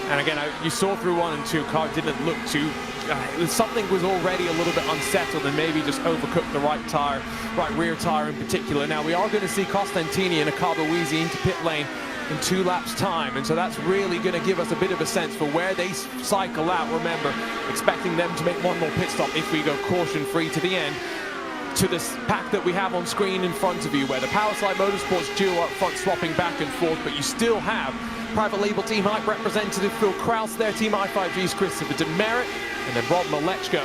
And again, you saw through 1 and 2, car didn't look too... something was already a little bit unsettled and maybe just overcooked the right tire, right rear tire in particular. Now, we are going to see Costantini and Akabuizi into pit lane in 2 laps time, and so that's really going to give us a bit of a sense for where they cycle out. Remember, expecting them to make one more pit stop if we go caution free to the end, to this pack that we have on screen in front of you, where the Powerslide Motorsports duo up front swapping back and forth, but you still have private label Team Hype representative Phil Kraus there, Team i5G's Christopher Demerit, and then Rob Malechka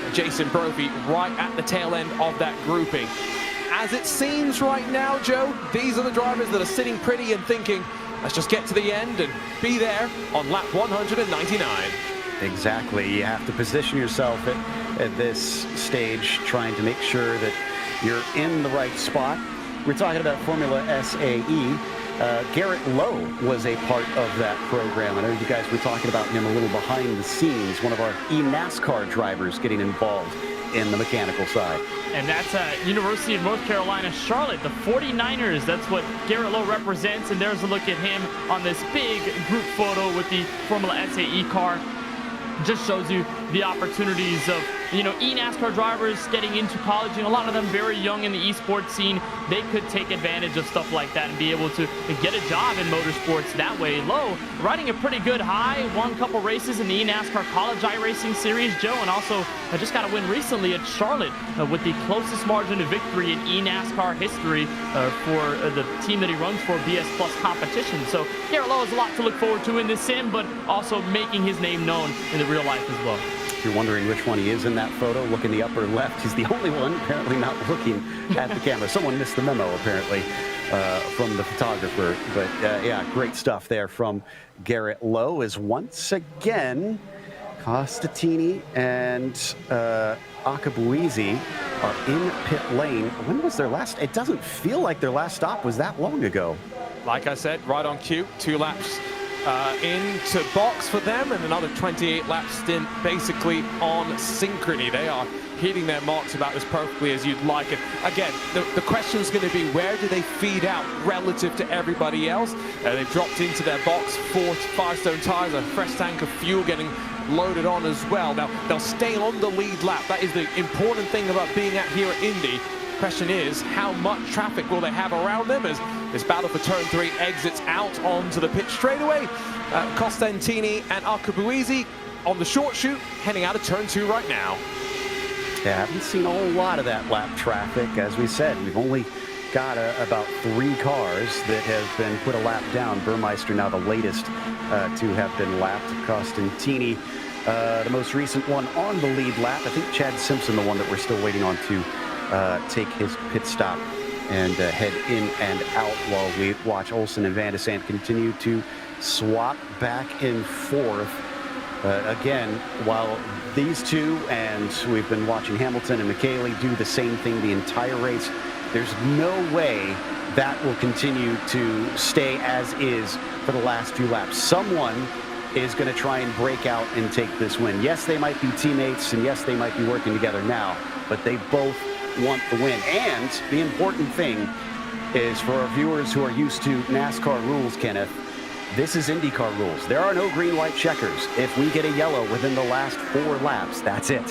and Jason Brophy right at the tail end of that grouping. As it seems right now, Joe, these are the drivers that are sitting pretty and thinking, let's just get to the end and be there on lap 199. Exactly. You have to position yourself at this stage, trying to make sure that you're in the right spot. We're talking about Formula SAE. Garrett Lowe was a part of that program. I know you guys were talking about him a little behind the scenes, one of our NASCAR drivers getting involved in the mechanical side. And that's University of North Carolina, Charlotte, the 49ers. That's what Garrett Lowe represents. And there's a look at him on this big group photo with the Formula SAE car. Just shows you the opportunities of, eNASCAR drivers getting into college, and a lot of them very young in the esports scene. They could take advantage of stuff like that and be able to get a job in motorsports that way. Lowe riding a pretty good high, won a couple races in the eNASCAR College iRacing Series, Joe, and also just got a win recently at Charlotte with the closest margin of victory in eNASCAR history for the team that he runs for, BS Plus Competition. So Garrett Lowe has a lot to look forward to in this sim, but also making his name known in the real life as well. If you're wondering which one he is in that photo, look in the upper left. He's the only one apparently not looking at the camera. Someone missed the memo apparently from the photographer. But yeah, great stuff there from Garrett Lowe. As once again, Costatini and Akabuizi are in pit lane. When was their last? It doesn't feel like their last stop was that long ago. Like I said, right on cue, 2 laps into box for them, and another 28 lap stint basically on synchrony. They are hitting their marks about as perfectly as you'd like it. Again, the question is going to be, where do they feed out relative to everybody else? They've dropped into their box, 4 Firestone tires, a fresh tank of fuel getting loaded on as well. Now, they'll stay on the lead lap. That is the important thing about being out here at Indy. Question is, how much traffic will they have around them as this battle for turn 3 exits out onto the pit straightaway? Costantini and Akabuizi on the short chute, heading out of turn 2 right now. Yeah, haven't seen a whole lot of that lap traffic. As we said, we've only got about 3 cars that have been put a lap down. Burmeister now the latest to have been lapped. Costantini, the most recent one on the lead lap. I think Chad Simpson, the one that we're still waiting on to take his pit stop and head in and out while we watch Olsen and Van de Sant continue to swap back and forth. Again, while these two, and we've been watching Hamilton and McKaylee do the same thing the entire race, there's no way that will continue to stay as is for the last few laps. Someone is going to try and break out and take this win. Yes, they might be teammates, and yes, they might be working together now, but they both want the win. And the important thing is, for our viewers who are used to NASCAR rules, Kenneth, this is INDYCAR rules. There are no green, white checkers. If we get a yellow within the last 4 laps, that's it.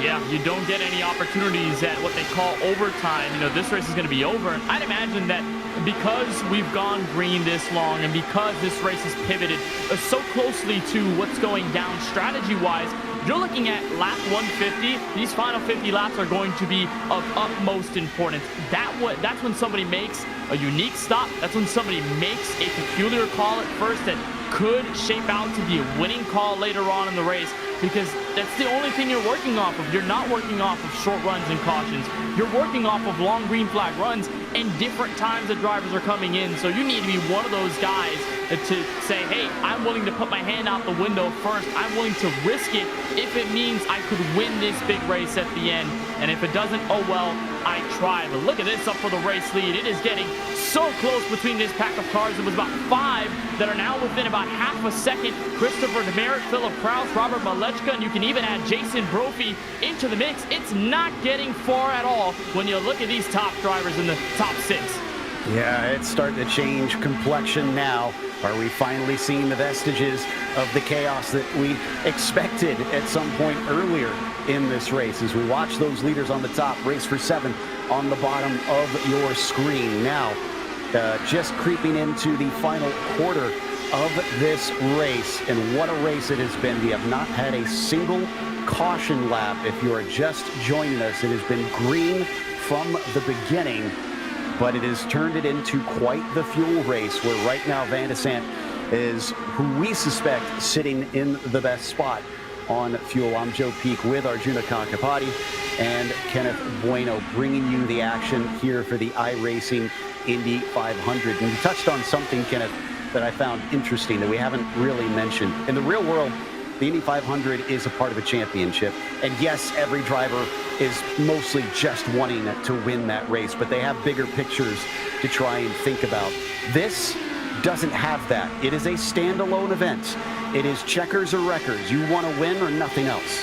Yeah, you don't get any opportunities at what they call overtime. This race is going to be over. And I'd imagine that because we've gone green this long and because this race is pivoted so closely to what's going down strategy-wise, you're looking at lap 150. These final 50 laps are going to be of utmost importance. That's when somebody makes a unique stop. That's when somebody makes a peculiar call at first that could shape out to be a winning call later on in the race, because that's the only thing you're working off of. You're not working off of short runs and cautions. You're working off of long green flag runs and different times that drivers are coming in. So you need to be one of those guys to say, hey, I'm willing to put my hand out the window first. I'm willing to risk it if it means I could win this big race at the end. And if it doesn't, oh well, I tried. But look at this up for the race lead. It is getting so close between this pack of cars. It was about 5 that are now within about half a second. Christopher Demerit, Philip Kraus, Robert Malechka, and you can even add Jason Brophy into the mix. It's not getting far at all when you look at these top drivers in the top 6. Yeah, it's starting to change complexion now. Are we finally seeing the vestiges of the chaos that we expected at some point earlier in this race, as we watch those leaders on the top race for 7 on the bottom of your screen? Now, just creeping into the final quarter of this race, and what a race it has been. We have not had a single caution lap. If you are just joining us, it has been green from the beginning, but it has turned it into quite the fuel race, where right now Van de Sant is, who we suspect, sitting in the best spot on fuel. I'm Joe Peak with Arjuna Kankapati and Kenneth Bueno, bringing you the action here for the iRacing Indy 500. And you touched on something, Kenneth, that I found interesting that we haven't really mentioned. In the real world, the Indy 500 is a part of a championship. And yes, every driver is mostly just wanting to win that race, but they have bigger pictures to try and think about. This doesn't have that. It is a standalone event. It is checkers or wreckers. You want to win or nothing else.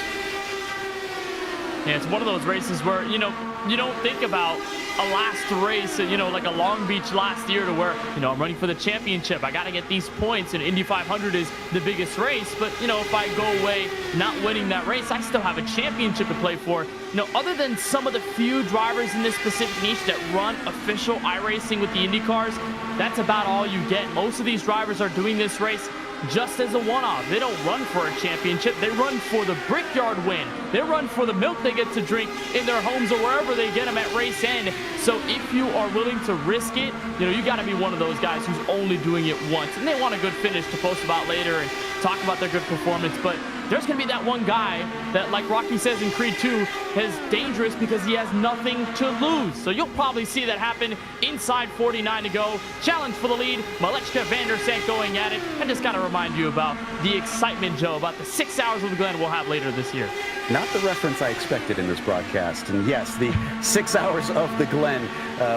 Yeah, it's one of those races where, you don't think about a last race, you know, like a Long Beach last year, to where, you know, I'm running for the championship. I got to get these points, and Indy 500 is the biggest race. But, you know, if I go away not winning that race, I still have a championship to play for. You know, other than some of the few drivers in this specific niche that run official iRacing with the Indy cars, that's about all you get. Most of these drivers are doing this race just as a one-off. They don't run for a championship. They run for the Brickyard win. They run for the milk they get to drink in their homes or wherever they get them at race end. So if you are willing to risk it, you know, you got to be one of those guys who's only doing it once. And they want a good finish to post about later and talk about their good performance. But there's going to be that one guy that, like Rocky says in Creed 2, is dangerous because he has nothing to lose. So you'll probably see that happen inside 49 to go. Challenge for the lead. Malechka van der Sant going at it. I just got to remind you about the excitement, Joe, about the 6 hours of the Glen we'll have later this year. Not the reference I expected in this broadcast. And yes, the 6 hours of the Glen,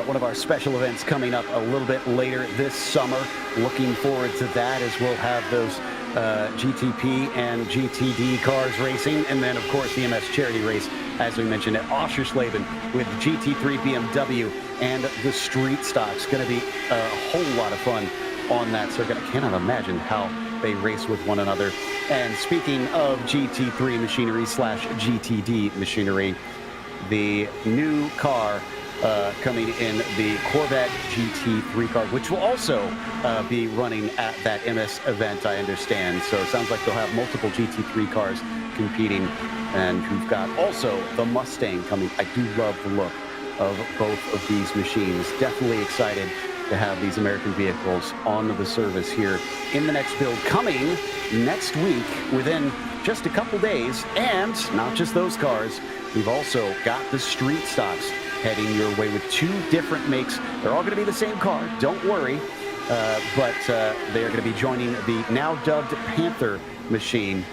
one of our special events coming up a little bit later this summer. Looking forward to that, as we'll have those GTP and GTD cars racing, and then of course the MS charity race, as we mentioned, at Oschersleben with GT3 BMW and the street stocks. Going to be a whole lot of fun on that circuit. I cannot imagine how they race with one another. And speaking of GT3 machinery / GTD machinery, the new car coming in, the Corvette GT3 car, which will also be running at that MS event, I understand. So it sounds like they'll have multiple GT3 cars competing, and we've got also the Mustang coming. I do love the look of both of these machines. Definitely excited to have these American vehicles on the service here in the next build coming next week within just a couple days. And not just those cars, we've also got the street stocks heading your way with 2 different makes. They're all going to be the same car, don't worry, but they are going to be joining the now dubbed Panther machine.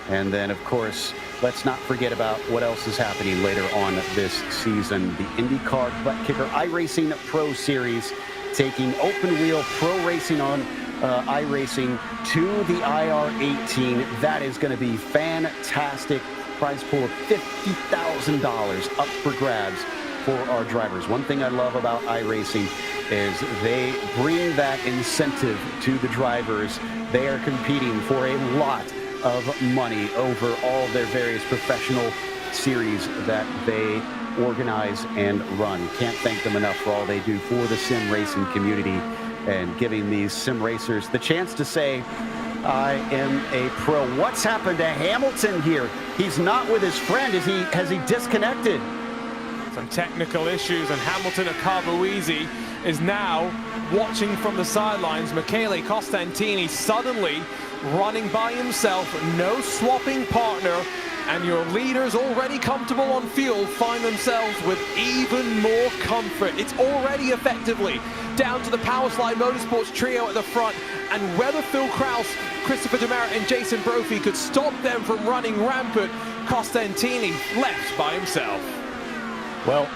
And then, of course, let's not forget about what else is happening later on this season. The INDYCAR Butt Kicker iRacing Pro Series, taking open wheel pro racing on iRacing to the IR18. That is going to be fantastic. Prize pool of $50,000 up for grabs for our drivers. One thing I love about iRacing is they bring that incentive to the drivers. They are competing for a lot of money over all their various professional series that they organize and run. Can't thank them enough for all they do for the sim racing community and giving these sim racers the chance to say, I am a pro. What's happened to Hamilton here? He's not with his friend. Has he disconnected? Some technical issues, and Hamilton at Carboeasy is now watching from the sidelines. Michele Costantini suddenly running by himself, no swapping partner, and your leaders already comfortable on fuel find themselves with even more comfort. It's already effectively down to the Powerslide Motorsports trio at the front, and whether Phil Kraus, Christopher Demerit and Jason Brophy could stop them from running rampant, Costantini left by himself. Well,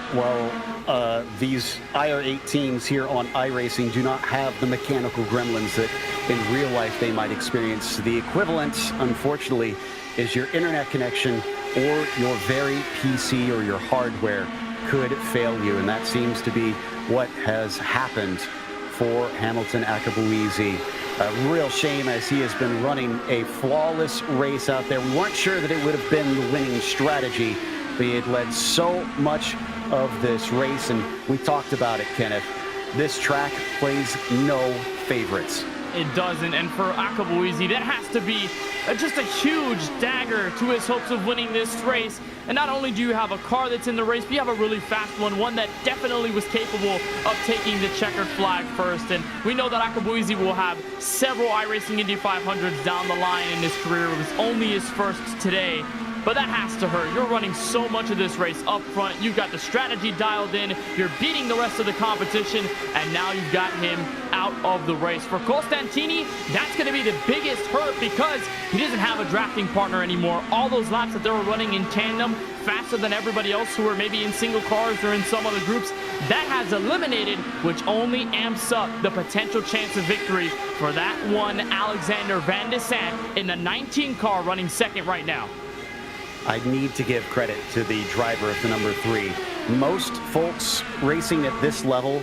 these IR18s here on iRacing do not have the mechanical gremlins that in real life they might experience. The equivalent, unfortunately, is your internet connection or your very PC or your hardware could fail you, and that seems to be what has happened for Hamilton Akabuizi. A real shame, as he has been running a flawless race out there. We weren't sure that it would have been the winning strategy, but he had led so much of this race, and we talked about it, Kenneth. This track plays no favorites. It doesn't, and for Akabuizi, that has to be just a huge dagger to his hopes of winning this race. And not only do you have a car that's in the race, but you have a really fast one that definitely was capable of taking the checkered flag first. And we know that Akabuizi will have several iRacing Indy 500s down the line in his career. It was only his first today. But that has to hurt. You're running so much of this race up front. You've got the strategy dialed in. You're beating the rest of the competition. And now you've got him out of the race. For Costantini, that's going to be the biggest hurt because he doesn't have a drafting partner anymore. All those laps that they were running in tandem, faster than everybody else who are maybe in single cars or in some other groups, that has eliminated, which only amps up the potential chance of victory for that one Alexander Van de Sant in the 19 car running second right now. I need to give credit to the driver of the number 3 most folks racing at this level,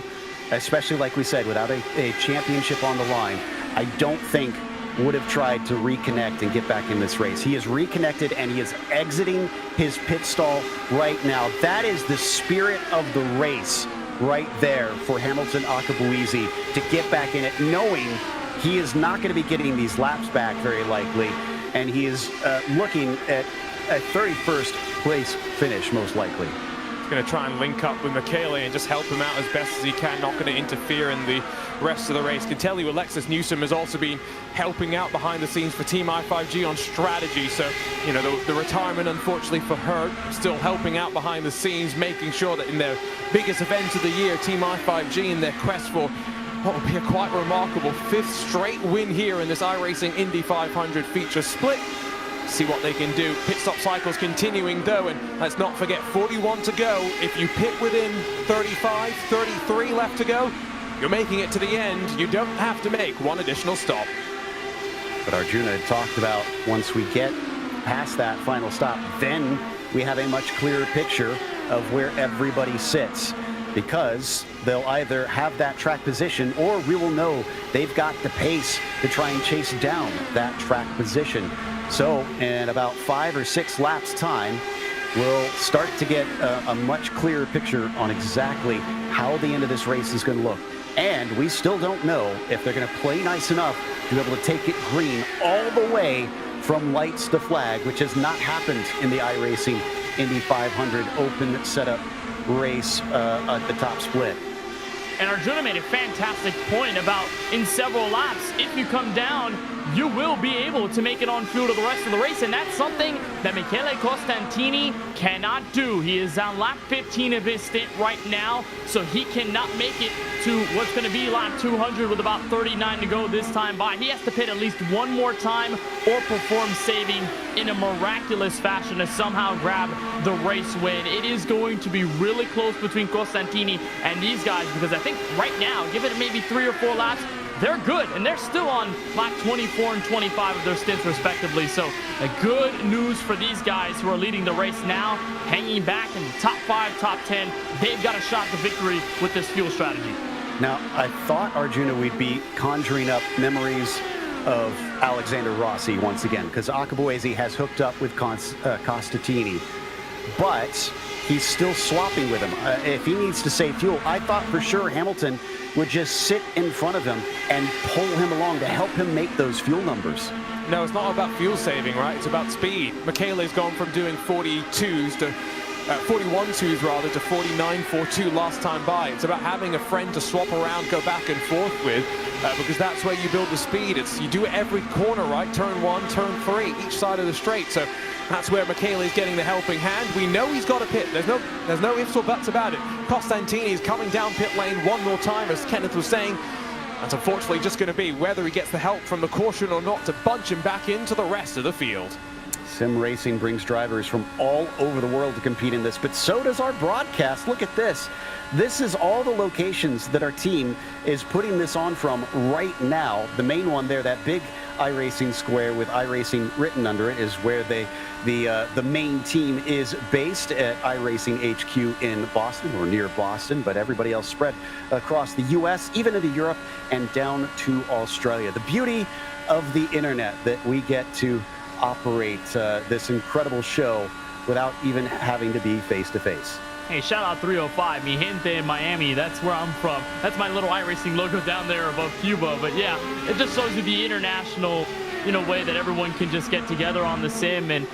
especially like we said, without a championship on the line, I don't think would have tried to reconnect and get back in this race. He is reconnected and he is exiting his pit stall right now. That is the spirit of the race right there for Hamilton Akabuezi to get back in it, knowing he is not going to be getting these laps back very likely, and he is looking at a 31st place finish most likely. Going to try and link up with Michele and just help him out as best as he can, not going to interfere in the rest of the race. Can tell you Alexis Newsom has also been helping out behind the scenes for Team i5G on strategy, so you know the retirement unfortunately for her, still helping out behind the scenes, making sure that in their biggest event of the year, Team i5G in their quest for what would be a quite remarkable 5th straight win here in this iRacing Indy 500 feature split. See what they can do. Pit stop cycles continuing though, and let's not forget 41 to go. If you pit within 35, 33 left to go, you're making it to the end. You don't have to make one additional stop. But Arjuna had talked about once we get past that final stop, then we have a much clearer picture of where everybody sits, because they'll either have that track position or we will know they've got the pace to try and chase down that track position. So in about 5 or 6 laps time, we'll start to get a much clearer picture on exactly how the end of this race is going to look. And we still don't know if they're going to play nice enough to be able to take it green all the way from lights to flag, which has not happened in the iRacing Indy 500 open setup race at the top split. And Arjuna made a fantastic point about in several laps, if you come down, you will be able to make it on fuel to the rest of the race, and that's something that Michele Costantini cannot do. He is on lap 15 of his stint right now, so he cannot make it to what's going to be lap 200 with about 39 to go this time by. He has to pit at least one more time or perform saving in a miraculous fashion to somehow grab the race win. It is going to be really close between Costantini and these guys, because I think right now, give it maybe 3 or 4 laps, they're good, and they're still on lap 24 and 25 of their stints respectively. So good news for these guys who are leading the race now, hanging back in the top 5, top 10. They've got a shot to victory with this fuel strategy. Now, I thought, Arjuna, we'd be conjuring up memories of Alexander Rossi once again, because Akabuezi has hooked up with Costantini, but he's still swapping with him. If he needs to save fuel, I thought for sure Hamilton would just sit in front of him and pull him along to help him make those fuel numbers. No, it's not about fuel saving, right? It's about speed. Michele's gone from doing 42s to 41.2s rather to 49.42 last time by. It's about having a friend to swap around, go back and forth with, because that's where you build the speed. You do it every corner, right? Turn 1, turn 3, each side of the straight. So that's where Michele is getting the helping hand. We know he's got a pit. There's no ifs or buts about it. Costantini is coming down pit lane one more time, as Kenneth was saying. That's unfortunately just going to be whether he gets the help from the caution or not to bunch him back into the rest of the field. Sim racing brings drivers from all over the world to compete in this, but so does our broadcast. Look at this. This is all the locations that our team is putting this on from right now. The main one there, that big iRacing square with iRacing written under it, is where the main team is based at iRacing HQ in Boston, or near Boston, but everybody else spread across the US, even into Europe and down to Australia. The beauty of the internet, that we get to operate this incredible show without even having to be face-to-face. Hey, shout out 305, mi gente in Miami. That's where I'm from. That's my little iRacing logo down there above Cuba. But yeah, it just shows you the international, way that everyone can just get together on the sim and,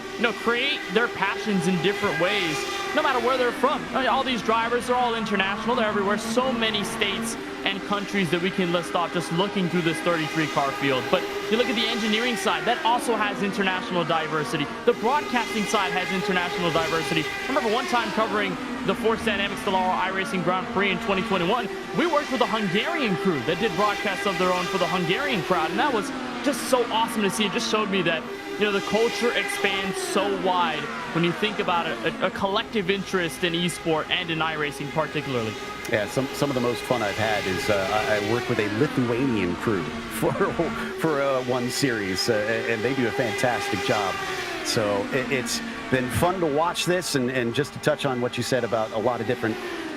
create their passions in different ways, no matter where they're from. All these drivers, they're all international. They're everywhere. So many states and countries that we can list off just looking through this 33 car field. But you look at the engineering side, that also has international diversity. The broadcasting side has international diversity. I remember one time covering the Force Dynamics Dallara iRacing Grand Prix in 2021, we worked with a Hungarian crew that did broadcasts of their own for the Hungarian crowd, and that was just so awesome to see. It just showed me that the culture expands so wide when you think about a collective interest in esport and in iRacing particularly. Yeah, some of the most fun I've had is I work with a Lithuanian crew for one series, and they do a fantastic job. So it's been fun to watch this, and just to touch on what you said about a lot of different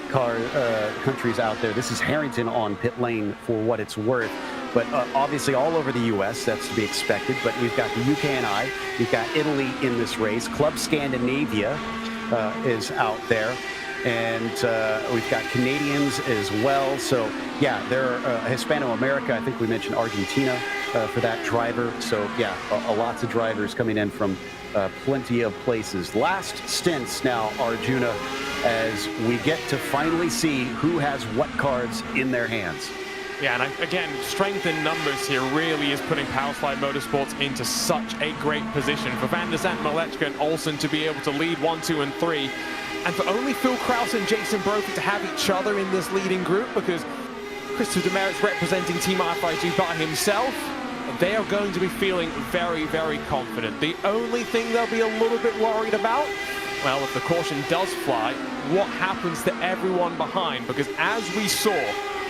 countries out there. This is Harrington on pit lane for what it's worth. But obviously all over the U.S., that's to be expected. But we've got the UK and I. We've got Italy in this race. Club Scandinavia is out there. And we've got Canadians as well. So, yeah, there are Hispano-America. I think we mentioned Argentina for that driver. So, yeah, lots of drivers coming in from plenty of places. Last stints now, Arjuna, as we get to finally see who has what cards in their hands. Yeah, and again, strength in numbers here really is putting Powerslide Motorsports into such a great position. For Van der Zandt, Malechka, and Olsen to be able to lead 1, 2, and 3. And for only Phil Kraus and Jason Brophy to have each other in this leading group, because Christopher Demerit's representing Team IFIG by himself, they are going to be feeling very, very confident. The only thing they'll be a little bit worried about, well, if the caution does fly, what happens to everyone behind? Because as we saw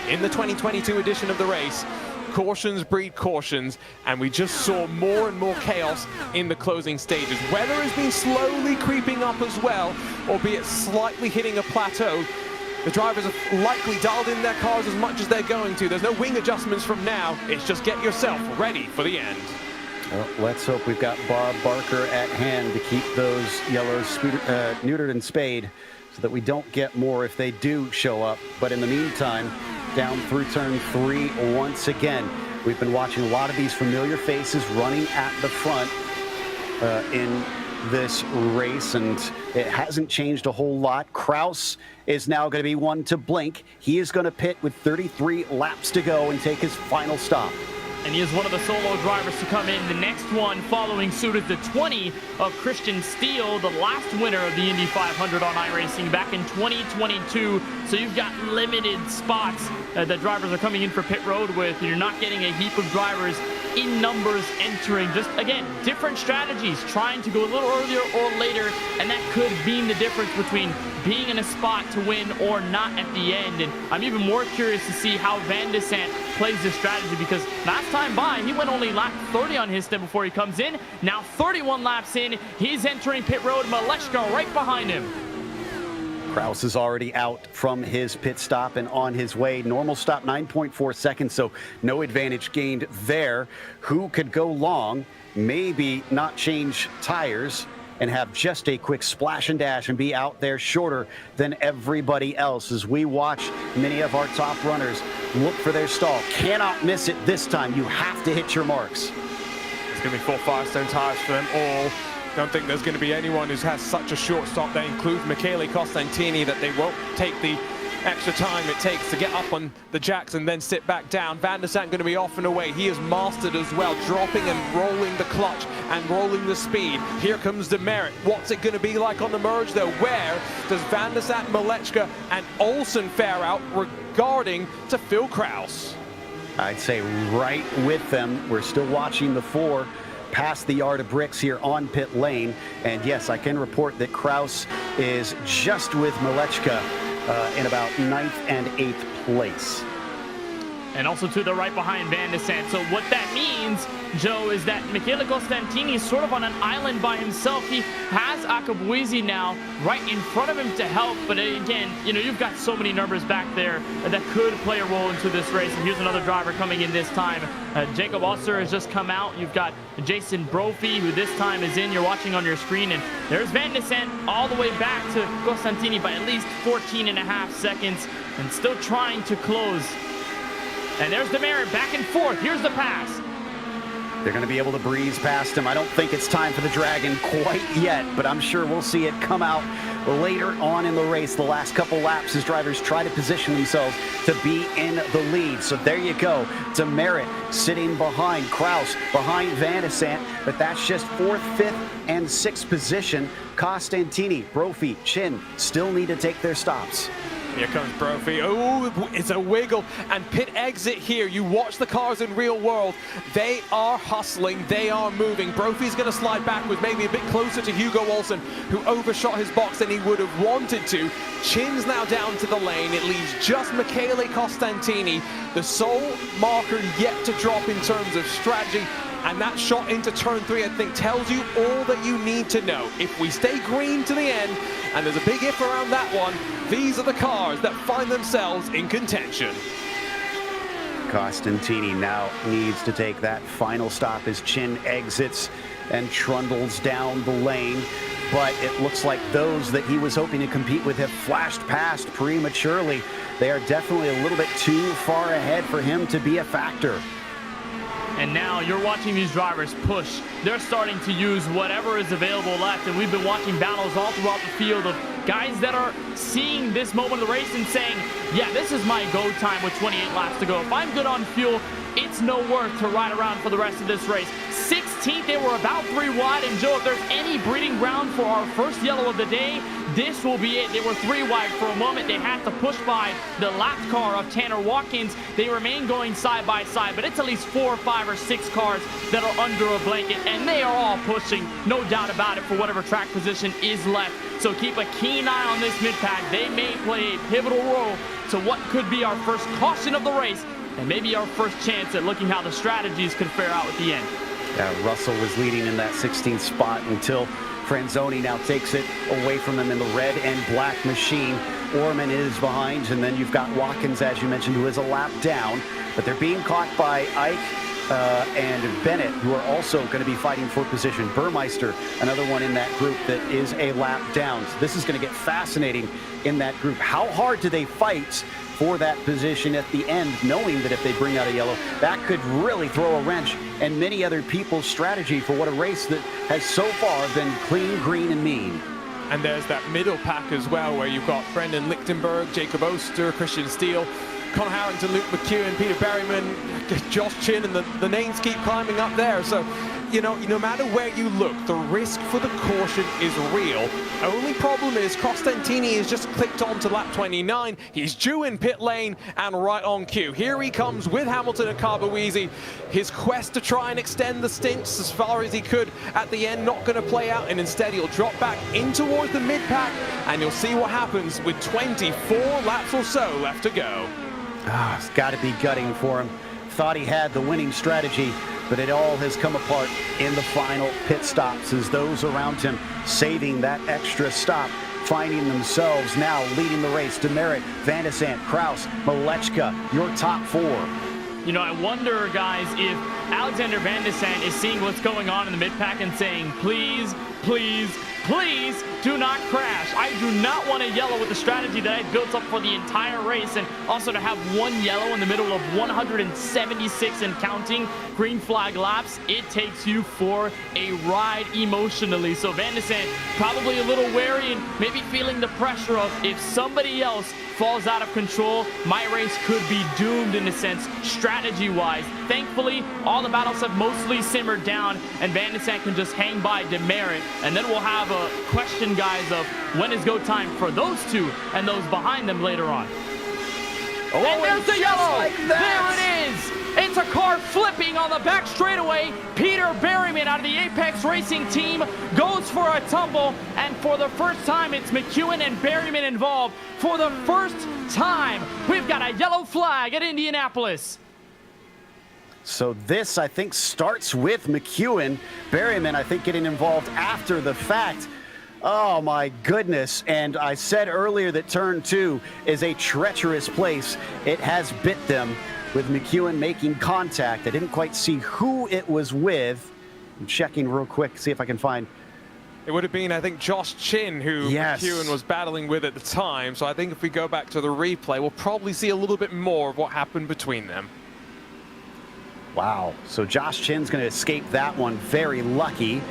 in the 2022 edition of the race, cautions breed cautions, and we just saw more and more chaos in the closing stages. Weather has been slowly creeping up as well, albeit slightly hitting a plateau. The drivers have likely dialed in their cars as much as they're going to. There's no wing adjustments from now. It's just get yourself ready for the end. Well, let's hope we've got Bob Barker at hand to keep those yellows neutered and spayed so that we don't get more if they do show up. But in the meantime, down through turn 3 once again. We've been watching a lot of these familiar faces running at the front in this race, and it hasn't changed a whole lot. Kraus is now going to be one to blink. He is going to pit with 33 laps to go and take his final stop. And he is one of the solo drivers to come in. The next one following suit is the 20 of Christian Steele, the last winner of the Indy 500 on iRacing back in 2022. So you've got limited spots that drivers are coming in for pit road with. You're not getting a heap of drivers in numbers entering. Just, again, different strategies, trying to go a little earlier or later, and that could mean the difference between being in a spot to win or not at the end. And I'm even more curious to see how Van der Zandt plays this strategy, because last time by, he went only lap 30 on his stint before he comes in. Now 31 laps in, he's entering pit road. Malechka right behind him. Kraus is already out from his pit stop and on his way. Normal stop 9.4 seconds, so no advantage gained there. Who could go long, maybe not change tires, and have just a quick splash and dash and be out there shorter than everybody else? As we watch many of our top runners look for their stall. Cannot miss it this time. You have to hit your marks. It's going to be 4 Firestone tires for them all. Don't think there's going to be anyone who has such a short stop. That includes Michele Costantini, that they won't take the extra time it takes to get up on the jacks and then sit back down. Van der Zandt going to be off and away. He is mastered as well, dropping and rolling the clutch and rolling the speed. Here comes Demerit. What's it going to be like on the merge though? Where does Van der Zandt, Malechka and Olsen fare out regarding to Phil Kraus? I'd say right with them. We're still watching the 4 past the yard of bricks here on pit lane. And yes, I can report that Kraus is just with Malechka in about 9th and 8th place. And also to the right behind Van der Zandt. So what that means, Joe, is that Michele Costantini is sort of on an island by himself. He has Akabuizi now right in front of him to help. But again, you know, you've got so many numbers back there that could play a role into this race. And here's another driver coming in this time. Jacob Osser has just come out. You've got Jason Brophy, who this time is in. You're watching on your screen. And there's Van der Zandt all the way back to Costantini by at least 14.5 seconds and still trying to close. And there's Demerit back and forth. Here's the pass. They're going to be able to breeze past him. I don't think it's time for the Dragon quite yet, but I'm sure we'll see it come out later on in the race. The last couple laps as drivers try to position themselves to be in the lead. So there you go. Demerit sitting behind Kraus, behind Van der Zandt, but that's just 4th, 5th, and 6th position. Costantini, Brophy, Chin still need to take their stops. Here comes Brophy. Oh, it's a wiggle and pit exit here. You watch the cars in real world. They are hustling. They are moving. Brophy's going to slide backwards, maybe a bit closer to Hugo Olsen, who overshot his box than he would have wanted to. Chin's now down to the lane. It leaves just Michele Costantini, the sole marker yet to drop in terms of strategy. And that shot into turn 3, I think, tells you all that you need to know. If we stay green to the end, and there's a big if around that one, these are the cars that find themselves in contention. Costantini now needs to take that final stop as Chin exits and trundles down the lane. But it looks like those that he was hoping to compete with have flashed past prematurely. They are definitely a little bit too far ahead for him to be a factor. And now you're watching these drivers push. They're starting to use whatever is available left. And we've been watching battles all throughout the field of guys that are seeing this moment of the race and saying, yeah, this is my go time with 28 laps to go. If I'm good on fuel, it's no worth to ride around for the rest of this race. 16th, they were about 3 wide. And Joe, if there's any breeding ground for our first yellow of the day, this will be it. They were 3 wide for a moment. They had to push by the lapped car of Tanner Watkins. They remain going side by side, but it's at least 4, 5, or 6 cars that are under a blanket, and they are all pushing, no doubt about it, for whatever track position is left. So keep a keen eye on this mid-pack. They may play a pivotal role to what could be our first caution of the race, and maybe our first chance at looking how the strategies could fare out at the end. Yeah, Russell was leading in that 16th spot until Franzoni now takes it away from him in the red and black machine. Orman is behind, and then you've got Watkins, as you mentioned, who is a lap down. But they're being caught by Ike and Bennett, who are also going to be fighting for position. Burmeister, another one in that group that is a lap down. So this is going to get fascinating in that group. How hard do they fight for that position at the end, knowing that if they bring out a yellow, that could really throw a wrench in many other people's strategy for what a race that has so far been clean, green, and mean. And there's that middle pack as well, where you've got Brendan Lichtenberg, Jacob Oster, Christian Steele, Connor Harrington, Luke McEwen, Peter Berryman, Josh Chin, and the names keep climbing up there. So, you know, no matter where you look, the risk for the caution is real. Only problem is Costantini has just clicked on to lap 29. He's due in pit lane and right on cue. Here he comes with Hamilton and Carboisi. His quest to try and extend the stints as far as he could at the end not going to play out, and instead he'll drop back in towards the mid-pack, and you'll see what happens with 24 laps or so left to go. It's got to be gutting for him. Thought he had the winning strategy, but it all has come apart in the final pit stops as those around him saving that extra stop, finding themselves now leading the race. Demerit, Van de Sant, Kraus, Malechka, your top 4. You know, I wonder, guys, if Alexander Van de Sant is seeing what's going on in the mid-pack and saying, please, please, please do not crash. I do not want a yellow with the strategy that I built up for the entire race, and also to have 1 yellow in the middle of 176 and counting green flag laps. It takes you for a ride emotionally. So Van de Sant probably a little wary and maybe feeling the pressure of, if somebody else falls out of control, my race could be doomed in a sense, strategy-wise. Thankfully, all the battles have mostly simmered down, and Van de Sant can just hang by Demerit, and then we'll have a question, guys, of when is go time for those two and those behind them later on. Oh, and there's the yellow! Like there it is! It's a car flipping on the back straightaway. Peter Berryman out of the Apex Racing team goes for a tumble, and for the first time, it's McEwen and Berryman involved. For the first time, we've got a yellow flag at Indianapolis. So this, I think, starts with McEwen. Berryman, I think, getting involved after the fact. Oh, my goodness. And I said earlier that turn 2 is a treacherous place. It has bit them with McEwen making contact. I didn't quite see who it was with. I'm checking real quick, see if I can find. It would have been, I think, Josh Chin who Yes. McEwen was battling with at the time. So I think if we go back to the replay, we'll probably see a little bit more of what happened between them. Wow. So Josh Chin's going to escape that one. Very lucky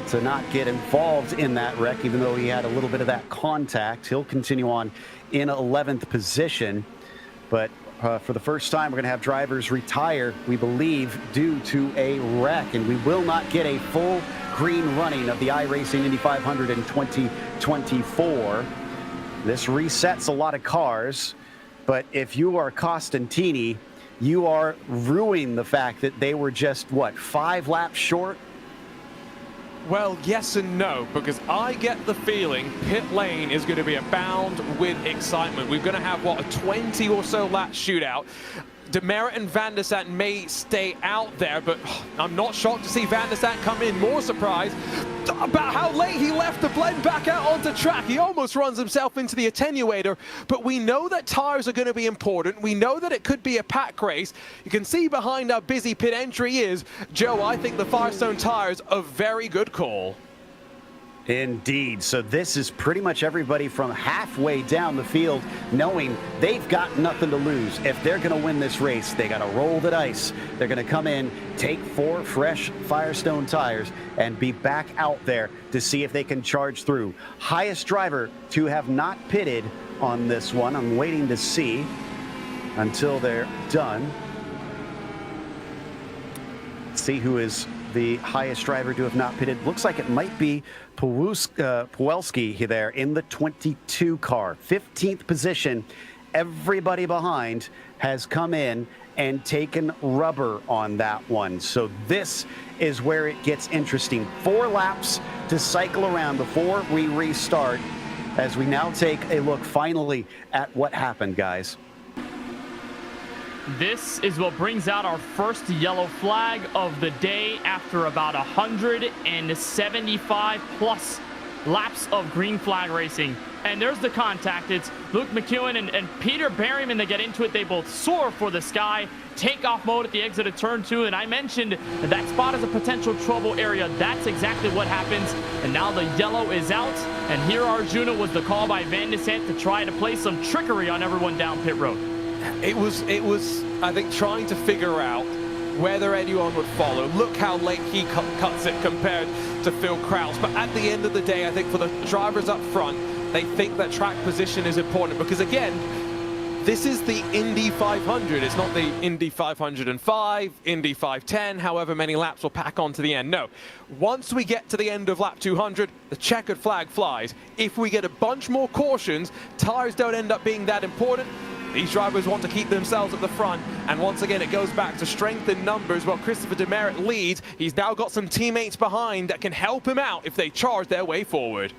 to not get involved in that wreck, even though he had a little bit of that contact. He'll continue on in 11th position. But for the first time, we're going to have drivers retire, we believe, due to a wreck. And we will not get a full green running of the iRacing Indy 500 in 2024. This resets a lot of cars. But if you are Costantini, you are ruining the fact that they were just, what, 5 laps short? Well, yes and no, because I get the feeling pit lane is going to be abound with excitement. We're going to have, what, a 20 or so lap shootout. Demerit and Van der Sant may stay out there, but I'm not shocked to see Van der Sant come in. More surprised about how late he left to blend back out onto track. He almost runs himself into the attenuator, but we know that tires are going to be important. We know that it could be a pack race. You can see behind how busy pit entry is. Joe, I think the Firestone tires a very good call. Indeed. So this is pretty much everybody from halfway down the field knowing they've got nothing to lose. If they're going to win this race, they got to roll the dice. They're going to come in, take 4 fresh Firestone tires, and be back out there to see if they can charge through. Highest driver to have not pitted on this one. I'm waiting to see until they're done. See who is the highest driver to have not pitted. Looks like it might be Pawelski there in the 22 car. 15th position. Everybody behind has come in and taken rubber on that one. So this is where it gets interesting. 4 laps to cycle around before we restart, as we now take a look finally at what happened, guys. This is what brings out our first yellow flag of the day after about 175 plus laps of green flag racing. And there's the contact. It's Luke McEwen and Peter Berryman that get into it. They both soar for the sky. Takeoff mode at the exit of turn 2. And I mentioned that spot is a potential trouble area. That's exactly what happens. And now the yellow is out. And here Arjuna was the call by Van der Sant to try to play some trickery on everyone down pit road. It was, I think, trying to figure out whether anyone would follow. Look how late he cuts it compared to Phil Kraus. But at the end of the day, I think for the drivers up front, they think that track position is important because, again, this is the Indy 500. It's not the Indy 505, Indy 510, however many laps will pack on to the end. No. Once we get to the end of lap 200, the checkered flag flies. If we get a bunch more cautions, tires don't end up being that important. These drivers want to keep themselves at the front, and once again it goes back to strength in numbers. While Christopher Demerit leads, he's now got some teammates behind that can help him out if they charge their way forward.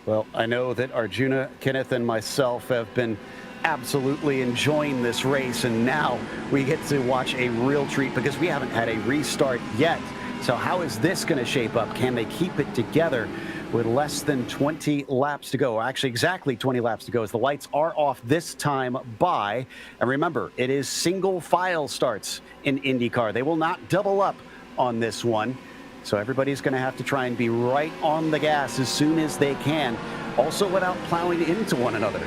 Well, I know that Arjuna, Kenneth, and myself have been absolutely enjoying this race, and now we get to watch a real treat because we haven't had a restart yet. So how is this going to shape up? Can they keep it together with less than 20 laps to go? Actually, exactly 20 laps to go as the lights are off this time by, and remember, it is single file starts in IndyCar. They will not double up on this one. So everybody's going to have to try and be right on the gas as soon as they can, also without plowing into one another.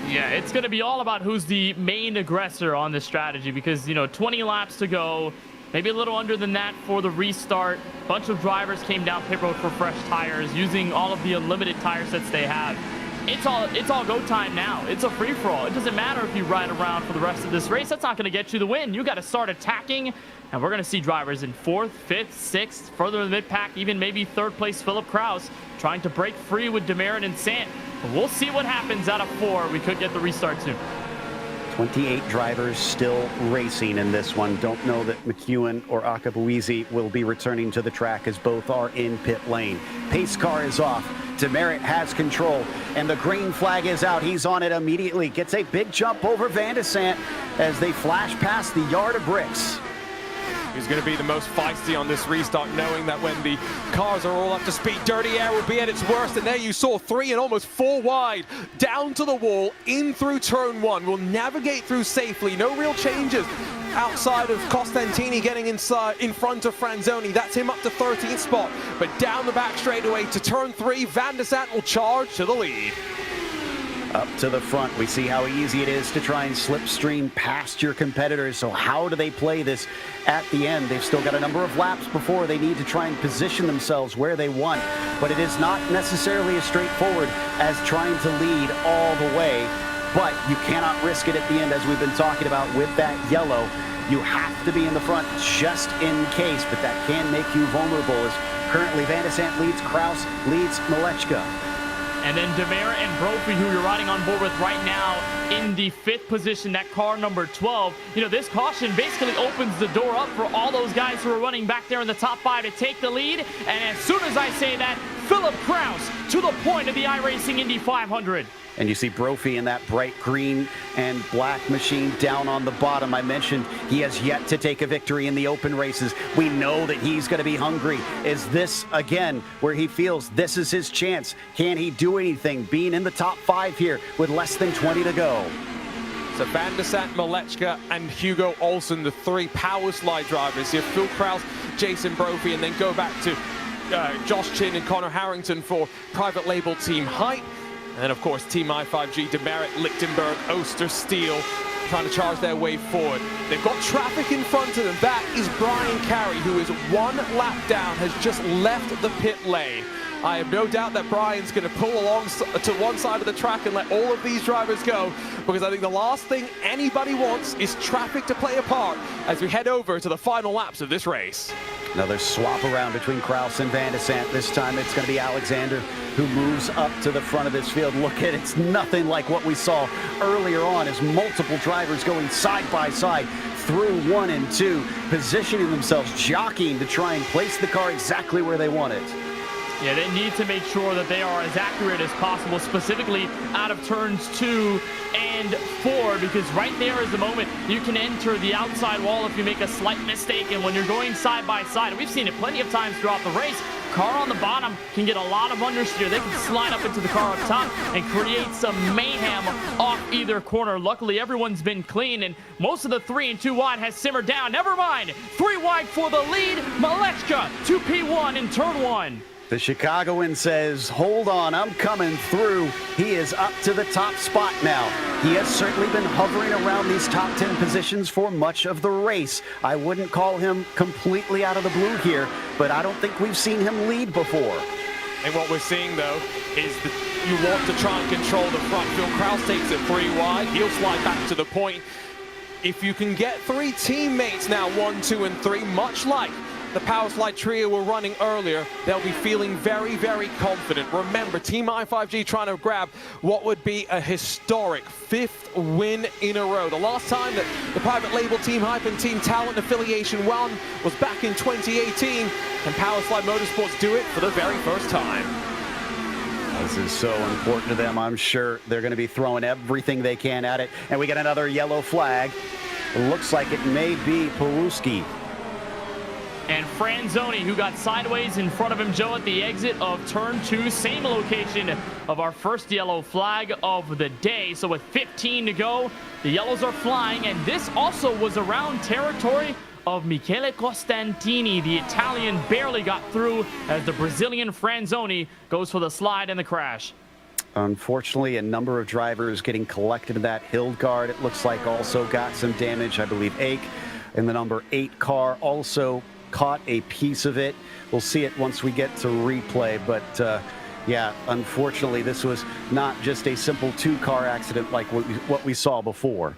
Yeah, it's going to be all about who's the main aggressor on this strategy because, 20 laps to go. Maybe a little under than that for the restart. A bunch of drivers came down pit road for fresh tires using all of the unlimited tire sets they have. It's all go time now. It's a free-for-all. It doesn't matter if you ride around for the rest of this race. That's not going to get you the win. You got to start attacking, and we're going to see drivers in 4th, 5th, 6th, further in the mid-pack, even maybe 3rd place Philip Kraus trying to break free with Demerit and Sant. But we'll see what happens out of 4. We could get the restart soon. 28 drivers still racing in this one. Don't know that McEwen or Akabuizi will be returning to the track as both are in pit lane. Pace car is off. Demerit has control, and the green flag is out. He's on it immediately. Gets a big jump over Van der Sant as they flash past the yard of bricks. Who's going to be the most feisty on this restart, knowing that when the cars are all up to speed, dirty air will be at its worst. And there you saw 3 and almost 4 wide, down to the wall, in through turn 1. We'll navigate through safely. No real changes outside of Costantini getting inside in front of Franzoni. That's him up to 13th spot. But down the back straightaway to turn 3, Van der Sant will charge to the lead. Up to the front, we see how easy it is to try and slipstream past your competitors. So how do they play this at the end? They've still got a number of laps before they need to try and position themselves where they want. But it is not necessarily as straightforward as trying to lead all the way. But you cannot risk it at the end, as we've been talking about with that yellow. You have to be in the front just in case, but that can make you vulnerable, as currently Van der Sant leads, Kraus leads Malechka. And then Demerit and Brophy, who you're riding on board with right now, in the 5th position, that car number 12. This caution basically opens the door up for all those guys who are running back there in the top 5 to take the lead. And as soon as I say that, Philip Kraus to the point of the iRacing Indy 500. And you see Brophy in that bright green and black machine down on the bottom. I mentioned he has yet to take a victory in the open races. We know that he's going to be hungry. Is this, again, where he feels this is his chance? Can he do anything, being in the top 5 here with less than 20 to go? So Van der Sant, Malechka, and Hugo Olsen, the 3 power slide drivers. You have Phil Kraus, Jason Brophy, and then go back to Josh Chin and Connor Harrington for private label Team Height. And of course, Team I5G, Demerit, Lichtenberg, Oster, Steele, trying to charge their way forward. They've got traffic in front of them. That is Brian Carey, who is 1 lap down, has just left the pit lane. I have no doubt that Brian's going to pull along to one side of the track and let all of these drivers go, because I think the last thing anybody wants is traffic to play a part as we head over to the final laps of this race. Another swap around between Kraus and Van der Sant. This time it's going to be Alexander who moves up to the front of this field. Look at it, it's nothing like what we saw earlier on as multiple drivers going side by side through 1 and 2, positioning themselves, jockeying to try and place the car exactly where they want it. Yeah, they need to make sure that they are as accurate as possible, specifically out of turns 2 and 4, because right there is the moment you can enter the outside wall if you make a slight mistake. And when you're going side by side, and we've seen it plenty of times throughout the race, car on the bottom can get a lot of understeer. They can slide up into the car up top and create some mayhem off either corner. Luckily, everyone's been clean, and most of the 3 and 2 wide has simmered down. Never mind, 3 wide for the lead. Malechka to P1 in turn 1. The Chicagoan says, hold on, I'm coming through. He is up to the top spot now. He has certainly been hovering around these top 10 positions for much of the race. I wouldn't call him completely out of the blue here, but I don't think we've seen him lead before. And what we're seeing, though, is that you want to try and control the front. Phil Kraus takes it 3 wide. He'll slide back to the point. If you can get 3 teammates now, 1, 2, and 3, much like the power slide trio were running earlier, they'll be feeling very, very confident. Remember, Team I5G trying to grab what would be a historic 5th win in a row. The last time that the private label Team Hype and Team Talent affiliation won was back in 2018, and Power Slide Motorsports do it for the very first time. This is so important to them. I'm sure they're going to be throwing everything they can at it. And we get another yellow flag. It looks like it may be Peruski. And Franzoni, who got sideways in front of him, Joe, at the exit of turn 2, same location of our first yellow flag of the day. So with 15 to go, the yellows are flying, and this also was around territory of Michele Costantini. The Italian barely got through as the Brazilian Franzoni goes for the slide and the crash. Unfortunately, a number of drivers getting collected in that Hildgaard, it looks like, also got some damage. I believe Ake in the number 8 car also caught a piece of it. We'll see it once we get to replay, but yeah, unfortunately, this was not just a simple 2-car accident like what we saw before.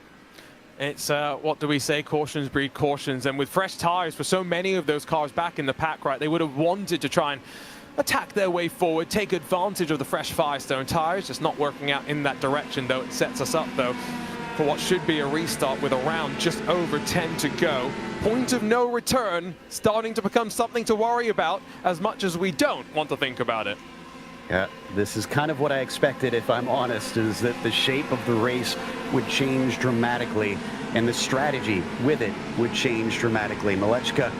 It's, what do we say, cautions breed cautions, and with fresh tires for so many of those cars back in the pack, right, they would have wanted to try and attack their way forward, take advantage of the fresh Firestone tires, just not working out in that direction, though. It sets us up, though, for what should be a restart with a round just over 10 to go. Point of no return starting to become something to worry about as much as we don't want to think about it. Yeah, this is kind of what I expected, if I'm honest, is that the shape of the race would change dramatically and the strategy with it would change dramatically. Malechka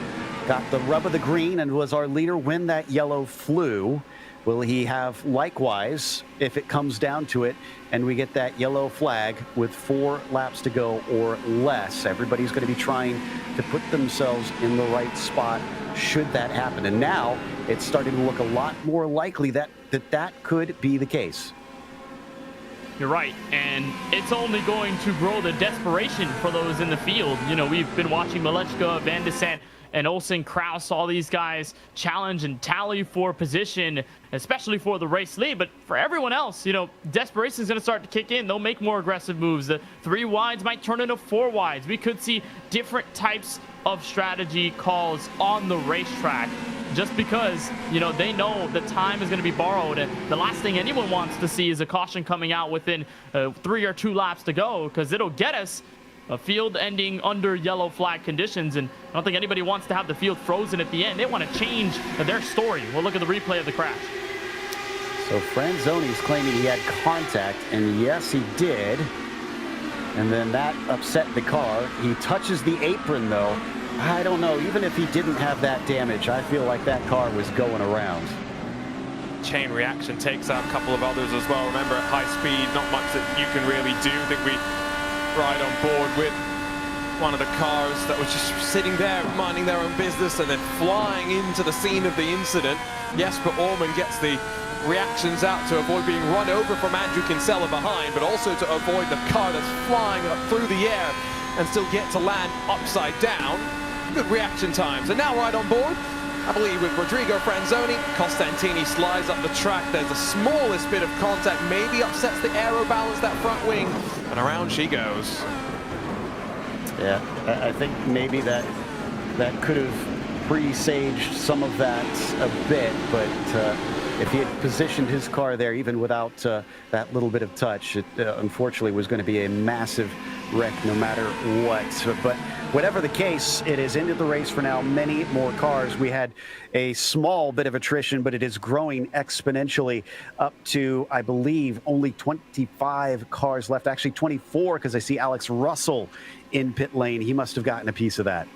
got the rub of the green and was our leader when that yellow flew. Will he have likewise if it comes down to it and we get that yellow flag with 4 laps to go or less? Everybody's going to be trying to put themselves in the right spot should that happen. And now it's starting to look a lot more likely that could be the case. You're right, and it's only going to grow the desperation for those in the field. You know, we've been watching Malechka, Van der Sant, and Olsen, Kraus, all these guys challenge and tally for position, especially for the race lead. But for everyone else, you know, desperation is going to start to kick in. They'll make more aggressive moves. The 3 wides might turn into 4 wides. We could see different types of strategy calls on the racetrack just because, you know, they know the time is going to be borrowed. And the last thing anyone wants to see is a caution coming out within 3 or 2 laps to go, because it'll get us a field ending under yellow flag conditions, and I don't think anybody wants to have the field frozen at the end. They want to change their story. We'll look at the replay of the crash. So Franzoni's claiming he had contact, and yes, he did. And then that upset the car. He touches the apron, though. I don't know. Even if he didn't have that damage, I feel like that car was going around. Chain reaction takes out a couple of others as well. Remember, at high speed, not much that you can really do. I think we ride on board with one of the cars that was just sitting there minding their own business and then flying into the scene of the incident. Jesper Orman gets the reactions out to avoid being run over from Andrew Kinsella behind, but also to avoid the car that's flying up through the air and still get to land upside down. Good reaction times. And now right on board, I believe with Rodrigo Franzoni, Costantini slides up the track. There's the smallest bit of contact, maybe upsets the aero balance, that front wing, and around she goes. Yeah, I think maybe that could have presaged some of that a bit, but if he had positioned his car there, even without that little bit of touch, it unfortunately was going to be a massive wreck no matter what. But whatever the case, it is into the race for now. Many more cars. We had a small bit of attrition, but it is growing exponentially up to, I believe, only 25 cars left. Actually 24, because I see Alex Russell in pit lane. He must have gotten a piece of that.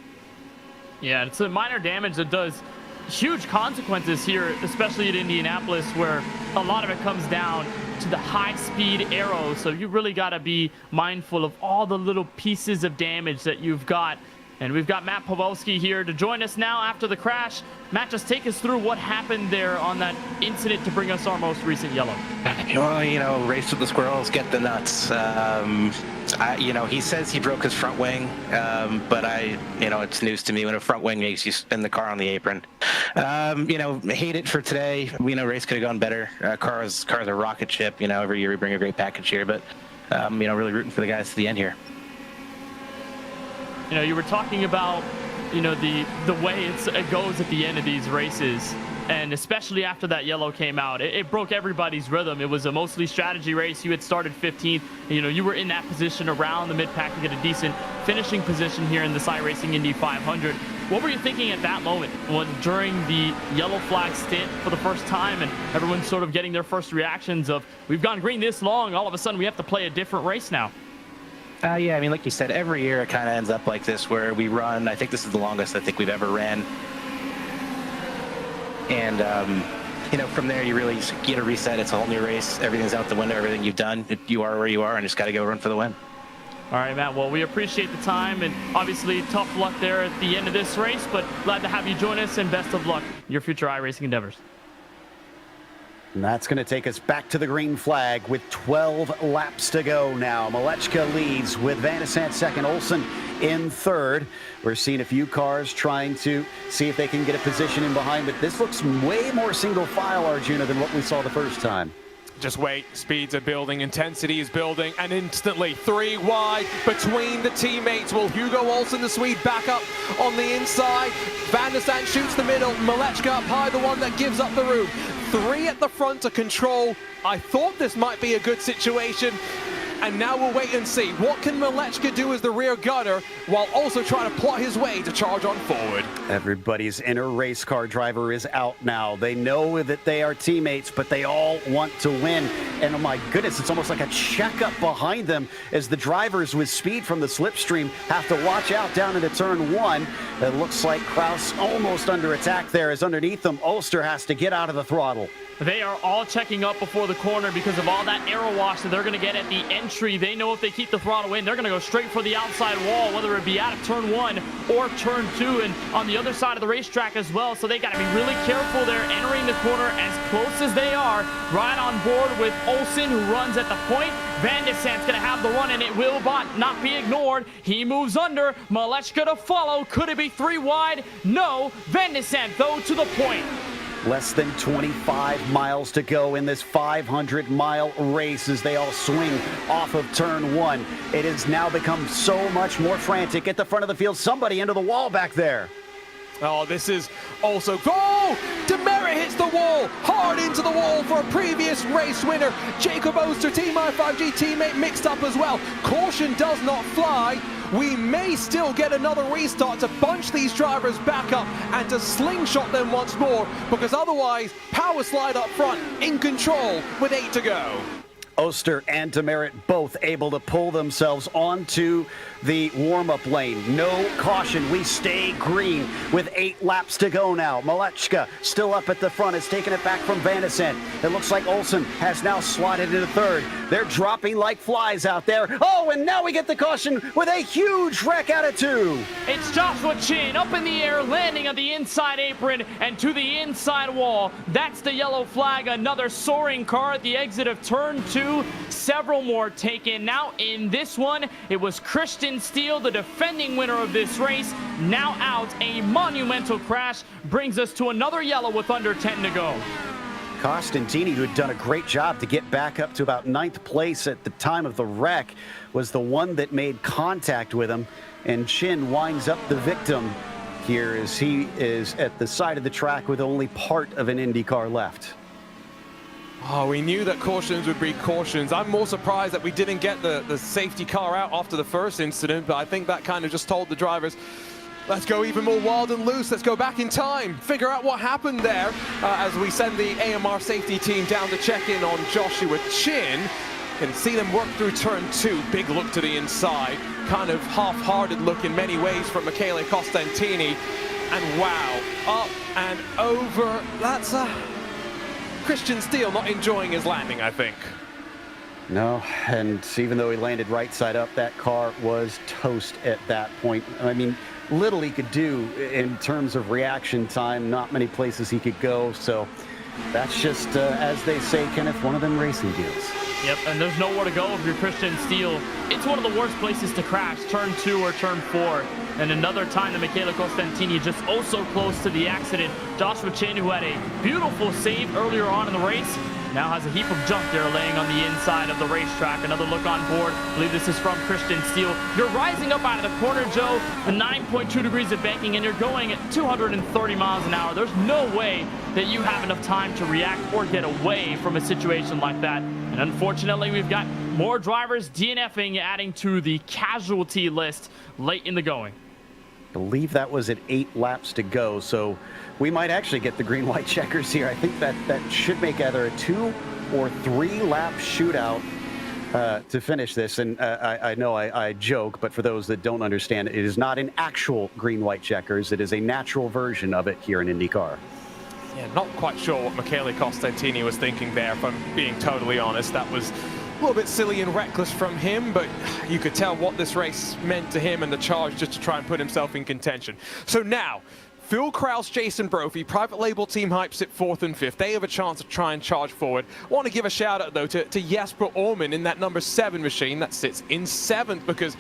Yeah, it's a minor damage that does huge consequences here, especially at Indianapolis, where a lot of it comes down to the high-speed aero. So you really got to be mindful of all the little pieces of damage that you've got. And we've got Matt Pawelski here to join us now after the crash. Matt, just take us through what happened there on that incident to bring us our most recent yellow. Well, you know, race with the squirrels, get the nuts. You know, he says he broke his front wing, but you know, it's news to me when a front wing makes you spin the car on the apron. You know, hate it for today. We know race could have gone better. Cars are rocket ship. You know, every year we bring a great package here, but you know, really rooting for the guys to the end here. You know, you were talking about, you know, the way it goes at the end of these races, and especially after that yellow came out, it broke everybody's rhythm. It was a mostly strategy race. You had started 15th. You know, you were in that position around the mid-pack to get a decent finishing position here in this iRacing Indy 500. What were you thinking at that moment when during the yellow flag stint for the first time and everyone's sort of getting their first reactions of, we've gone green this long, all of a sudden we have to play a different race now? Yeah, I mean, like you said, every year it kind of ends up like this, where we run. I think this is the longest I think we've ever ran. And, you know, from there, you really get a reset. It's a whole new race. Everything's out the window. Everything you've done, you are where you are, and just got to go run for the win. All right, Matt. Well, we appreciate the time, and obviously tough luck there at the end of this race, but glad to have you join us, and best of luck in your future iRacing endeavors. And that's going to take us back to the green flag with 12 laps to go now. Malechka leads with Van de Sant second, Olsen in third. We're seeing a few cars trying to see if they can get a position in behind, but this looks way more single file, Arjuna, than what we saw the first time. Just wait, speeds are building, intensity is building, and instantly 3 wide between the teammates. Will Hugo Olsen, the Swede, back up on the inside? Van der Sant shoots the middle, Malechka up high, the one that gives up the room. 3 at the front to control. I thought this might be a good situation, and now we'll wait and see. What can Malechka do as the rear gunner while also trying to plot his way to charge on forward? Everybody's inner race car driver is out now. They know that they are teammates, but they all want to win. And oh my goodness, it's almost like a checkup behind them as the drivers with speed from the slipstream have to watch out down into turn 1. It looks like Kraus almost under attack there, as underneath them, Ulster has to get out of the throttle. They are all checking up before the corner because of all that aero wash that they're going to get at the entry. They know if they keep the throttle in, they're going to go straight for the outside wall, whether it be out of turn 1 or turn 2, and on the other side of the racetrack as well. So they got to be really careful there, entering the corner as close as they are. Right on board with Olsen, who runs at the point. Van de Sant's going to have the run, and it will not be ignored. He moves under. Malechka to follow. Could it be 3 wide? No. Van de Sant, though, to the point. Less than 25 miles to go in this 500-mile race as they all swing off of turn 1. It has now become so much more frantic at the front of the field. Somebody into the wall back there. Oh, this is also... Oh! Demerit hits the wall! Hard into the wall for a previous race winner. Jacob Oster, Team i5G teammate, mixed up as well. Caution does not fly. we may still get another restart to bunch these drivers back up and to slingshot them once more, because otherwise, power slide up front in control with 8 to go. Oster and Demerit both able to pull themselves onto the warm-up lane. No caution. We stay green with 8 laps to go now. Malechka still up at the front. It's taking it back from Van de Sande. It looks like Olsen has now slotted into third. They're dropping like flies out there. Oh, and now we get the caution with a huge wreck out of 2. It's Joshua Chin up in the air, landing on the inside apron and to the inside wall. That's the yellow flag. Another soaring car at the exit of turn 2. Several more taken. Now in this one, it was Christian Steele, the defending winner of this race, now out. A monumental crash brings us to another yellow with under 10 to go. Costantini, who had done a great job to get back up to about 9th place at the time of the wreck, was the one that made contact with him, and Chin winds up the victim here as he is at the side of the track with only part of an Indy car left. Oh, we knew that cautions would be cautions. I'm more surprised that we didn't get the safety car out after the first incident, but I think that kind of just told the drivers, let's go even more wild and loose. Let's go back in time, figure out what happened there as we send the AMR safety team down to check in on Joshua Chin and see them work through turn 2. Big look to the inside, kind of half-hearted look in many ways from Michele Costantini. And wow, up and over. That's Christian Steele not enjoying his landing, I think. No, and even though he landed right side up, that car was toast at that point. I mean, little he could do in terms of reaction time, not many places he could go. So that's just, as they say, Kenneth, one of them racing deals. Yep, and there's nowhere to go if you're Christian Steele. It's one of the worst places to crash, turn 2 or turn 4. And another time that Michele Costantini just oh so close to the accident. Joshua Chin, who had a beautiful save earlier on in the race, now has a heap of junk there laying on the inside of the racetrack. Another look on board. I believe this is from Christian Steele. You're rising up out of the corner, Joe, the 9.2 degrees of banking, and you're going at 230 miles an hour. There's no way that you have enough time to react or get away from a situation like that. And unfortunately, we've got more drivers DNFing, adding to the casualty list late in the going. I believe that was at 8 laps to go, so we might actually get the green-white checkers here. I think that should make either a 2 or 3 lap shootout to finish this. And I know I joke, but for those that don't understand, it is not an actual green-white checkers. It is a natural version of it here in IndyCar. Yeah, not quite sure what Michele Costantini was thinking there, if I'm being totally honest. That was a little bit silly and reckless from him, but you could tell what this race meant to him and the charge just to try and put himself in contention. So now, Phil Kraus, Jason Brophy, private label team Hype sit 4th and 5th. They have a chance to try and charge forward. I want to give a shout out though to Jesper Orman in that number 7 machine that sits in 7th, because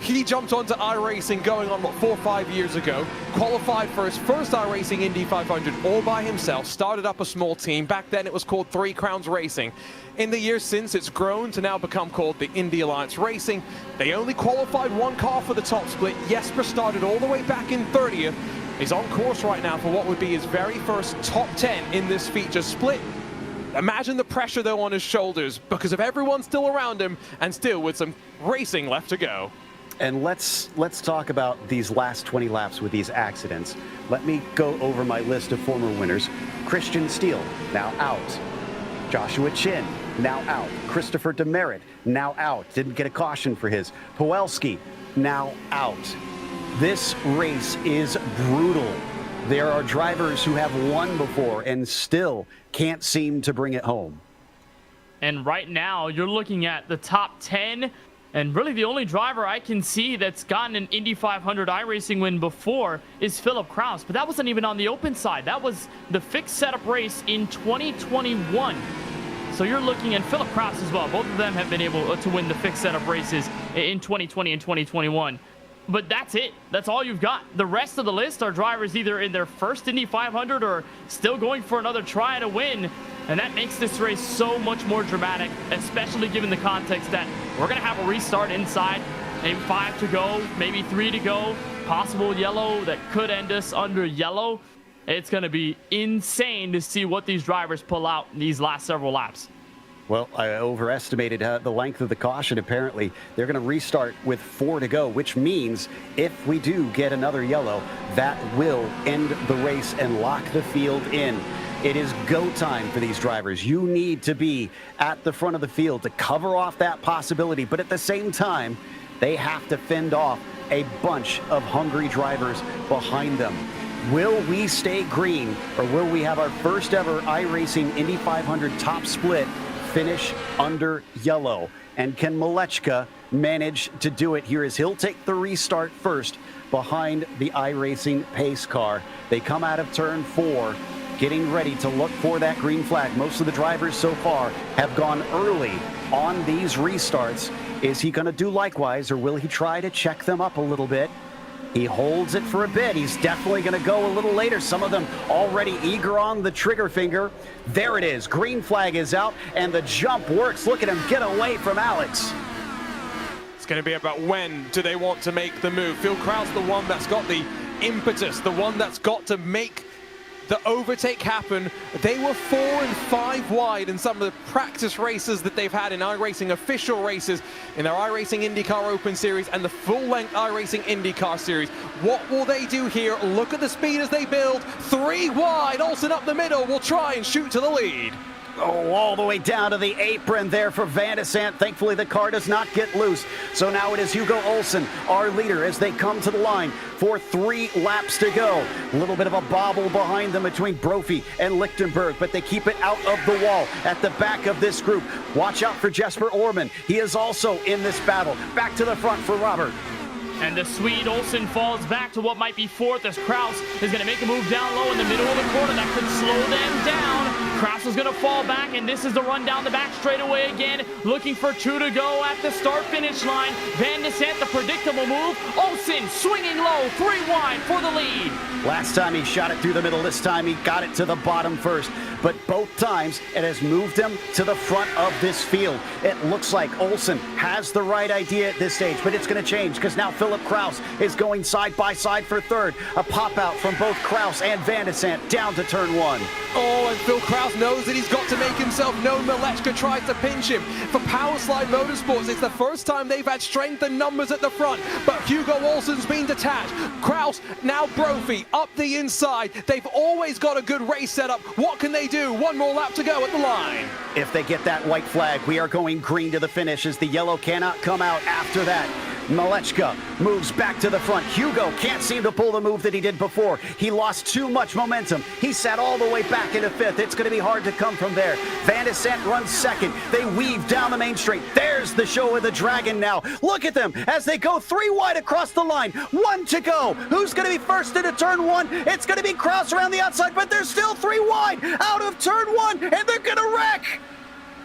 he jumped onto iRacing going on, what, 4 or 5 years ago, qualified for his first iRacing Indy 500 all by himself, started up a small team. Back then it was called 3 Crowns Racing. In the years since, it's grown to now become called the Indy Alliance Racing. They only qualified 1 car for the top split. Jesper started all the way back in 30th. He's on course right now for what would be his very first top 10 in this feature split. Imagine the pressure though on his shoulders because of everyone still around him and still with some racing left to go. And let's talk about these last 20 laps with these accidents. Let me go over my list of former winners. Christian Steele, now out. Joshua Chin, now out. Christopher Demerit, now out. Didn't get a caution for his. Powelski, now out. This race is brutal. There are drivers who have won before and still can't seem to bring it home. And right now, you're looking at the top 10. And really the only driver I can see that's gotten an Indy 500 iRacing win before is Philip Kraus. But that wasn't even on the open side. That was the fixed setup race in 2021. So you're looking at Philip Kraus as well. Both of them have been able to win the fixed setup races in 2020 and 2021. But that's it. That's all you've got. The rest of the list are drivers either in their first Indy 500 or still going for another try at a win. And that makes this race so much more dramatic, especially given the context that we're going to have a restart inside. Maybe 5 to go, maybe 3 to go. Possible yellow that could end us under yellow. It's going to be insane to see what these drivers pull out in these last several laps. Well, I overestimated the length of the caution. Apparently, they're going to restart with 4 to go, which means if we do get another yellow, that will end the race and lock the field in. It is go time for these drivers. You need to be at the front of the field to cover off that possibility, but at the same time, they have to fend off a bunch of hungry drivers behind them. Will we stay green, or will we have our first ever iRacing Indy 500 top split finish under yellow? And can Malechka manage to do it here as he'll take the restart first behind the iRacing pace car? They come out of turn 4, getting ready to look for that green flag. Most of the drivers so far have gone early on these restarts. Is he going to do likewise, or will he try to check them up a little bit? He holds it for a bit. He's definitely going to go a little later. Some of them already eager on the trigger finger. There it is. Green flag is out, and the jump works. Look at him get away from Alex. It's going to be about when do they want to make the move. Phil Kraus, the one that's got the impetus, the one that's got to make the overtake happen. They were 4 and 5 wide in some of the practice races that they've had in iRacing official races, in their iRacing INDYCAR Open Series and the full-length iRacing INDYCAR Series. What will they do here? Look at the speed as they build. 3 wide, Olsen up the middle will try and shoot to the lead. Oh, all the way down to the apron there for Van de Sant. Thankfully, the car does not get loose. So now it is Hugo Olsen, our leader, as they come to the line for 3 laps to go. A little bit of a bobble behind them between Brophy and Lichtenberg, but they keep it out of the wall at the back of this group. Watch out for Jesper Orman. He is also in this battle. Back to the front for Robert. And the Swede Olsen falls back to what might be 4th as Kraus is going to make a move down low in the middle of the corner. That could slow them down. Kraus is going to fall back, and this is the run down the back straightaway again. Looking for 2 to go at the start-finish line. Van de Sant, the predictable move. Olsen swinging low, 3 wide for the lead. Last time he shot it through the middle. This time he got it to the bottom first. But both times it has moved him to the front of this field. It looks like Olsen has the right idea at this stage, but it's going to change because now Philip Kraus is going side by side for 3rd. A pop out from both Kraus and Van de Sant down to turn 1. Oh, and Phil Kraus knows that he's got to make himself known. Malechka tries to pinch him. For Powerslide Motorsports, it's the first time they've had strength and numbers at the front, but Hugo Olsen's been detached. Kraus, now Brophy, up the inside. They've always got a good race setup. What can they do? 1 more lap to go at the line. If they get that white flag, we are going green to the finish as the yellow cannot come out after that. Malechka moves back to the front. Hugo can't seem to pull the move that he did before. He lost too much momentum. He sat all the way back into 5th. It's going to be hard to come from there. Van de Sant runs 2nd. They weave down the main straight. There's the show of the Dragon now. Look at them as they go 3 wide across the line. 1 to go. Who's going to be first into turn 1? It's going to be Kraus around the outside, but they're still 3 wide out of turn 1, and they're going to wreck.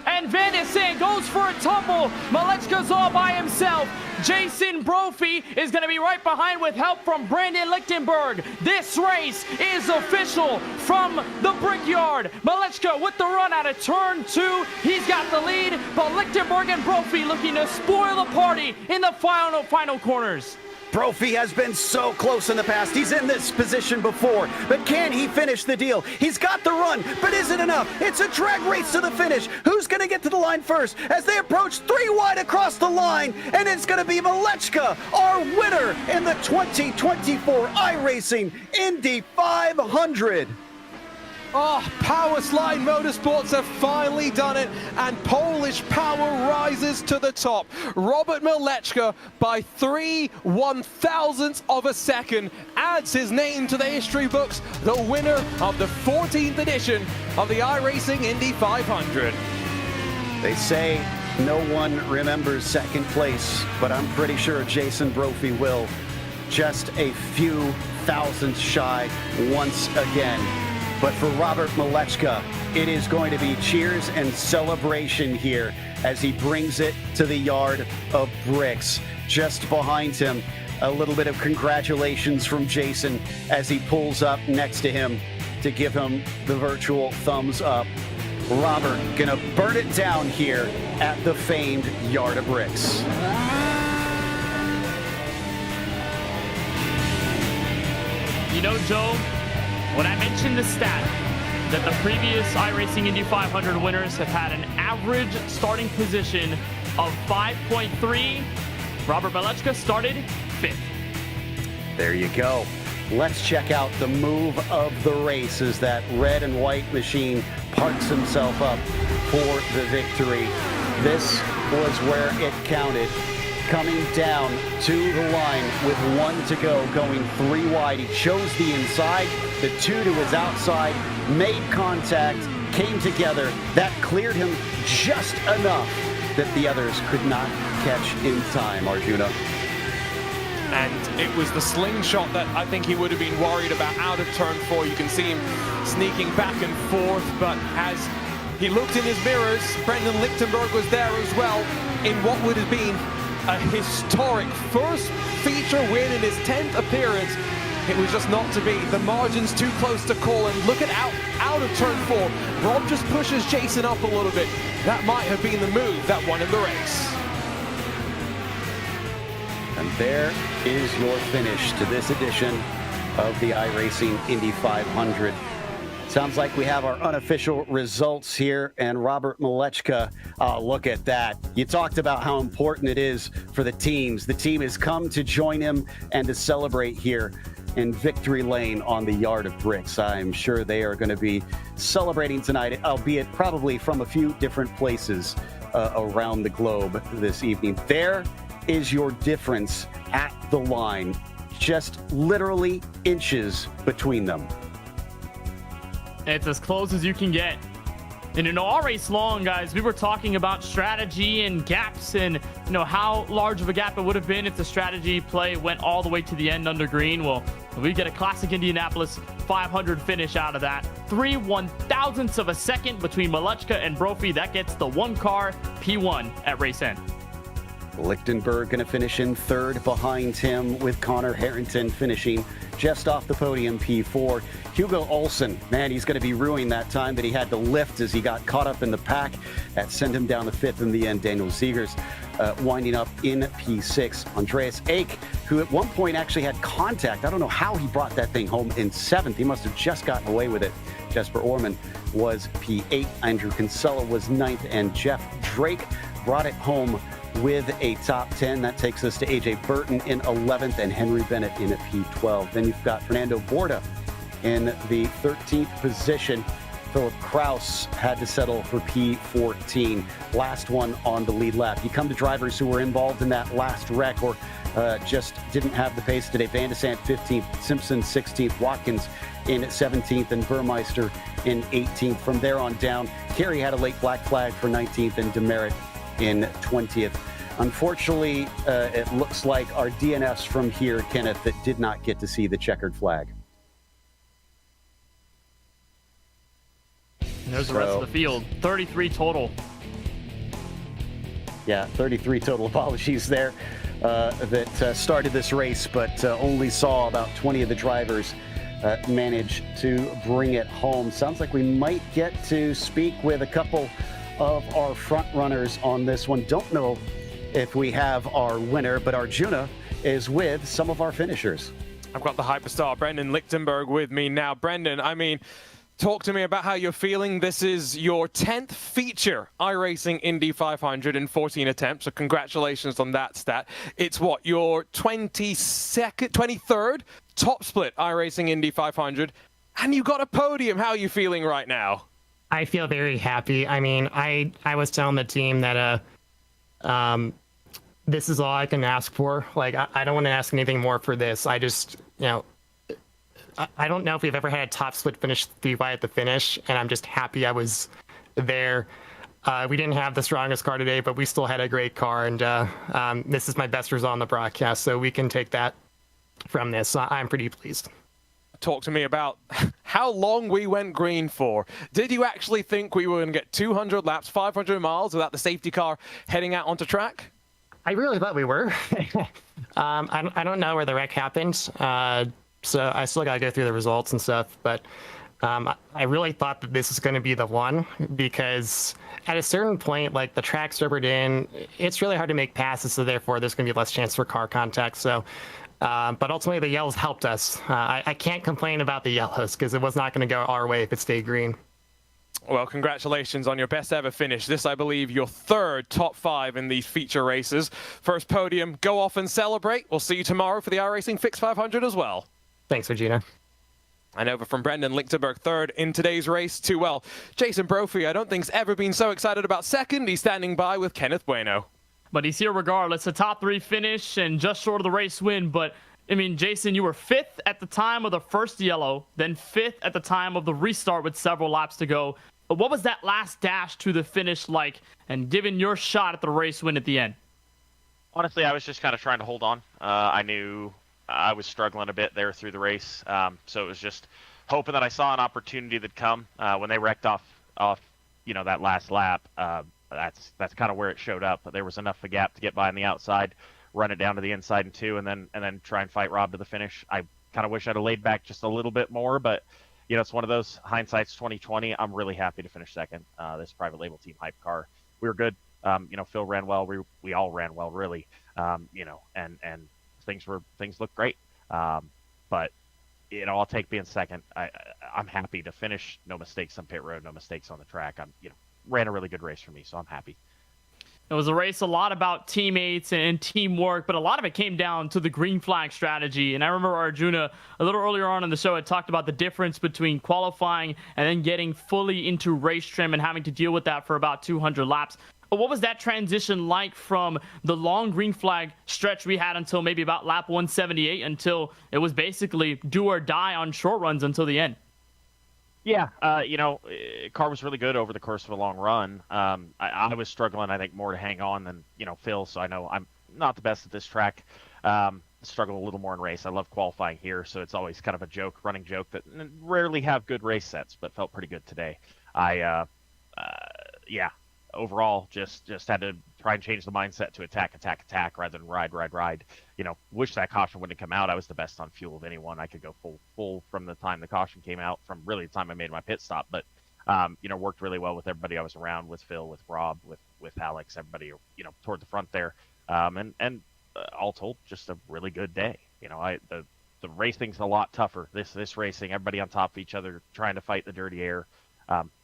And Van de Sant goes for a tumble. Malechka's all by himself. Jason Brophy is going to be right behind with help from Brandon Lichtenberg. This race is official from the Brickyard. Malechka with the run out of turn 2. He's got the lead, but Lichtenberg and Brophy looking to spoil the party in the final corners. Brophy has been so close in the past. He's in this position before, but can he finish the deal? He's got the run, but is it enough? It's a drag race to the finish. Who's going to get to the line first as they approach 3 wide across the line? And it's going to be Malechka, our winner in the 2024 iRacing Indy 500. Oh, Powerslide Motorsports have finally done it, and Polish power rises to the top. Robert Malechka, by 3/1000ths of a second, adds his name to the history books, the winner of the 14th edition of the iRacing Indy 500. They say no one remembers 2nd place, but I'm pretty sure Jason Brophy will. Just a few thousandths shy once again. But for Robert Malechka, it is going to be cheers and celebration here as he brings it to the yard of bricks. Just behind him, a little bit of congratulations from Jason as he pulls up next to him to give him the virtual thumbs up. Robert gonna burn it down here at the famed yard of bricks. You know, Joe, when I mentioned the stat that the previous iRacing Indy 500 winners have had an average starting position of 5.3. Robert Malechka started 5th. There you go. Let's check out the move of the race as that red and white machine parks himself up for the victory. This was where it counted. Coming down to the line with 1 to go, going 3 wide. He chose the inside, the 2 to his outside, made contact, came together. That cleared him just enough that the others could not catch in time, Arjuna. And it was the slingshot that I think he would have been worried about out of turn 4. You can see him sneaking back and forth, but as he looked in his mirrors, Brendan Lichtenberg was there as well in what would have been a historic first feature win in his 10th appearance. It was just not to be. The margin's too close to call, and look at out of turn 4. Rob just pushes Jason up a little bit. That might have been the move that won him the race. And there is your finish to this edition of the iRacing Indy 500. Sounds like we have our unofficial results here, and Robert Malechka, look at that. You talked about how important it is for the teams. The team has come to join him and to celebrate here in Victory Lane on the Yard of Bricks. I'm sure they are going to be celebrating tonight, albeit probably from a few different places around the globe this evening. There is your difference at the line, just literally inches between them. It's as close as you can get. And all race long, guys, we were talking about strategy and gaps and, how large of a gap it would have been if the strategy play went all the way to the end under green. Well, we get a classic Indianapolis 500 finish out of that. 3/1000ths of a second between Malechka and Brophy. That gets the 1-car P1 at race end. Lichtenberg going to finish in 3rd behind him, with Connor Harrington finishing just off the podium, P4. Hugo Olsen, man, he's going to be ruining that time that he had to lift as he got caught up in the pack. That sent him down to 5th in the end. Daniel Zegers winding up in P6. Andreas Ake, who at one point actually had contact. I don't know how he brought that thing home in 7th. He must have just gotten away with it. Jesper Orman was P8. Andrew Kinsella was 9th. And Jeff Drake brought it home with a top 10. That takes us to AJ Burton in 11th and Henry Bennett in at P12. Then you've got Fernando Borda in the 13th position. Philip Kraus had to settle for P14. Last one on the lead lap. You come to drivers who were involved in that last wreck or just didn't have the pace today. Van de Sant 15th, Simpson 16th, Watkins in 17th, and Burmeister in 18th. From there on down, Carey had a late black flag for 19th and Demerit in 20th. Unfortunately, it looks like our DNFs from here, Kenneth, that did not get to see the checkered flag. And there's the rest of the field. 33 total. Yeah, 33 total. Apologies there that started this race, but only saw about 20 of the drivers manage to bring it home. Sounds like we might get to speak with a couple of our front runners on this one. Don't know if we have our winner, but Arjuna is with some of our finishers. I've got the hyperstar Brendan Lichtenberg with me now. Brendan, talk to me about how you're feeling. This is your 10th feature iRacing Indy 500 in 14 attempts, so congratulations on that stat. It's what, your 23rd top split iRacing Indy 500, and you got a podium. How are you feeling right now? I feel very happy. I was telling the team that this is all I can ask for. Like, I don't want to ask anything more for this. I just, I don't know if we've ever had a top split finish 3 wide at the finish, and I'm just happy I was there. We didn't have the strongest car today, but we still had a great car, and this is my best result on the broadcast, so we can take that from this. So I'm pretty pleased. Talk to me about how long we went green for. Did you actually think we were going to get 200 laps, 500 miles without the safety car heading out onto track? I really thought we were. I don't know where the wreck happened, so I still got to go through the results and stuff, but I really thought that this was going to be the one, because at a certain point, like, the track's rubbered in, it's really hard to make passes, so therefore there's going to be less chance for car contact. So But ultimately, the yellows helped us. I can't complain about the yellows because it was not going to go our way if it stayed green. Well, congratulations on your best ever finish. This, I believe, your third top 5 in these feature races. First podium, go off and celebrate. We'll see you tomorrow for the iRacing Fix 500 as well. Thanks, Regina. And over from Brendan Lichtenberg, third in today's race too. Well, Jason Brophy, I don't think he's ever been so excited about second. He's standing by with Kenneth Bueno. But he's here regardless. A top 3 finish and just short of the race win. But, I mean, Jason, you were 5th at the time of the first yellow, then 5th at the time of the restart with several laps to go. But what was that last dash to the finish like, and given your shot at the race win at the end? Honestly, I was just kind of trying to hold on. I knew I was struggling a bit there through the race, so it was just hoping that I saw an opportunity that'd come when they wrecked off that last lap. That's kind of where it showed up. There was enough of a gap to get by on the outside, run it down to the inside in 2, and then try and fight Rob to the finish. I kind of wish I'd have laid back just a little bit more, but it's one of those hindsight's 2020. I'm really happy to finish second. This private label team hype car, we were good. Phil ran well. We all ran well, really. And things looked great. But I'll take being second. I'm happy to finish. No mistakes on pit road. No mistakes on the track. Ran a really good race for me, so I'm happy. It was a race a lot about teammates and teamwork, but a lot of it came down to the green flag strategy. And I remember Arjuna, a little earlier on in the show, had talked about the difference between qualifying and then getting fully into race trim and having to deal with that for about 200 laps. But what was that transition like from the long green flag stretch we had until maybe about lap 178 until it was basically do or die on short runs until the end? Yeah, car was really good over the course of a long run. I was struggling, I think, more to hang on than, Phil, so I know I'm not the best at this track. Struggle a little more in race. I love qualifying here, so it's always kind of a running joke that rarely have good race sets, but felt pretty good today. Overall, just had to try and change the mindset to attack rather than ride. Wish that caution wouldn't have come out. I was the best on fuel of anyone. I could go full from the time the caution came out, from really the time I made my pit stop. But worked really well with everybody I was around, with Phil, with Rob, with Alex, everybody toward the front there. All told, just a really good day. The racing's a lot tougher. This racing, everybody on top of each other, trying to fight the dirty air.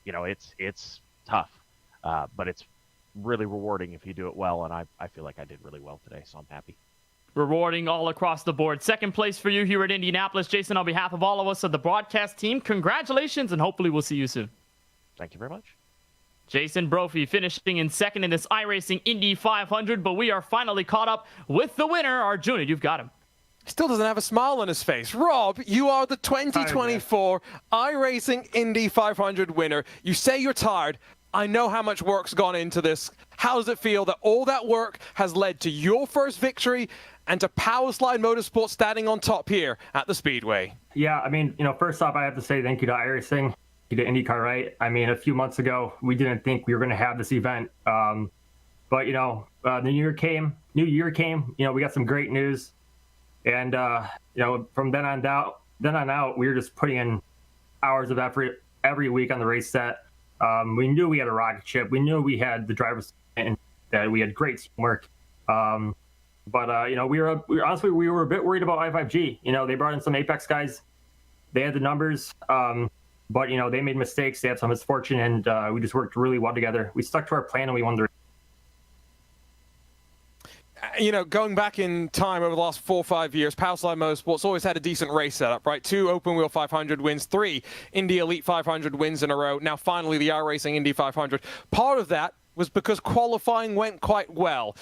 It's tough. But it's really rewarding if you do it well, and I feel like I did really well today, so I'm happy. Rewarding all across the board. Second place for you here at Indianapolis. Jason, on behalf of all of us at the broadcast team, congratulations, and hopefully we'll see you soon. Thank you very much. Jason Brophy finishing in second in this iRacing Indy 500, but we are finally caught up with the winner. Arjuna, you've got him. Still doesn't have a smile on his face. Rob, you are the 2024 iRacing Indy 500 winner. You say you're tired. I know how much work's gone into this. How does it feel that all that work has led to your first victory and to Powerslide Motorsports standing on top here at the Speedway? Yeah, I mean, first off, I have to say thank you to iRacing, thank you to INDYCAR, right? I mean, a few months ago, we didn't think we were going to have this event. But, the new year came, we got some great news. And, from then on out, we were just putting in hours of effort every week on the race set. We knew we had a rocket ship. We knew we had the drivers and that we had great teamwork. But we were a bit worried about I5G. They brought in some Apex guys. They had the numbers, but they made mistakes. They had some misfortune, and we just worked really well together. We stuck to our plan, and we won the race. Going back in time over the last 4 or 5 years, Powerslide Motorsports always had a decent race setup, right? 2 Open Wheel 500 wins, 3 Indy Elite 500 wins in a row. Now, finally, the iRacing Indy 500. Part of that was because qualifying went quite well.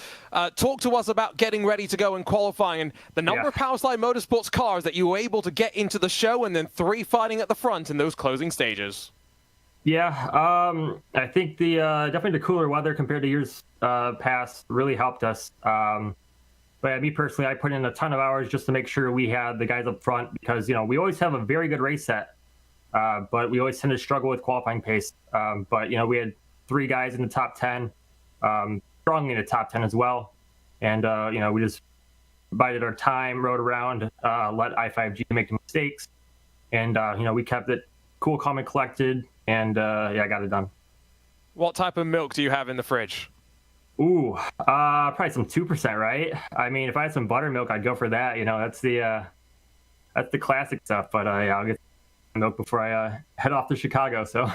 Talk to us about getting ready to go in qualifying and the number of Powerslide Motorsports cars that you were able to get into the show, and then 3 fighting at the front in those closing stages. Yeah, I think definitely the cooler weather compared to years past really helped us. But me personally, I put in a ton of hours just to make sure we had the guys up front because, we always have a very good race set, but we always tend to struggle with qualifying pace. But, we had 3 guys in the top 10, strongly in the top 10 as well. And, we just bided our time, rode around, let I5G make the mistakes. And, we kept it cool, calm, and collected. And, I got it done. What type of milk do you have in the fridge? Ooh, probably some 2%, right? I mean, if I had some buttermilk, I'd go for that. You know, that's the classic stuff. But yeah, I'll get milk before I head off to Chicago. So.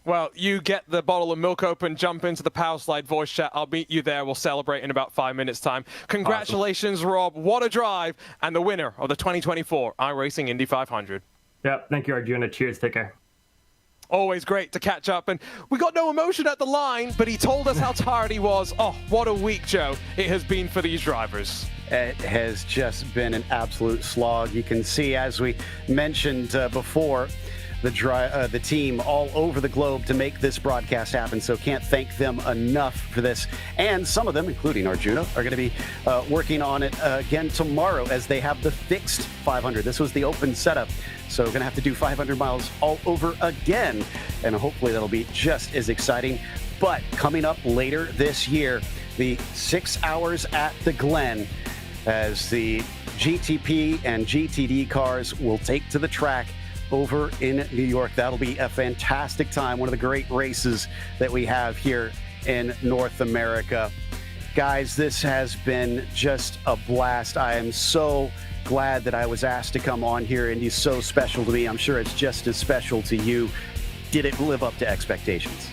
Well, you get the bottle of milk open, jump into the Power Slide voice chat. I'll meet you there. We'll celebrate in about 5 minutes' time. Congratulations, awesome. Rob. What a drive. And the winner of the 2024 iRacing Indy 500. Yep. Thank you, Arjuna. Cheers. Take care. Always great to catch up. And we got no emotion at the line, but he told us how tired he was. Oh, what a week, Joe, it has been for these drivers. It has just been an absolute slog. You can see, as we mentioned before, the team all over the globe to make this broadcast happen. So can't thank them enough for this. And some of them, including Arjuna, are going to be working on it again tomorrow as they have the fixed 500. This was the open setup. So we're going to have to do 500 miles all over again. And hopefully that'll be just as exciting. But coming up later this year, the 6 hours at the Glen, as the GTP and GTD cars will take to the track over in New York. That'll be a fantastic time. One of the great races that we have here in North America. Guys, this has been just a blast. I am so glad that I was asked to come on here. Indy's so special to me. I'm sure it's just as special to you. Did it live up to expectations?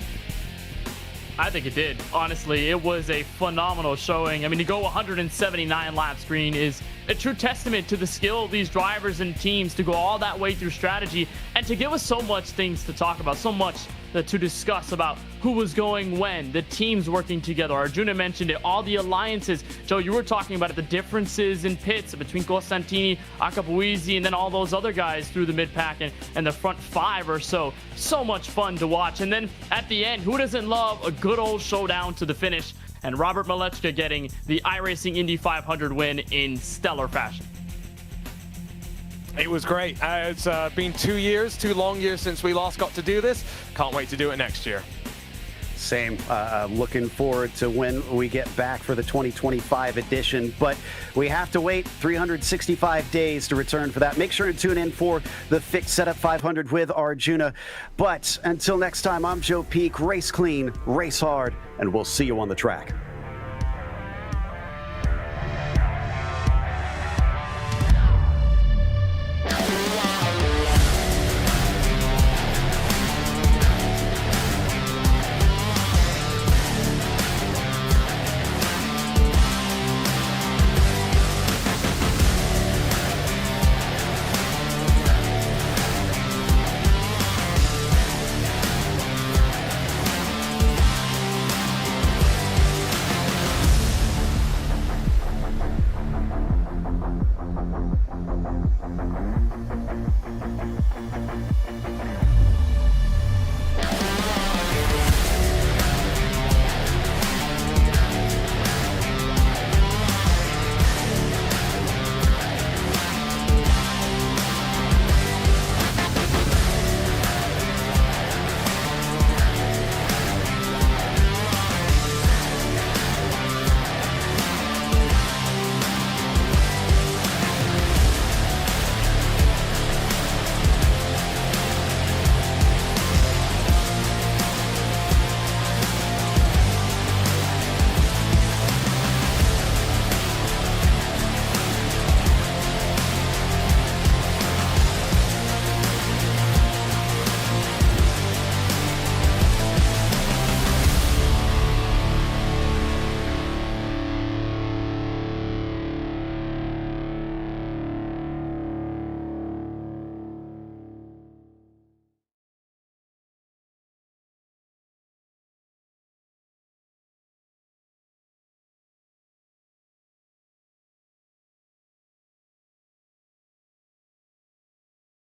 I think it did. Honestly, it was a phenomenal showing. I mean, to go 179 laps green is a true testament to the skill of these drivers and teams to go all that way through strategy and to give us so much things to talk about, so much to discuss about who was going when, the teams working together. Arjuna mentioned it, all the alliances. Joe, you were talking about it, the differences in pits between Costantini, Akapuisi, and then all those other guys through the mid-pack and the front five or so. So much fun to watch. And then at the end, who doesn't love a good old showdown to the finish? And Robert Malechka getting the iRacing Indy 500 win in stellar fashion. It was great. It's been 2 years, 2 long years since we last got to do this. Can't wait to do it next year. Same. Looking forward to when we get back for the 2025 edition, but we have to wait 365 days to return for that. Make sure to tune in for the Fixed Setup 500 with Arjuna. But until next time, I'm Joe Peak. Race clean, race hard, and we'll see you on the track.